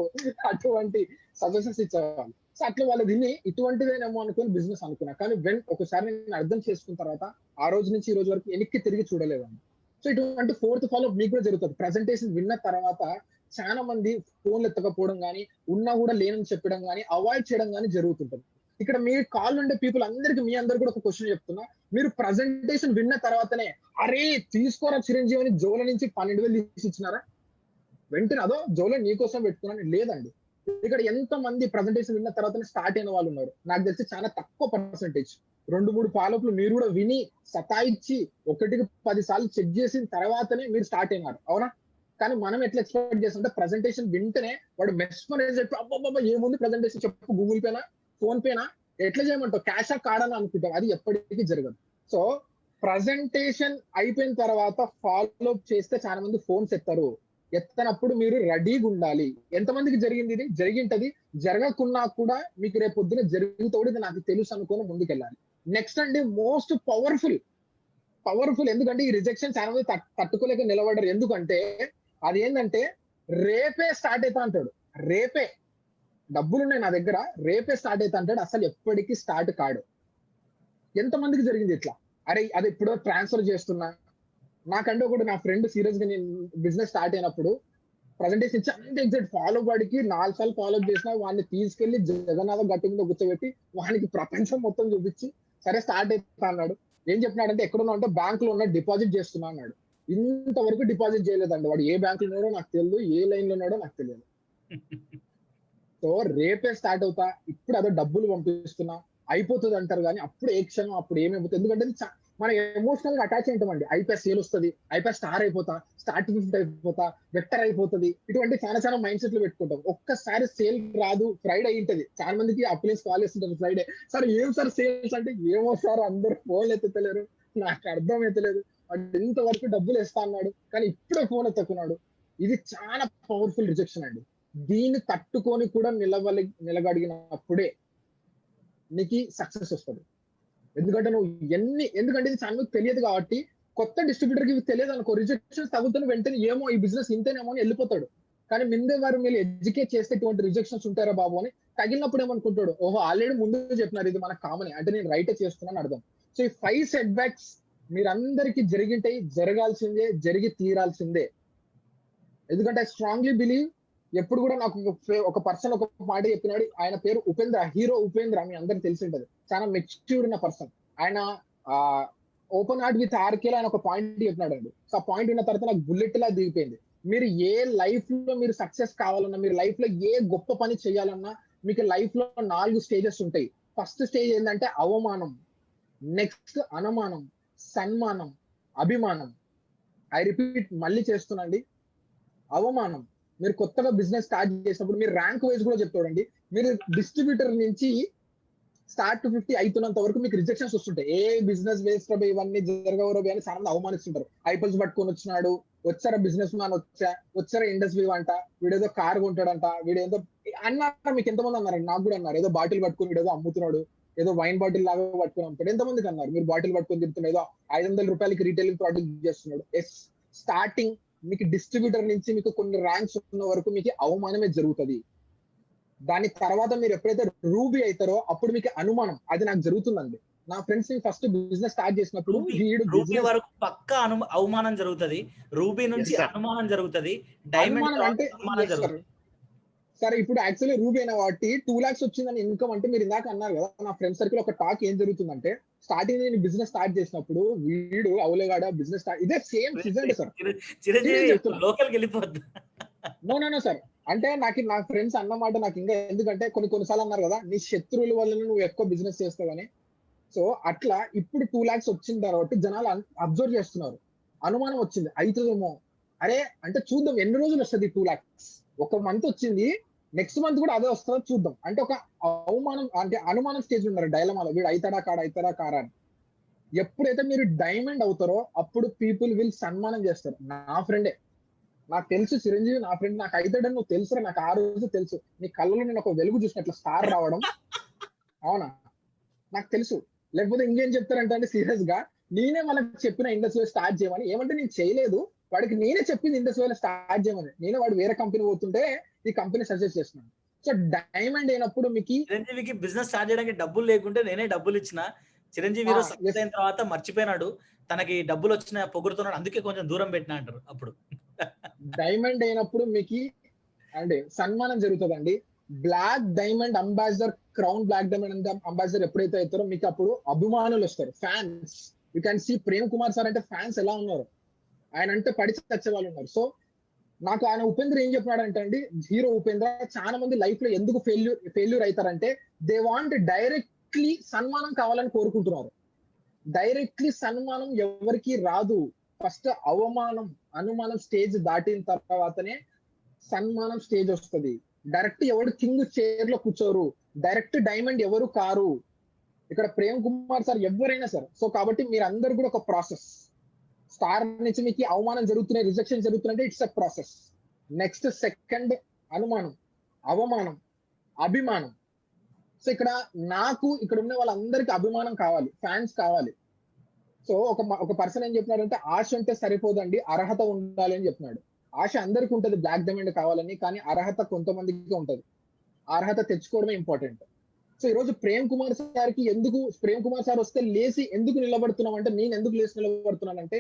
అటువంటి సజెషన్స్ ఇచ్చేవాళ్ళు. సో అట్లా వాళ్ళు దీన్ని ఇటువంటిదేనేమో అనుకుని బిజినెస్ అనుకున్నా. కానీ ఒకసారి నేను అర్థం చేసుకున్న తర్వాత ఆ రోజు నుంచి ఈ రోజు వరకు వెనక్కి తిరిగి చూడలేదండి. సో ఇటువంటి ఫోర్త్ ఫాలో మీకు కూడా జరుగుతుంది. ప్రెజెంటేషన్ విన్న తర్వాత చాలా మంది ఫోన్లు ఎత్తకపోవడం కానీ, ఉన్నా కూడా లేనని చెప్పడం కానీ, అవాయిడ్ చేయడం కానీ జరుగుతుంటుంది. ఇక్కడ మీ కాల్ ఉండే పీపుల్ అందరికి, మీ అందరు కూడా ఒక క్వశ్చన్ చెప్తున్నా, మీరు ప్రజెంటేషన్ విన్న తర్వాతనే అరే తీసుకోరా చిరంజీవి అని జోల నుంచి 12,000 తీసి ఇచ్చినారా? వెంటనే అదో జోలో నీకోసం పెట్టుకున్నాను లేదండి. ఇక్కడ ఎంత మంది ప్రజెంటేషన్ విన్న తర్వాత స్టార్ట్ అయిన వాళ్ళు ఉన్నారు? నాకు తెలిసి చాలా తక్కువ పర్సెంటేజ్. 2-3 ఫాలోఅప్లు మీరు కూడా విని సతాయిచ్చి 1-10 సార్లు చెక్ చేసిన తర్వాతనే మీరు స్టార్ట్ అయినారు, అవునా? కానీ మనం ఎట్లా ఎక్స్పెక్ట్ చేస్తుంటే ప్రెజెంటేషన్ వింటేనే వాడు మెస్మరైజ్ చెప్పి అబ్బాబ్బా ఏముంది ప్రెజెంటేషన్ చెప్పు, గూగుల్ పేనా ఫోన్ పేనా ఎట్లా చేయమంటావు, క్యాషా కార్డని అనుకుంటాం. అది ఎప్పటికీ జరగదు. సో ప్రజెంటేషన్ అయిపోయిన తర్వాత ఫాలో అప్ చేస్తే చాలా మంది ఫోన్స్ ఎత్తారు. ఎత్తనప్పుడు మీరు రెడీగా ఉండాలి. ఎంతమందికి జరిగింది ఇది? జరిగింటది. జరగకున్నా కూడా మీకు రేపు పొద్దున జరుగుతుంది, ఇది నాకు తెలుసు అనుకుని ముందుకెళ్ళాలి. నెక్స్ట్ అండి, మోస్ట్ పవర్ఫుల్ ఎందుకంటే ఈ రిజెక్షన్ చాలా మంది తట్టుకోలేక నిలబడరు. ఎందుకంటే అది ఏంటంటే రేపే స్టార్ట్ అవుతా అంటాడు. రేపే డబ్బులు ఉన్నాయి నా దగ్గర, రేపే స్టార్ట్ అవుతా అంటాడు. అసలు ఎప్పటికీ స్టార్ట్ కాడు. ఎంతమందికి జరిగింది ఇట్లా? అరే అది ఇప్పుడు ట్రాన్స్ఫర్ చేస్తున్నా. నాకంటే ఒకటి నా ఫ్రెండ్ సీరియస్ గా నేను బిజినెస్ స్టార్ట్ అయినప్పుడు ప్రజెంటేషన్ ఇచ్చి అంత ఎగ్జాక్ట్ ఫాలో వాడికి 4 సార్లు ఫాలో చేసిన వాడిని తీసుకెళ్లి జగన్నాథ గట్టి మీద కూర్చోబెట్టి వానికి ప్రపంచం మొత్తం చూపించి సరే స్టార్ట్ అవుతా అన్నాడు. ఏం చెప్పినాడంటే ఎక్కడున్నా అంటే బ్యాంక్ లో ఉన్న డిపాజిట్ చేస్తున్నా అన్నాడు. ఇంతవరకు డిపాజిట్ చేయలేదండి. వాడు ఏ బ్యాంక్ లో ఉన్నాడో నాకు తెలియదు, ఏ లైన్ లో ఉన్నాడో నాకు తెలియదు. సో రేపే స్టార్ట్ అవుతా, ఇప్పుడు అదో డబ్బులు పంపిస్తున్నా అయిపోతుంది అంటారు. కానీ అప్పుడు ఏ క్షణం అప్పుడు ఏమైపోతుంది? ఎందుకంటే మన ఎమోషనల్ గా అటాచ్ అయింటామండి. ఐపీఎస్ సేల్ వస్తుంది, ఐపీఎస్ స్టార్ అయిపోతా, స్టార్ట్ అయిపోతా, వెక్టర్ అయిపోతుంది, ఇటువంటి చాలా మైండ్ సెట్లు పెట్టుకుంటాం. ఒక్కసారి సేల్ రాదు, ఫ్రైడే అయింటది. చాలా మందికి అప్లైన్స్ కాల్ చేస్తుంటారు ఫ్రైడే, సార్ ఏం సార్ సేల్స్ అంటే, ఏమో సార్ అందరు ఫోన్లు ఎత్తుతలేరు, నాకు అర్థం అవుతలేదు, వాడు ఇంతవరకు డబ్బులు వేస్తా అన్నాడు కానీ ఇప్పుడే ఫోన్ ఎత్తుకున్నాడు. ఇది చాలా పవర్ఫుల్ రిజెక్షన్ అండి. దీన్ని తట్టుకొని కూడా నిలగడిగినప్పుడే నీకు సక్సెస్ వస్తుంది. ఎందుకంటే ఎందుకంటే ఇది చాలా తెలియదు కాబట్టి. కొత్త డిస్ట్రిబ్యూటర్ కి తెలియదు అనుకో, రిజెక్షన్స్ తగ్గుతున్న వెంటనే ఏమో ఈ బిజినెస్ ఇంతేనేమో అని వెళ్ళిపోతాడు. కానీ ముందే వారు మీరు ఎడ్యుకేట్ చేస్తే ఇటువంటి రిజెక్షన్స్ ఉంటారా బాబు అని తగిలినప్పుడు ఏమనుకుంటాడు, ఓహో ఆల్రెడీ ముందు చెప్పినారు ఇది మనకు కామన్, అంటే నేను రైటే చేస్తున్నాను అర్థం. సో ఈ 5 సెట్ బ్యాక్స్ మీరందరికీ జరిగింటాయి, జరగాల్సిందే, జరిగి తీరాల్సిందే. ఎందుకంటే ఐ స్ట్రాంగ్లీ బిలీవ్, ఎప్పుడు కూడా నాకు ఒక పర్సన్ ఒక మాట చెప్పినాడు. ఆయన పేరు ఉపేంద్ర, హీరో ఉపేంద్ర, మీ అందరికి తెలిసి ఉంటది. చాలా మెచ్యూర్ ఉన్న పర్సన్. ఆయన ఓపెన్ హార్ట్ విత్ ఆర్కేలో ఆయన ఒక పాయింట్ చెప్పినాడు అండి. సో ఆ పాయింట్ విన్న తర్వాత నాకు బుల్లెట్ లా దిగిపోయింది. మీరు ఏ లైఫ్ లో మీరు సక్సెస్ కావాలన్నా, మీరు లైఫ్ లో ఏ గొప్ప పని చేయాలన్నా, మీకు లైఫ్ లో 4 స్టేజెస్ ఉంటాయి. ఫస్ట్ స్టేజ్ ఏంటంటే అవమానం, నెక్స్ట్ అనుమానం, సన్మానం, అభిమానం. ఐ రిపీట్, మళ్ళీ చేస్తున్నాండి. అవమానం, మీరు కొత్తగా బిజినెస్ స్టార్ట్ చేసినప్పుడు మీరు ర్యాంక్ వైజ్ కూడా చెప్తాడండి. మీరు డిస్ట్రిబ్యూటర్ నుంచి స్టార్ట్ టు 50 అవుతున్నంత వరకు మీకు రిజెక్షన్స్ వస్తుంటాయి. ఏ బిజినెస్ వేస్ట్ రబే, ఇవన్నీ జరగవరబే అని చాలా మంది అవమానిస్తుంటారు. ఐపల్స్ పట్టుకొని వచ్చినాడు, వచ్చారా బిజినెస్ మ్యాన్, వచ్చారా ఇండస్ట్రీ అంట, వీడేదో కార్ కొంటాడంట, వీడేదో అన్నారు. మీకు ఎంతమంది అన్నారు? నాకు కూడా అన్నారు. ఏదో బాటిల్ పట్టుకుని వీడేదో అమ్ముతున్నాడు, ఏదో వైన్ బాటిల్ లాగా పట్టుకుని అమ్ముతాడు. ఎంతమందికి అన్నారు? మీరు బాటిల్ పట్టుకొని తిరుగుతున్నాడు, ఏదో 500 రూపాయలకి రీటైలింగ్ ప్రోడక్ట్ చేస్తున్నాడు. స్టార్టింగ్ మీకు డిస్ట్రిబ్యూటర్ నుంచి మీకు కొన్ని ర్యాంక్స్ ఉన్న వరకు మీకు అవమానమే జరుగుతుంది. దాని తర్వాత మీరు ఎప్పుడైతే రూబీ అవుతారో అప్పుడు మీకు అనుమానం, అది నాకు జరుగుతుందండి. నా ఫ్రెండ్స్ ఫస్ట్ బిజినెస్ స్టార్ట్ చేసినప్పుడు రూబీ వరకు పక్కా అవమానం జరుగుతుంది, రూబీ నుంచి అనుమానం జరుగుతుంది, డైమండ్ అంటే సరే ఇప్పుడు యాక్చువల్లీ రూబీ అయిన వాటి 2 lakhs వచ్చిందని ఇన్కమ్ అంటే మీరు ఇందాక అన్నారు కదా. నా ఫ్రెండ్ సర్కిల్ ఒక టాక్ ఏం జరుగుతుందంటే, స్టార్టింగ్ నేను బిజినెస్ స్టార్ట్ చేసినప్పుడు వీడు అవులేగాడ బిజినెస్ స్టార్ట్, ఇదే సేమ్ సీజన్ సార్, లోకల్కి వెళ్ళిపోద్ది. No sir. అంటే నా ఫ్రెండ్స్ అన్నమాట నాకు ఇంకా, ఎందుకంటే కొన్నిసార్లు అన్నారు కదా నీ శత్రువుల వల్ల నువ్వు ఎక్కువ బిజినెస్ చేస్తావని. సో అట్లా ఇప్పుడు 2 lakhs వచ్చిన తర్వాత జనాలు అబ్జర్వ్ చేస్తున్నారు, అనుమానం వచ్చింది, అవుతుందేమో. అరే అంటే చూద్దాం ఎన్ని రోజులు వస్తుంది 2 lakhs. ఒక మంత్ వచ్చింది, నెక్స్ట్ మంత్ కూడా అదే వస్తుందో చూద్దాం. అంటే ఒక అవమానం, అంటే అనుమానం స్టేజ్ ఉన్నారు డైలమాలో, వీడు అవుతాడా కారా అని. ఎప్పుడైతే మీరు డైమండ్ అవుతారో అప్పుడు పీపుల్ విల్ సన్మానం చేస్తారు. నా ఫ్రెండే నాకు తెలుసు, చిరంజీవి నా ఫ్రెండ్, నాకు అవుతాడని నువ్వు తెలుసురా, నాకు ఆ రోజు తెలుసు. నీ కళ్ళలో నేను ఒక వెలుగు చూసినట్లు స్టార్ రావడం, అవునా నాకు తెలుసు. లేకపోతే ఇంకేం చెప్తారంటే అంటే సీరియస్ గా నేనే మనకు చెప్పిన ఇండస్ట్రీలో స్టార్ట్ చేయమని. ఏమంటే నేను చేయలేదు, వాడికి నేనే చెప్పింది ఇండస్ట్రీలో స్టార్ట్ చేయమని. నేనే వాడు వేరే కంపెనీ పోతుంటే ఈ కంపెనీ సజెస్ట్ చేస్తున్నాను. సో డైమండ్ అయినప్పుడు మీకు చిరంజీవికి బిజినెస్ స్టార్ట్ చేయడానికి డబ్బులు లేకుంటే నేనే డబ్బులు ఇచ్చిన. చిరంజీవి సక్సెస్ అయిన తర్వాత మర్చిపోయినాడు, తనకి డబ్బులు వచ్చిన పొగుడుతున్నాడు, అందుకే కొంచెం దూరం పెట్టినా అంటారు. అప్పుడు డైమండ్ అయినప్పుడు మీకు అంటే సన్మానం జరుగుతుందండి. Black diamond ambassador, crown black diamond ambassador ఎప్పుడైతే అవుతారో మీకు అప్పుడు అభిమానులు వస్తారు, fans. You can see Prem Kumar sir అంటే ఫ్యాన్స్ ఎలా ఉన్నారు, ఆయన అంటే పడి చచ్చే వాళ్ళు ఉన్నారు. సో నాకు ఆయన ఉపేంద్ర ఏం చెప్పినాడంటే అండి, హీరో ఉపేంద్ర, చాలా మంది లైఫ్ లో ఎందుకు ఫెయిల్యూర్ అవుతారంటే దే వాంట్ డైరెక్ట్ డైరెక్ట్లీ సన్మానం కావాలని కోరుకుంటున్నారు. డైరెక్ట్లీ సన్మానం ఎవరికి రాదు. ఫస్ట్ అనుమానం స్టేజ్ దాటిన తర్వాతనే సన్మానం స్టేజ్ వస్తుంది. డైరెక్ట్ ఎవరు కింగ్ చైర్ లో కూర్చోరు, డైరెక్ట్ డైమండ్ ఎవరు కారు. ఇక్కడ ప్రేమ్ కుమార్ సార్ ఎవరైనా సార్. సో కాబట్టి మీరందరూ కూడా ఒక ప్రాసెస్. స్టార్ నుంచి మీకు అవమానం జరుగుతున్నాయి, రిజెక్షన్ జరుగుతున్నాయంటే it's a process. Next second అనుమానం, అవమానం, అభిమానం. సో ఇక్కడ ఉన్న వాళ్ళందరికీ అభిమానం కావాలి, ఫ్యాన్స్ కావాలి. సో ఒక పర్సన్ ఏం చెప్పినాడంటే ఆశ ఉంటే సరిపోదండి, అర్హత ఉండాలి అని చెప్పినాడు. ఆశ అందరికీ ఉంటది బ్లాక్ డైమండ్ కావాలని, కానీ అర్హత కొంతమందికి ఉంటది. అర్హత తెచ్చుకోవడమే ఇంపార్టెంట్. సో ఈ రోజు ప్రేమ్ కుమార్ సార్ వస్తే లేచి ఎందుకు నిలబడుతున్నాం అంటే, నేను ఎందుకు లేచి నిలబడుతున్నానంటే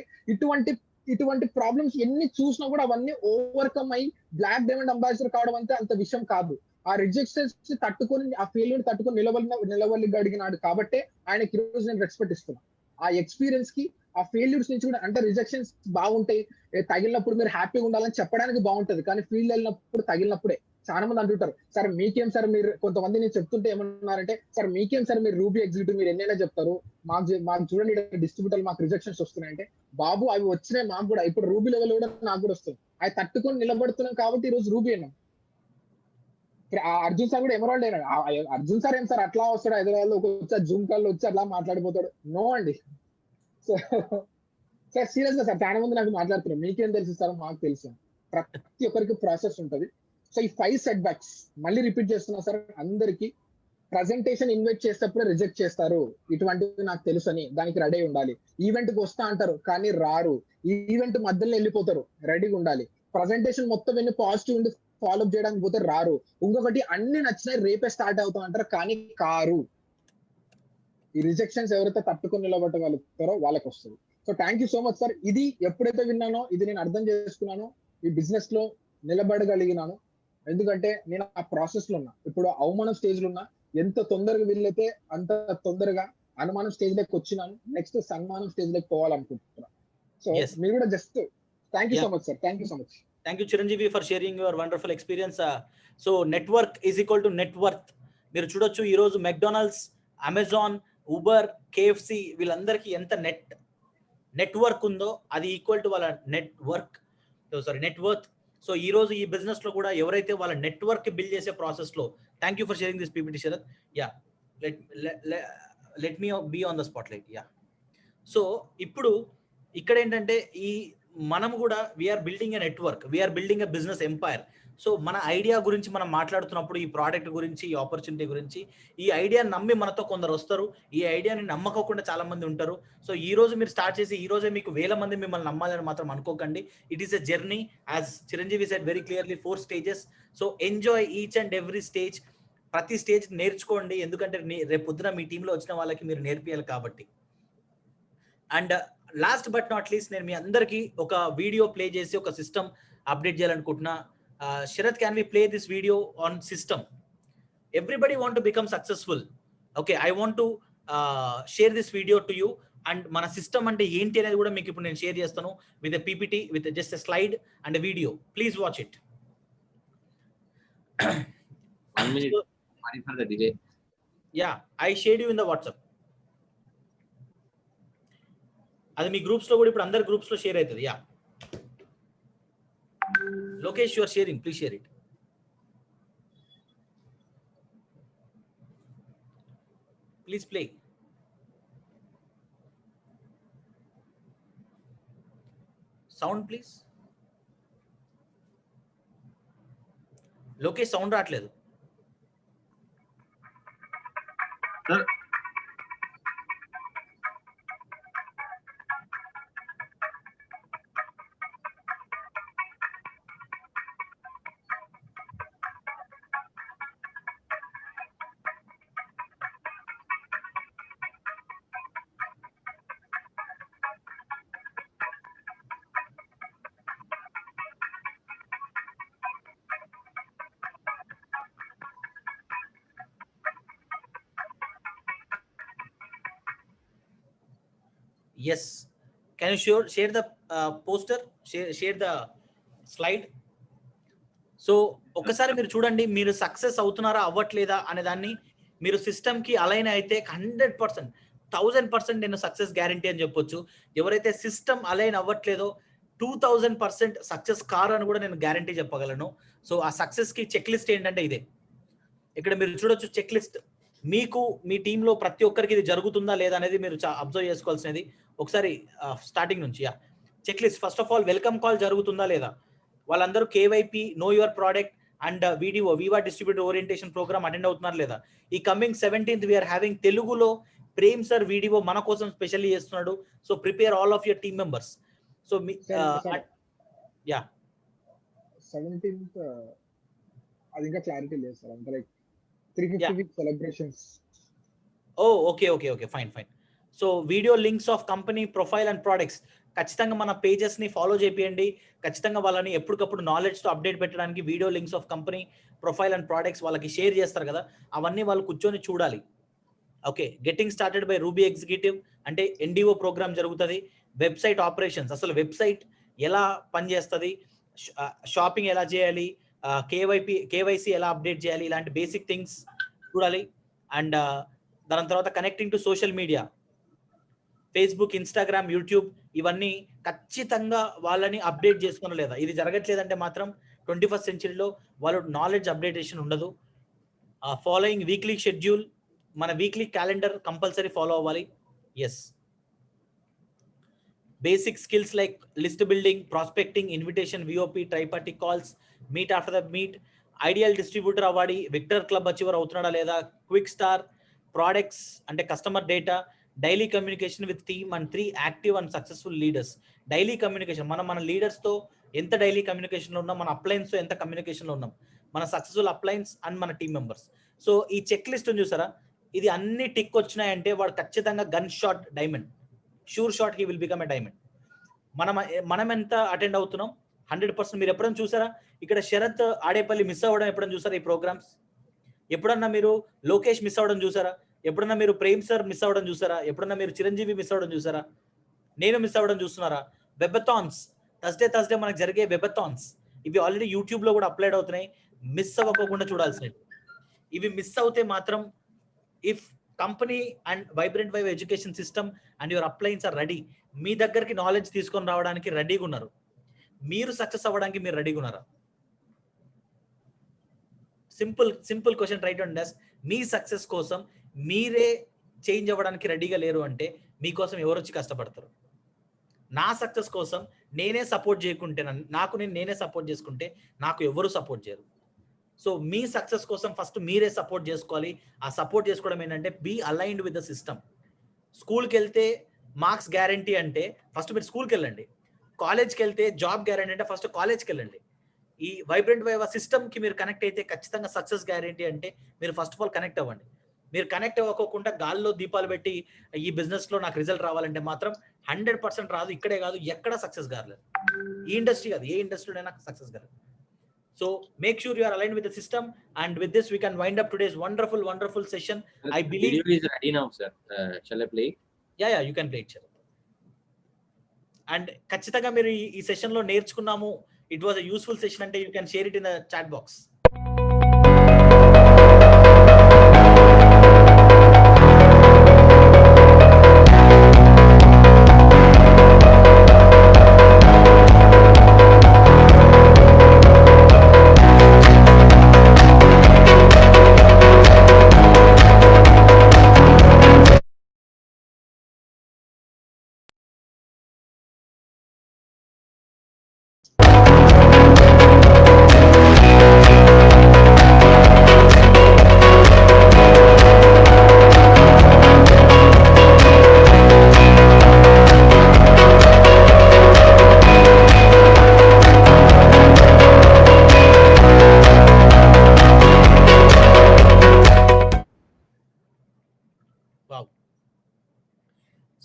ఇటువంటి ప్రాబ్లమ్స్ ఎన్ని చూసినా కూడా అవన్నీ ఓవర్కమ్ అయ్యి బ్లాక్ డైమండ్ అంబాసిడర్ కావడం అంటే అంత విషయం కాదు. ఆ రిజెక్షన్స్ తట్టుకొని, ఆ ఫెయిల్యూర్ తట్టుకొని నిలబడగలిగినాడు కాబట్టే ఆయనకి ఈ రోజు నేను రెస్పెక్ట్ ఇస్తున్నాను. ఆ ఎక్స్పీరియన్స్ కి, ఆ ఫెయిల్యూర్స్ నుంచి కూడా, అంటే రిజెక్షన్స్ బాగుంటాయి, తగిలినప్పుడు మీరు హ్యాపీగా ఉండాలని చెప్పడానికి బాగుంటది, కానీ ఫీల్డ్ వెళ్ళినప్పుడు తగిలినప్పుడే చాలా మంది అంటుంటారు, సార్ మీకేం సార్, మీరు కొంతమంది నేను చెప్తుంటే ఏమన్నారంటే, సార్ మీకేం సార్, మీరు రూబీ ఎగ్జిక్యూటివ్ మీరు ఎన్నైనా చెప్తారు, మాకు చూడండి డిస్ట్రిబ్యూటర్ మాకు రిజెక్షన్స్ వస్తున్నాయంటే, బాబు అవి వచ్చినాయి మాకు కూడా, ఇప్పుడు రూబీ లెవెల్ కూడా నాకు కూడా వస్తుంది. అవి తట్టుకొని నిలబడుతున్నాం కాబట్టి ఈ రోజు రూబీ అయినాం. అర్జున్ సార్ కూడా ఎమరాల్డ్ అయినాడు. అర్జున్ సార్ ఏం సార్ అట్లా వస్తాడు, హైదరాబాద్ లో వచ్చి జూమ్ కాల్ లో వచ్చి అట్లా మాట్లాడిపోతాడు? నో అండి. సో సార్ సీరియస్ గా సార్ చాలా మంది నాకు మాట్లాడుతున్నారు, మీకేం తెలుసు సార్, మాకు తెలుసు. ప్రతి ఒక్కరికి ప్రాసెస్ ఉంటది. సో ఈ 5 సెట్ బ్యాక్స్ మళ్ళీ రిపీట్ చేస్తున్నా సార్ అందరికి. ప్రజెంటేషన్ ఇన్వైట్ చేసేటప్పుడు రిజెక్ట్ చేస్తారు, ఇటువంటివి నాకు తెలుసు అని, దానికి రెడీ ఉండాలి. ఈవెంట్ కి వస్తా అంటారు కానీ రారు, ఈవెంట్ మధ్యలో వెళ్ళిపోతారు, రెడీగా ఉండాలి. ప్రజెంటేషన్ మొత్తం ఎన్ని పాజిటివ్ ఉండి ఫాలోఅప్ చేయడానికి పోతే రారు. ఇంకొకటి అన్ని నచ్చినాయి రేపే స్టార్ట్ అవుతాం అంటారు కానీ కారు. ఈ రిజెక్షన్స్ ఎవరైతే తట్టుకొని నిలబడగలుగుతారో వాళ్ళకి వస్తుంది. So thank you so much sir. ఇది ఎప్పుడైతే విన్నానో, ఇది నేను అర్థం చేసుకున్నాను, ఈ బిజినెస్ లో నిలబడగలిగినాను. ఎందుకంటే నేను ఆ ప్రాసెస్ లో ఉన్నా, ఇప్పుడు అవమానం స్టేజ్ లో ఉన్నా. ఎంత తొందరగా వీలైతే అంత తొందరగా అనుమానం స్టేజ్ లోకి వచ్చినాను. నెక్స్ట్ సన్మానం స్టేజ్ లోకి పోవాలనుకుంటున్నా. సో మీరు కూడా just thank you so much sir. Thank you so much. Thank you Chiranjeevi for sharing your wonderful experience. So network is equal to net worth. మీరు చూడొచ్చు ఈరోజు మెక్డానల్డ్స్, అమెజాన్, ఉబర్, కేఎఫ్సి వీళ్ళందరికీ ఎంత నెట్వర్క్ ఉందో అది ఈక్వల్ టు వాళ్ళ నెట్వర్త్. సో ఈ రోజు ఈ బిజినెస్ లో కూడా ఎవరైతే వాళ్ళ నెట్వర్క్ బిల్డ్ చేసే ప్రాసెస్ లో, thank you for sharing this PPT Sharath. Yeah, let me be on the spotlight. Yeah, so ఇప్పుడు ఇక్కడ ఏంటంటే మనం కూడా we're building a network, we're building a business empire. So మన ఐడియా గురించి మనం మాట్లాడుతున్నప్పుడు, ఈ ప్రోడక్ట్ గురించి, ఈ ఆపర్చునిటీ గురించి, ఈ ఐడియాని నమ్మి మనతో కొందరు వస్తారు, ఈ ఐడియాని నమ్మకోకుండా చాలా మంది ఉంటారు. సో ఈ రోజు మీరు స్టార్ట్ చేసి ఈ రోజే మీకు 1000 మంది మిమ్మల్ని నమ్మాలని మాత్రం అనుకోకండి. It is a journey, as Chiranjeevi said very clearly, 4 stages. So enjoy each and every stage. ప్రతి స్టేజ్ నేర్చుకోండి, ఎందుకంటే రేపు పొద్దున మీ టీంలో వచ్చిన వాళ్ళకి మీరు నేర్పియాలి కాబట్టి. And last but not least, నేను మీ అందరికీ ఒక వీడియో ప్లే చేసి ఒక సిస్టమ్ అప్డేట్ చేయాలనుకుంటున్నా. Sharath, can we play this video on system? Everybody want to become successful. Okay, I want to share this video to you. And mana system ante enti anedi kuda meeku ippudu nenu share chestanu with a PPT, with just a slide and a video. Please watch it. 1 minute. Sorry for the delay. Yeah, I shared you in the WhatsApp. అది మీ groups లో కూడా ఇప్పుడు అందరి groups లో share అవుతుంది. Yeah, Lokesh, you are sharing. Please share it. Please play. Sound, please. Lokesh, sound రాట్లేదు. Sir. Yes, can you share the poster, share the slide. So ఒకసారి మీరు చూడండి, మీరు సక్సెస్ అవుతున్నారా అవ్వట్లేదా అనే దాన్ని మీరు సిస్టమ్ కి అలైన్ అయితే 100%, 1000% నేను సక్సెస్ గ్యారంటీ అని చెప్పొచ్చు. ఎవరైతే సిస్టమ్ అలైన్ అవ్వట్లేదో 2000% సక్సెస్ కారు అని కూడా నేను గ్యారంటీ చెప్పగలను. సో ఆ సక్సెస్ కి చెక్ లిస్ట్ ఏంటంటే ఇదే. ఇక్కడ మీరు చూడొచ్చు చెక్ లిస్ట్. మీకు మీ టీంలో ప్రతి ఒక్కరికి ఇది జరుగుతుందా లేదా అనేది మీరు అబ్జర్వ్ చేసుకోవాల్సినది. ఒకసారి స్టార్టింగ్ నుంచి check list. First of all welcome call జరుగుతుందా లేదా, వాళ్ళందరూ KYP know your product and video Viva distributor orientation programme attend అవుతున్నారు లేదా. ఈ కమింగ్ 17th వీఆర్ హ్యావింగ్ తెలుగులో ప్రేమ్ సార్ వీడియో మన కోసం స్పెషల్లీ చేస్తున్నాడు. So prepare all of your team members. So yeah 17th అది ఇంకా క్లారిటీ లేదు సార్. అంటే like 350 week celebrations. Okay fine. So video links of company profile and products ఖచ్చితంగా మన పేజెస్ ని ఫాలో చేయండి. ఖచ్చితంగా వాళ్ళని ఎప్పటికప్పుడు నాలెడ్జ్ తో అప్డేట్ పెట్టడానికి video links of company profile and products వాళ్ళకి షేర్ చేస్తారు కదా, అవన్నీ వాళ్ళు కూర్చొని చూడాలి. Okay, getting started by ruby executive అంటే ఎన్డిఓ ప్రోగ్రామ్ జరుగుతుంది. వెబ్సైట్ ఆపరేషన్స్, అసలు వెబ్సైట్ ఎలా పనిచేస్తుంది, షాపింగ్ ఎలా చేయాలి, కేవైసీ ఎలా అప్డేట్ చేయాలి, ఇలాంటి బేసిక్ థింగ్స్ చూడాలి. అండ్ దాని తర్వాత connecting to social media, Facebook, Instagram, YouTube, ఇవన్నీ ఖచ్చితంగా వాళ్ళని అప్డేట్ చేసుకున్న లేదా. ఇది జరగట్లేదంటే మాత్రం 21st సెంచరీలో వాళ్ళు నాలెడ్జ్ అప్డేటేషన్ ఉండదు. ఫాలోయింగ్ వీక్లీ షెడ్యూల్, మన వీక్లీ క్యాలెండర్ కంపల్సరీ ఫాలో అవ్వాలి. Yes, basic skills like list building, prospecting, invitation, VOP, triparty calls, meet after the meet, ideal distributor awardee, victor club achiever అవుతున్నాడా లేదా, quick star, products అంటే customer data, daily communication with team and 3 active and successful leaders. Daily communication, మన leaders తో ఎంత daily communication లో ఉన్నాం, మన అప్లైన్స్ తో ఎంత కమ్యూనికేషన్ లో ఉన్నాం, మన సక్సెస్ఫుల్ అప్లైన్స్ అండ్ మన టీమ్ మెంబర్స్. సో ఈ చెక్ లిస్ట్ చూసారా, ఇది అన్ని టిక్ వచ్చినాయంటే వాడు ఖచ్చితంగా gun shot diamond, sure shot he will become a diamond. మనం ఎంత అటెండ్ అవుతున్నాం 100%. మీరు ఎప్పుడైనా చూసారా ఇక్కడ శరత్ ఆడేపల్లి మిస్ అవ్వడం ఎప్పుడైనా చూసారా ఈ ప్రోగ్రామ్స్? ఎప్పుడన్నా మీరు లోకేష్ మిస్ అవ్వడం చూసారా? ఎప్పుడన్నా మీరు ప్రేమ్ సార్ మిస్ అవ్వడం చూసారా? ఎప్పుడన్నా మీరు చిరంజీవి మిస్ అవ్వడం చూసారా? నేను మిస్ అవ్వడం చూస్తున్నారా? వెబథాన్స్, థర్స్డే మనకు జరిగే వెబథాన్స్, ఇవి ఆల్రెడీ యూట్యూబ్ లో కూడా అప్లోడ్ అవుతున్నాయి. మిస్ అవ్వకుండా చూడాల్సినవి. ఇవి మిస్ అవుతే మాత్రం, if company and vibrant vive education system and your uplines are ready, మీ దగ్గరికి నాలెడ్జ్ తీసుకొని రావడానికి రెడీగా ఉన్నారు, మీరు సక్సెస్ అవ్వడానికి మీరు రెడీగా ఉన్నారా? Simple question try to understand. Me success కోసం మీరే చేంజ్ అవ్వడానికి రెడీగా లేరు అంటే మీకోసం ఎవరు వచ్చి కష్టపడతారు? నా సక్సెస్ కోసం నేనే సపోర్ట్ చేయకుంటే, నేనే సపోర్ట్ చేసుకుంటే నాకు ఎవరు సపోర్ట్ చేయరు. సో మీ సక్సెస్ కోసం ఫస్ట్ మీరే సపోర్ట్ చేసుకోవాలి. ఆ సపోర్ట్ చేసుకోవడం ఏంటంటే be aligned with the system. స్కూల్కి వెళ్తే మార్క్స్ గ్యారంటీ అంటే ఫస్ట్ మీరు స్కూల్కి వెళ్ళండి. కాలేజ్కి వెళ్తే జాబ్ గ్యారంటీ అంటే ఫస్ట్ కాలేజ్కి వెళ్ళండి. ఈ వైబ్రెంట్ వైవ్ సిస్టమ్ కి మీరు కనెక్ట్ అయితే ఖచ్చితంగా సక్సెస్ గ్యారంటీ అంటే మీరు ఫస్ట్ ఆఫ్ ఆల్ కనెక్ట్ అవ్వండి. మీరు కనెక్ట్ అవ్వకుండా గాల్లో దీపాలు పెట్టి ఈ బిజినెస్ లో నాకు రిజల్ట్ రావాలంటే మాత్రం 100% రాదు. ఇక్కడే కాదు, ఎక్కడ సక్సెస్ కాలేదు. ఈ ఇండస్ట్రీ కాదు, ఏ ఇండస్ట్రీలోనైనా సక్సెస్ కాలేదు. So make sure you are aligned with the system. And with this we can wind up today's wonderful session. I believe video is ready now, sir. Shall I play it? Yeah you can play it. And ఖచ్చితంగా మీరు ఈ session లో నేర్చుకున్నాము, it was a useful session అంటే you can share it in the chat box.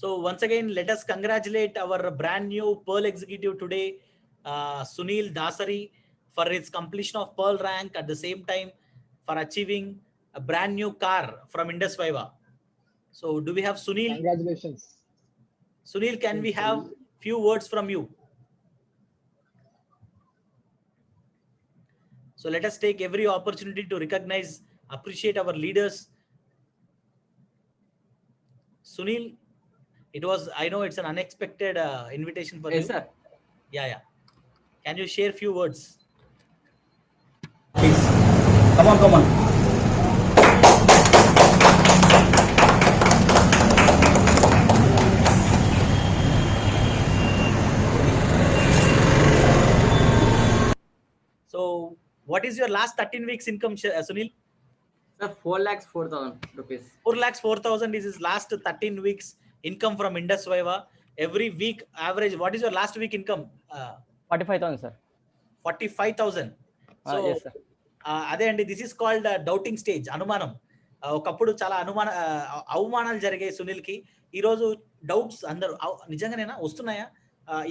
So once again, let us congratulate our brand new Pearl executive today, Sunil Dasari, for his completion of Pearl rank, at the same time for achieving a brand new car from Indus Viva. So do we have Sunil? Congratulations. Sunil, can we have few words from you? So let us take every opportunity to recognize, appreciate our leaders Sunil, I know it's an unexpected invitation for Yes, you. sir. Yeah. Can you share few words? Please. Come on. So, what is your last 13 weeks income, Sunil? Sir, 4,04,000 rupees. 4,04,000 is his last 13 weeks income from Indus Viva. Every week average, what is your last week income? 45,000, sir. 45,000. So, Yes, sir. అదే అండి, this is called doubting stage, అనుమానం. ఒకప్పుడు చాలా అవమానాలు జరిగాయి సునీల్కి. ఈరోజు doubts అందరూ నిజంగానేనా వస్తున్నాయా,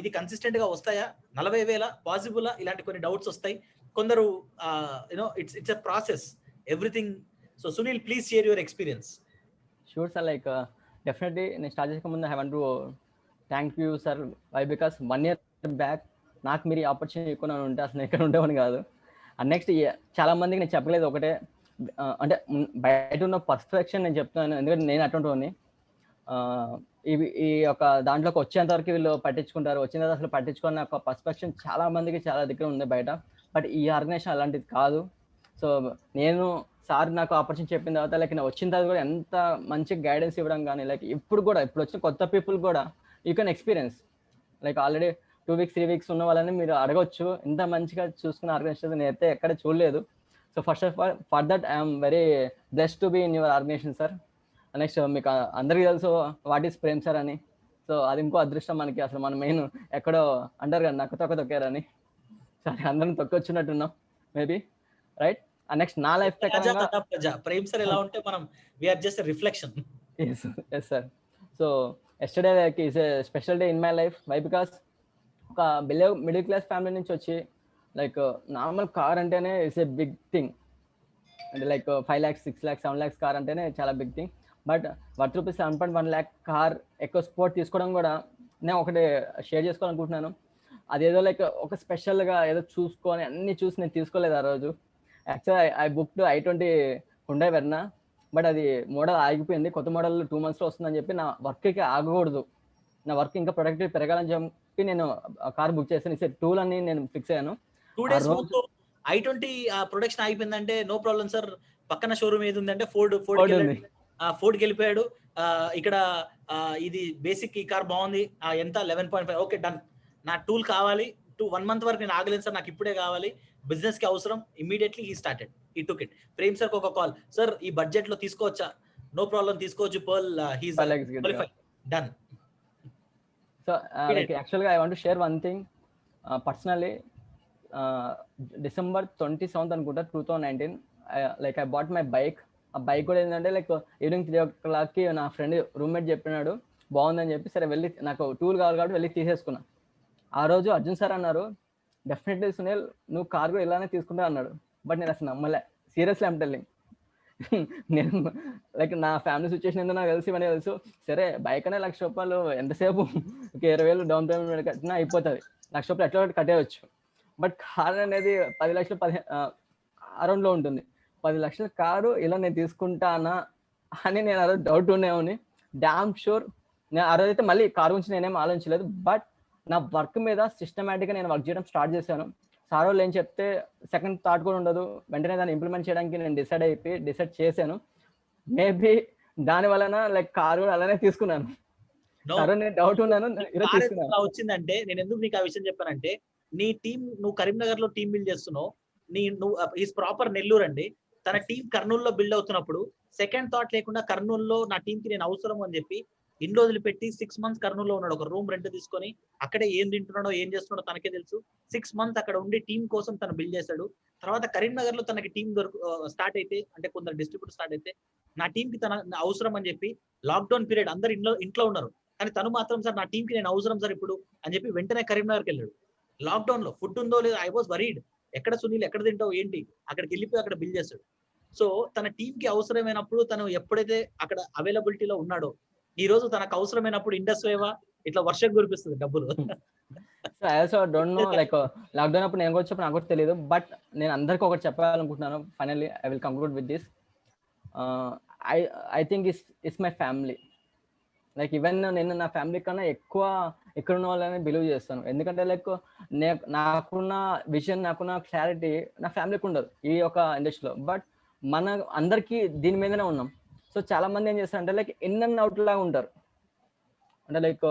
ఇది కన్సిస్టెంట్ గా వస్తాయా, 40,000 పాసిబుల్, ఇలాంటి కొన్ని డౌట్స్ వస్తాయి. కొందరు it's a process, everything. So Sunil, please share your experience. Sure, sir. Like definitely, నేను స్టార్ట్ చేసే ముందు I want to thank you sir. Why because 1 year back నాకు మీరు ఆపర్చునిటీ ఎక్కువ ఉంటే అసలు ఇక్కడ ఉండేవాడిని కాదు. అండ్ నెక్స్ట్ చాలా మందికి నేను చెప్పలేదు ఒకటే, అంటే బయట ఉన్న పర్ఫెక్షన్ నేను చెప్తున్నాను, ఎందుకంటే నేను అటువంటివాడిని. ఈ యొక్క దాంట్లోకి వచ్చేంత వరకు వీళ్ళు పట్టించుకుంటారు, వచ్చిన తర్వాత అసలు పట్టించుకున్న ఒక పర్స్పెక్షన్ చాలా మందికి చాలా దగ్గర ఉంది బయట. బట్ ఈ ఆర్గనైజేషన్ అలాంటిది కాదు. సో నేను సార్ నాకు ఆపర్చునిటీ చెప్పిన తర్వాత లైక్ నేను వచ్చిన తర్వాత కూడా ఎంత మంచి గైడెన్స్ ఇవ్వడం కానీ, లైక్ ఇప్పుడు వచ్చిన కొత్త పీపుల్ కూడా you can experience. Like already 2 weeks 3 weeks ఉన్న వాళ్ళని మీరు అడగొచ్చు, ఇంత మంచిగా చూసుకున్న ఆర్గనైజేషన్ నేను అయితే ఎక్కడ చూడలేదు. So first of all for that I'm very blessed to be in your organisation sir. Next మీకు అందరికీ తెలుసు వాట్ ఈస్ ప్రేమ్ సార్ అని. సో అది ఇంకో అదృష్టం మనకి. అసలు మన మెయిన్ ఎక్కడో అంటారు కదా, నక్క తొక్కారని, సరే అందరం తొక్కొచ్చినట్టున్నాం మేబీ, రైట్. నెక్స్ట్ నా లైఫ్ ప్రేమ్ సార్ ఎలా ఉంటే మనం we are just reflection. Yes sir. So yesterday like is a special day in my life. Why because ఒక మిడిల్ క్లాస్ ఫ్యామిలీ నుంచి వచ్చి లైక్ నార్మల్ కార్ అంటేనే ఇట్స్ ఎ బిగ్ థింగ్. అంటే like 5 lakhs 6 lakhs 7 lakhs car అంటేనే చాలా big thing. But worth rupees 7.1 lakh car ఎక్కువ sport తీసుకోవడం కూడా నేను ఒకటి షేర్ చేసుకోవాలనుకుంటున్నాను. అదేదో లైక్ ఒక స్పెషల్గా ఏదో చూసుకొని అన్ని చూసి నేను తీసుకోలేదు ఆ రోజు. Actually I booked i20 Hyundai Verna, but అది మోడల్ ఆగిపోయింది. కొత్త మోడల్ 2 months వస్తుందని చెప్పి నా వర్క్కి ఆగకూడదు, నా వర్క్ ఇంకా ప్రొడక్టివ్ పెరగాలని చెప్పి నేను కార్ బుక్ చేశాను. ఇట్స్ టూల్ అని నేను ఫిక్స్ అయ్యాను. 2 days ముందు i20 ప్రొడక్షన్ అయిపోయిందంటే నో ప్రాబ్లం సార్, పక్కన షోరూమ్ ఏది ఉందంటే ఫోర్డ్ వెళ్ళిపోయాడు. ఇక్కడ ఇది బేసిక్ ఈ కార్ బాగుంది, ఎంత 11.5, ఓకే డన్. నా టూల్ కావాలి, 1 month వరకు నేను ఆగలేదు సార్, నాకు ఇప్పుడే కావాలి, బిజినెస్ కి అవసరం. Immediately he started, he took it. Prem sir ఒక కాల్, సార్ ఈ బడ్జెట్ లో తీసుకోవచ్చా? నో ప్రాబ్లం, తీసుకోవచ్చు pearl, he's qualified, done. So like యాక్చువల్గా I want to share one thing personally. December 27th అనుకుంటా 2019 like I bought my bike. ఆ bike కూడా ఏంటంటే లైక్ ఈవినింగ్ 3 o'clock నా ఫ్రెండ్ రూమ్మేట్ చెప్పినాడు బాగుందని చెప్పి, సరే వెళ్ళి నాకు టూల్ కావాలి కాబట్టి వెళ్ళి తీసేసుకున్నా. ఆ రోజు అర్జున్ సార్ అన్నారు, డెఫినెట్లీ సునీల్ నువ్వు కార్ కూడా ఇలానే తీసుకుంటా అన్నాడు. బట్ నేను అసలు నమ్మలే, సీరియస్లీ ఐమ్ టెల్లింగ్. నేను లైక్ నా ఫ్యామిలీ సిచ్యువేషన్ ఏందో నాకు తెలుసు, ఇవన్నీ తెలుసు. సరే బైక్ అనే ₹1,00,000 ఎంతసేపు, ఒక 20,000 డౌన్ పేమెంట్ కట్టినా అయిపోతుంది, ₹1,00,000 ఎట్లా కట్టేయచ్చు. బట్ కార్ అనేది 10 లక్షలు అరౌండ్లో ఉంటుంది. 10 లక్షల కారు ఇలా నేను తీసుకుంటానా అని నేను ఆ రోజు డౌట్ ఉండేవాని. డామ్ షూర్ నేను ఆ రోజైతే మళ్ళీ కారు గురించి నేనేం ఆలోచించలేదు. బట్ నా వర్క్ మీద సిస్టమేటిక్గా నేను వర్క్ చేయడం స్టార్ట్ చేశాను. సార్ వాళ్ళు ఏం చెప్తే సెకండ్ థాట్ కూడా ఉండదు, వెంటనే దాన్ని ఇంప్లిమెంట్ చేయడానికి నేను డిసైడ్ చేశాను. మేబీ దాని వలన లైక్ కారు కూడా అలానే తీసుకున్నాను. నేను డౌట్ ఉన్నాను వచ్చిందంటే నేను ఎందుకు నీకు ఆ విషయం చెప్పానంటే, నీ టీం, నువ్వు కరీంనగర్ లో టీం బిల్డ్ చేస్తున్నావు, నువ్వు ఈస్ ప్రాపర్ నెల్లూరు అండి, తన టీం కర్నూలులో బిల్డ్ అవుతున్నప్పుడు సెకండ్ థాట్ లేకుండా కర్నూలులో నా టీం కి నేను అవసరం అని చెప్పి ఇన్ని రోజులు పెట్టి 6 months కర్నూలులో ఉన్నాడు. ఒక రూమ్ రెంట్ తీసుకొని అక్కడే ఏం తింటున్నాడో ఏం చేస్తున్నాడో తనకే తెలుసు. 6 months అక్కడ ఉండి టీం కోసం తను బిల్డ్ చేశాడు. తర్వాత కరీంనగర్ లో తనకి టీం స్టార్ట్ అయితే, అంటే కొందరు డిస్ట్రిబ్యూటర్ స్టార్ట్ అయితే నా టీం కి తన అవసరం అని చెప్పి, లాక్డౌన్ పీరియడ్ అందరు ఇంట్లో ఉన్నారు, కానీ తను మాత్రం సార్ నా టీం కి నేను అవసరం సార్ ఇప్పుడు అని చెప్పి వెంటనే కరీంనగర్కి వెళ్ళాడు. లాక్డౌన్ లో ఫుడ్ ఉందో లేదో ఐ వాజ్ వరీడ్, ఎక్కడ సునీల్ ఎక్కడ తింటావు ఏంటి, అక్కడికి వెళ్ళిపోయి అక్కడ బిల్ చేస్తాడు. సో తన టీం కి అవసరమైనప్పుడు తను ఎప్పుడైతే అక్కడ అవైలబిలిటీలో ఉన్నాడో, ఈ రోజు తనకు అవసరమైనప్పుడు ఇండస్ వేవా ఇట్లా వర్షం కురిపిస్తుంది డబ్బులు. So I also don't know like lockdown అప్పుడు నేను కూడా చెప్పిన నాకు కూడా తెలియదు. బట్ నేను అందరికీ ఒకటి చెప్పాలనుకుంటున్నాను. Finally I will conclude with this. I think it's my family. Like even నేను నా ఫ్యామిలీ కన్నా ఎక్కువ ఇక్కడ ఉన్న వాళ్ళని బిలీవ్ చేస్తాను. ఎందుకంటే లైక్ నాకున్న విజన్, నాకున్న క్లారిటీ నా ఫ్యామిలీకి ఉండదు ఈ యొక్క ఇండస్ట్రీలో. బట్ మన అందరికీ దీని మీదనే ఉన్నాం. సో చాలా మంది ఏం చేస్తారంటే లైక్ ఇన్ అండ్ అవుట్ లాగా ఉంటారు. అంటే లైక్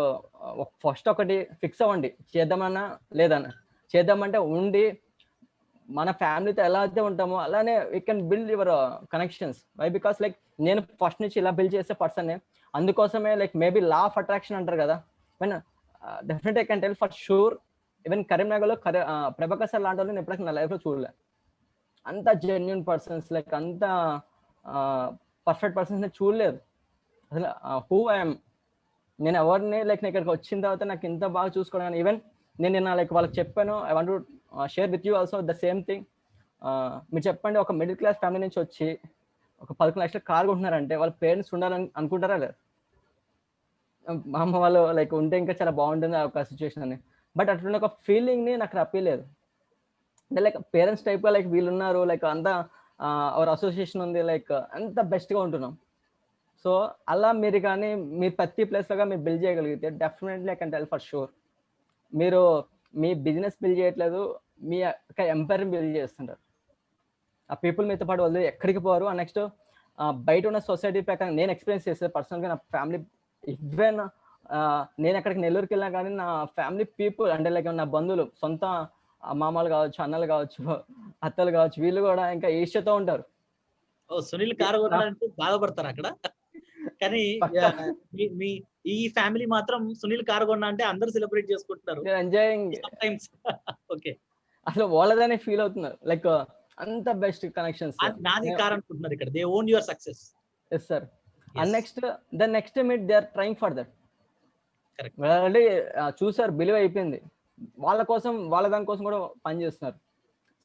ఫస్ట్ ఒకటి ఫిక్స్ అవ్వండి, చేద్దామన్నా లేదన్నా. చేద్దామంటే ఉండి మన ఫ్యామిలీతో ఎలా అయితే ఉంటామో అలానే we can build your connections. Why because like నేను ఫస్ట్ నుంచి ఇలా బిల్డ్ చేసే పర్సన్. అందుకోసమే like maybe law of attraction అంటారు కదా. When definite I can tell for sure, even కరీంనగర్లో ప్రభాకర్ సార్ లాంటి వాళ్ళు నేను ఎప్పటికీ నా లైఫ్లో చూడలే. అంత జెన్యున్ పర్సన్స్, లైక్ అంత పర్ఫెక్ట్ పర్సన్స్ నేను చూడలేదు అసలు. హూ ఐఎమ్, నేను ఎవరిని లైక్ నేను ఇక్కడికి వచ్చిన తర్వాత నాకు ఇంత బాగా చూసుకోవడం. ఈవెన్ నేను నిన్న లైక్ వాళ్ళకి చెప్పాను, I want to share with you also the same thing. మీరు చెప్పండి, ఒక మిడిల్ క్లాస్ ఫ్యామిలీ నుంచి వచ్చి ఒక 11 లక్షల కార్ కొంటున్నారంటే వాళ్ళ పేరెంట్స్ ఉండాలని అనుకుంటారా లేదు? మా అమ్మ వాళ్ళు లైక్ ఉంటే ఇంకా చాలా బాగుంటుంది ఆ ఒక సిచ్యువేషన్ అని. బట్ అట్లా ఒక ఫీలింగ్ని నాకు రప్పిలేదు. అంటే లైక్ పేరెంట్స్ టైప్గా లైక్ వీళ్ళు ఉన్నారు, లైక్ అంతా అవర్ అసోసియేషన్ ఉంది, లైక్ అంత బెస్ట్గా ఉంటున్నాం. సో అలా మీరు కానీ మీరు ప్రతి ప్లేస్లో మీరు బిల్డ్ చేయగలిగితే definitely I can tell for sure మీరు మీ బిజినెస్ బిల్డ్ చేయట్లేదు, మీ యొక్క ఎంపైర్ని బిల్డ్ చేస్తుంటారు. ఆ పీపుల్ మీతో పాటు వాళ్ళు ఎక్కడికి పోరు. నెక్స్ట్ బయట ఉన్న సొసైటీ ప్రకారం నేను ఎక్స్పీరియన్స్ చేసేది పర్సనల్గా, నా ఫ్యామిలీ ఈవెన్ నేను ఎక్కడికి నెల్లూరుకి వెళ్ళినా కానీ నా ఫ్యామిలీ పీపుల్ అంటే లైక్ నా బంధువులు, సొంత మామలు కావచ్చు, అన్నలు కావచ్చు, అత్తలు కావచ్చు, వీళ్ళు కూడా ఇంకా ఈర్ష్యతో ఉంటారు. సునీల్ కారు కొనాలంటే బాధపడతారు అక్కడ. కానీ మీ ఈ ఫ్యామిలీ మాత్రం సునీల్ కారు కొన్నా అంటే అందరూ సెలబ్రేట్ చేసుకుంటున్నారు. ఎంజాయింగ్ ఓకే, అసలు వాళ్ళదనే ఫీల్ అవుతున్నారు. లైక్ అంత బెస్ట్ కనెక్షన్స్. నాది కార్ అనుకుంటున్నారు ఇక్కడ. They own your success. Yes sir. And next meet they are trying for that. Correct. Already చూసారు, బిలీవ్ అయిపోయింది. వాళ్ళ కోసం, వాళ్ళ దాని కోసం కూడా పనిచేస్తున్నారు.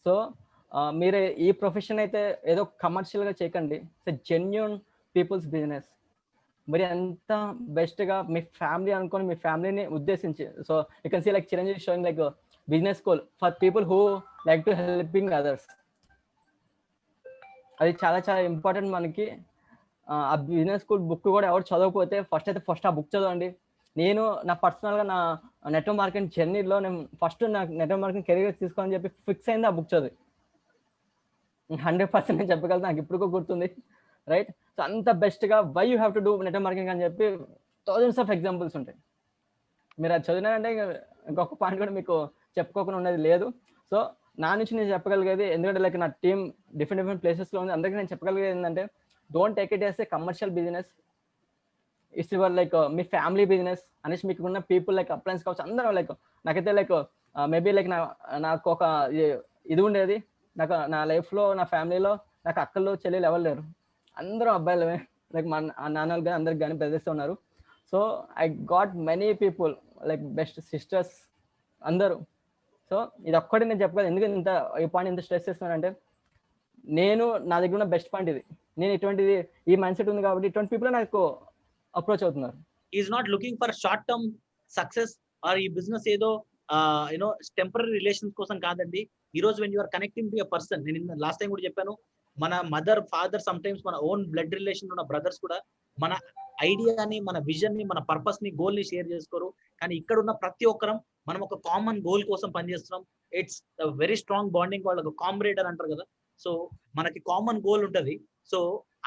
సో మీరు ఈ ప్రొఫెషన్ అయితే ఏదో కమర్షియల్గా చేయకండి. It's genuine peoples business. మరి అంత బెస్ట్గా మీ ఫ్యామిలీ అనుకొని, మీ ఫ్యామిలీని ఉద్దేశించి. So you can see like Chiranjeevi showing like business school for people who like to helping others. అది చాలా చాలా ఇంపార్టెంట్ మనకి. ఆ బిజినెస్ స్కూల్ బుక్ కూడా ఎవరు చదవకపోతే ఫస్ట్ ఆ బుక్ చదవండి. నేను నా పర్సనల్గా నా నెట్వర్క్ మార్కెటింగ్ జర్నీలో నేను ఫస్ట్ నాకు నెట్వర్క్ మార్కెటింగ్ కెరీర్ తీసుకోవాలని చెప్పి ఫిక్స్ అయింది ఆ బుక్ చదివి. 100% నేను చెప్పగలను, నాకు ఇప్పుడు గుర్తుంది. రైట్. సో అంత బెస్ట్గా why you have to do network marketing అని చెప్పి థౌజండ్స్ ఆఫ్ ఎగ్జాంపుల్స్ ఉంటాయి. మీరు అది చదివినారంటే ఇంకొక పాయింట్ కూడా మీకు చెప్పుకోకుండా ఉండేది లేదు. సో నా నుంచి నేను చెప్పగలిగేది, ఎందుకంటే లైక్ నా టీమ్ డిఫరెంట్ ప్లేసెస్లో ఉంది, అందరికీ నేను చెప్పగలిగేది ఏంటంటే don't take it as a commercial business. It's your like మీ ఫ్యామిలీ బిజినెస్ అనేసి మీకు ఉన్న పీపుల్ లైక్ అప్లయన్స్ కావచ్చు, అందరూ లైక్ నాకైతే లైక్ మేబీ లైక్ నాకు ఒక ఇది ఉండేది. నా లైఫ్లో, నా ఫ్యామిలీలో నాకు అక్కలు చెల్లెలు ఎవరు లేరు, అందరూ అబ్బాయిలమే. లైక్ మా నాన్నలు కానీ అందరికి కానీ బ్రదర్స్ ఉన్నారు. So I got many people like best sisters అందరూ. సో ఇది ఒక్కటి నేను చెప్పగలను. ఎందుకంటే ఇంత ఈ పాయింట్ ఇంత స్ట్రెస్ చేస్తున్నానంటే నా దగ్గర ఉన్న బెస్ట్ పాయింట్ ఇది. నేను ఇటువంటిది ఈ మైండ్ సెట్ ఉంది కాబట్టి ఇటువంటి పీపుల్ నాకు అప్రోచ్ అవుతున్నారు. Is not looking for short term success or ఈ బిజినెస్ ఏదో టెంపరీ రిలేషన్స్ కోసం కాదండి. ఈ రోజు when you're connecting to a person, నేను లాస్ట్ టైం కూడా చెప్పాను, మన మదర్ ఫాదర్ సమ్ టైమ్స్ మన ఓన్ బ్లడ్ రిలేషన్ ఉన్న బ్రదర్స్ కూడా మన ఐడియాని, మన విజన్ ని, మన పర్పస్ ని, గోల్ ని షేర్ చేసుకోరు. కానీ ఇక్కడ ఉన్న ప్రతి ఒక్కరం మనం ఒక కామన్ గోల్ కోసం పనిచేస్తున్నాం. It's very strong bonding. వాళ్ళకి కామ్రేడ్ అని అంటారు కదా. సో మనకి కామన్ గోల్ ఉంటది. సో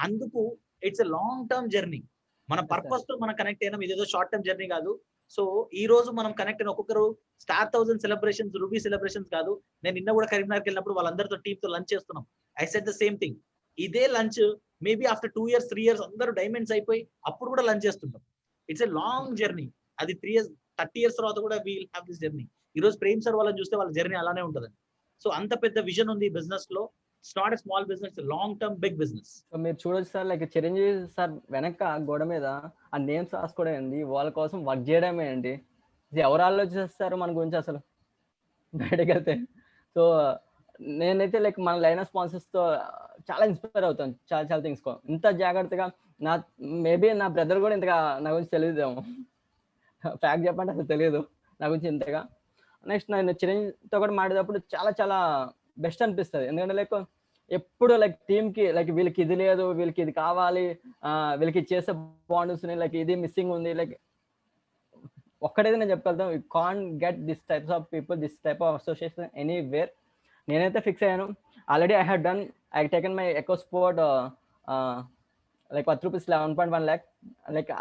అందుకు it's a long term journey. మన పర్పస్ తో మనం కనెక్ట్ అయినాం. ఇదేదో షార్ట్ టర్మ్ జర్నీ కాదు. సో ఈ రోజు మనం కనెక్ట్ అయిన ఒక్కొక్కరు స్టార్ 1000 సెలబ్రేషన్స్, రూబీ సెలబ్రేషన్స్ కాదు. నేను నిన్న కూడా కరీంనగర్కి వెళ్ళినప్పుడు వాళ్ళందరితో టీమ్ తో లంచ్ చేస్తున్నాం. I said the same thing. ఇదే lunch maybe after 2 years 3 years అందరూ డైమండ్స్ అయిపోయి అప్పుడు కూడా లంచ్ చేస్తుంటాం. It's a long journey. అది 3 years 30 years తర్వాత కూడా వీల్ హ్యావ్ దిస్ జర్నీ. ఈ రోజు ప్రేమ్ సార్ వాళ్ళని చూస్తే వాళ్ళ జర్నీ అలానే ఉంటదండి. సో అంత పెద్ద విజన్ ఉంది బిజినెస్ లో. It's not a small business, long term big business. మీరు చూడొచ్చు సార్, లైక్ చిరంజీవి సార్ వెనక గోడ మీద ఆ నేమ్స్ రాసుకోవడం ఏంటి, వాళ్ళ కోసం వర్క్ చేయడమే ఏంటి, ఎవరు ఆలోచిస్తారు మన గురించి అసలు బయటకు వెళ్తే. సో నేనైతే లైక్ మన లైన్ ఆఫ్ స్పాన్సర్స్తో చాలా ఇన్స్పైర్ అవుతాను. చాలా థింగ్స్ ఇంత జాగ్రత్తగా మేబీ నా బ్రదర్ కూడా ఇంతగా నా గురించి తెలియదేమో. ఫ్యాక్ట్ చెప్పంటే అసలు తెలియదు నా గురించి ఇంతగా. నెక్స్ట్ నేను చిరంజీవితో కూడా మాట్లాడేటప్పుడు చాలా బెస్ట్ అనిపిస్తుంది. ఎందుకంటే లైక్ ఎప్పుడు లైక్ టీమ్కి లైక్ వీళ్ళకి ఇది లేదు, వీళ్ళకి ఇది కావాలి, వీళ్ళకి చేసే బాండ్స్ లైక్ ఇది మిస్సింగ్ ఉంది, లైక్ ఒక్కడైతే నేను చెప్పగలుగుతాను, you can get this types of people, this type of association anywhere. నేనైతే ఫిక్స్ అయ్యాను already. I have done, I taken my EcoSport like 10 rupees 11.1 lakh. Like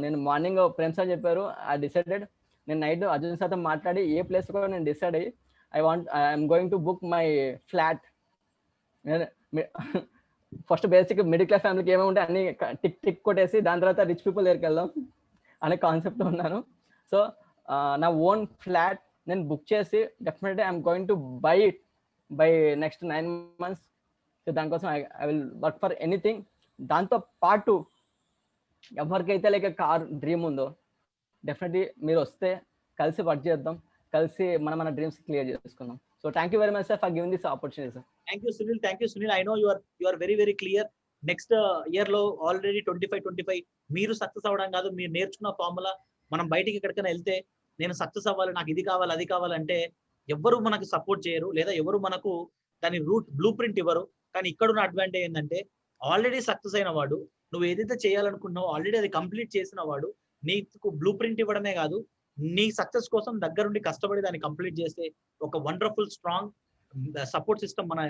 నేను మార్నింగ్ ఫ్రెండ్స్ అని చెప్పారు, ఐ డిసైడెడ్. నేను night Arjun సార్తో మాట్లాడి ఏ place కూడా నేను డిసైడ్ అయ్యి I'm going to book my flat. First basic middle class ఫ్యామిలీకి ఏమేమి అన్ని టిక్ కొట్టేసి దాని తర్వాత రిచ్ పీపుల్ దగ్గరికి వెళ్దాం అనే కాన్సెప్ట్ ఉన్నాను. సో నా ఓన్ ఫ్లాట్ నేను బుక్ చేసి definitely I'm going to buy it by next 9 months. So దానికోసం I will work for anything. దాంతో పాటు ఎవరికైతే లైక్ కార్ డ్రీమ్ ఉందో డెఫినెట్లీ మీరు వస్తే కలిసి వర్క్ చేద్దాం, కలిసి మన డ్రీమ్స్ క్లియర్ చేసుకుందాం. So thank you very much sir for giving this opportunity sir. Thank you Sunil. I know you are very very clear. Next year లో ఆల్రెడీ 25 మీరు సక్సెస్ అవ్వడం కాదు, మీరు నేర్చుకున్న ఫార్ములా మనం బయటికి ఎక్కడికైనా వెళ్తే నేను సక్సెస్ అవ్వాలి, నాకు ఇది కావాలి అది కావాలంటే ఎవరు మనకు సపోర్ట్ చేయరు, లేదా ఎవరు మనకు దాని బ్లూ ప్రింట్ ఇవ్వరు. కానీ ఇక్కడున్న అడ్వాంటేజ్ ఏంటంటే ఆల్రెడీ సక్సెస్ అయిన వాడు, నువ్వు ఏదైతే చేయాలనుకున్నావో ఆల్రెడీ అది కంప్లీట్ చేసిన వాడు నీకు బ్లూ ప్రింట్ ఇవ్వడమే కాదు, నీ సక్సెస్ కోసం దగ్గరుండి కష్టపడి దాన్ని కంప్లీట్ చేస్తే ఒక వండర్ఫుల్ స్ట్రాంగ్ సపోర్ట్ సిస్టమ్ మన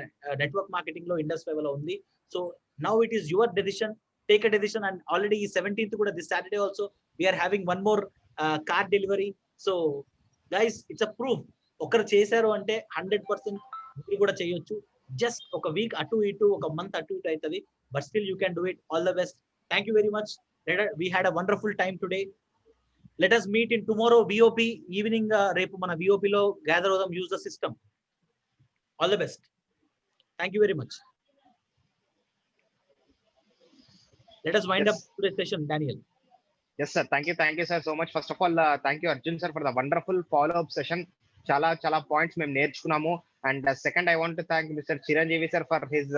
నెట్వర్క్ మార్కెటింగ్ లో ఇండస్ట్రీ లో ఉంది. So now it is your decision, take a decision. And already ఈ 17th కూడా this Saturday also we're having one more car delivery. So guys it's a proof, ఒకరు చేశారు అంటే 100% మీరు కూడా చేయొచ్చు. జస్ట్ ఒక వీక్ అటు ఇటు, ఒక మంత్ అటు ఇటు అవుతుంది, but still you can do it. All the best. Thank you very much. We had a wonderful time today. Let us meet in tomorrow VOP evening. రేపు మన VOP లో గ్యాదర్ అవుదాం. Use the system. All the best. Thank you very much. Let us wind up today's session, Daniel. Yes sir, thank you sir so much. First of all, thank you Arjun sir for the wonderful follow-up session. Chala points మేము నేర్చుకున్నాము. And second, I want to thank Mr. Chiranjeevi sir for his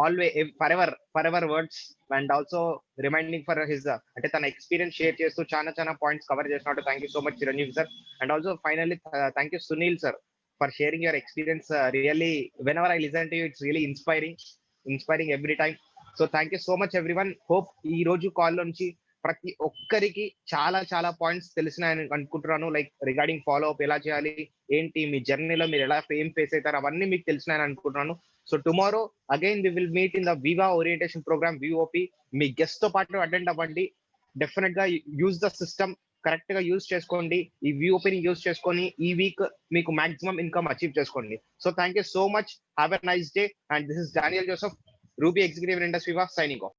always forever words, and also reminding for his అంటే తన experience share చేస్తూ చాలా points cover చేసినట్టు. Thank you so much Chiranjeevi sir. And also finally thank you Sunil sir for sharing your experience. Really, whenever I listen to you, it's really inspiring every time. So thank you so much everyone. Hope ఈ రోజు call నుంచి ప్రతి ఒక్కరికి చాలా points తెలిసినాయని అనుకుంటున్నాను. Like regarding follow up ఎలా చేయాలి, ఏంటి మీ జర్నీలో మీరు ఎలా ఏం ఫేస్ అవుతారు, అవన్నీ మీకు తెలిసినాయని అనుకుంటున్నాను. So tomorrow again we will meet in the Viva orientation programme VOP. మీ గెస్ట్ తో పాటు అటెండ్ అవ్వండి. డెఫినెట్ గా యూజ్ ద సిస్టమ్, కరెక్ట్ గా యూజ్ చేసుకోండి. ఈ VOPని యూజ్ చేసుకొని ఈ వీక్ మీకు మాక్సిమం ఇన్కమ్ అచీవ్ చేసుకోండి. So thank you so much. Have a nice day. And this is Daniel Joseph, Ruby Executive in Indus Viva, signing off.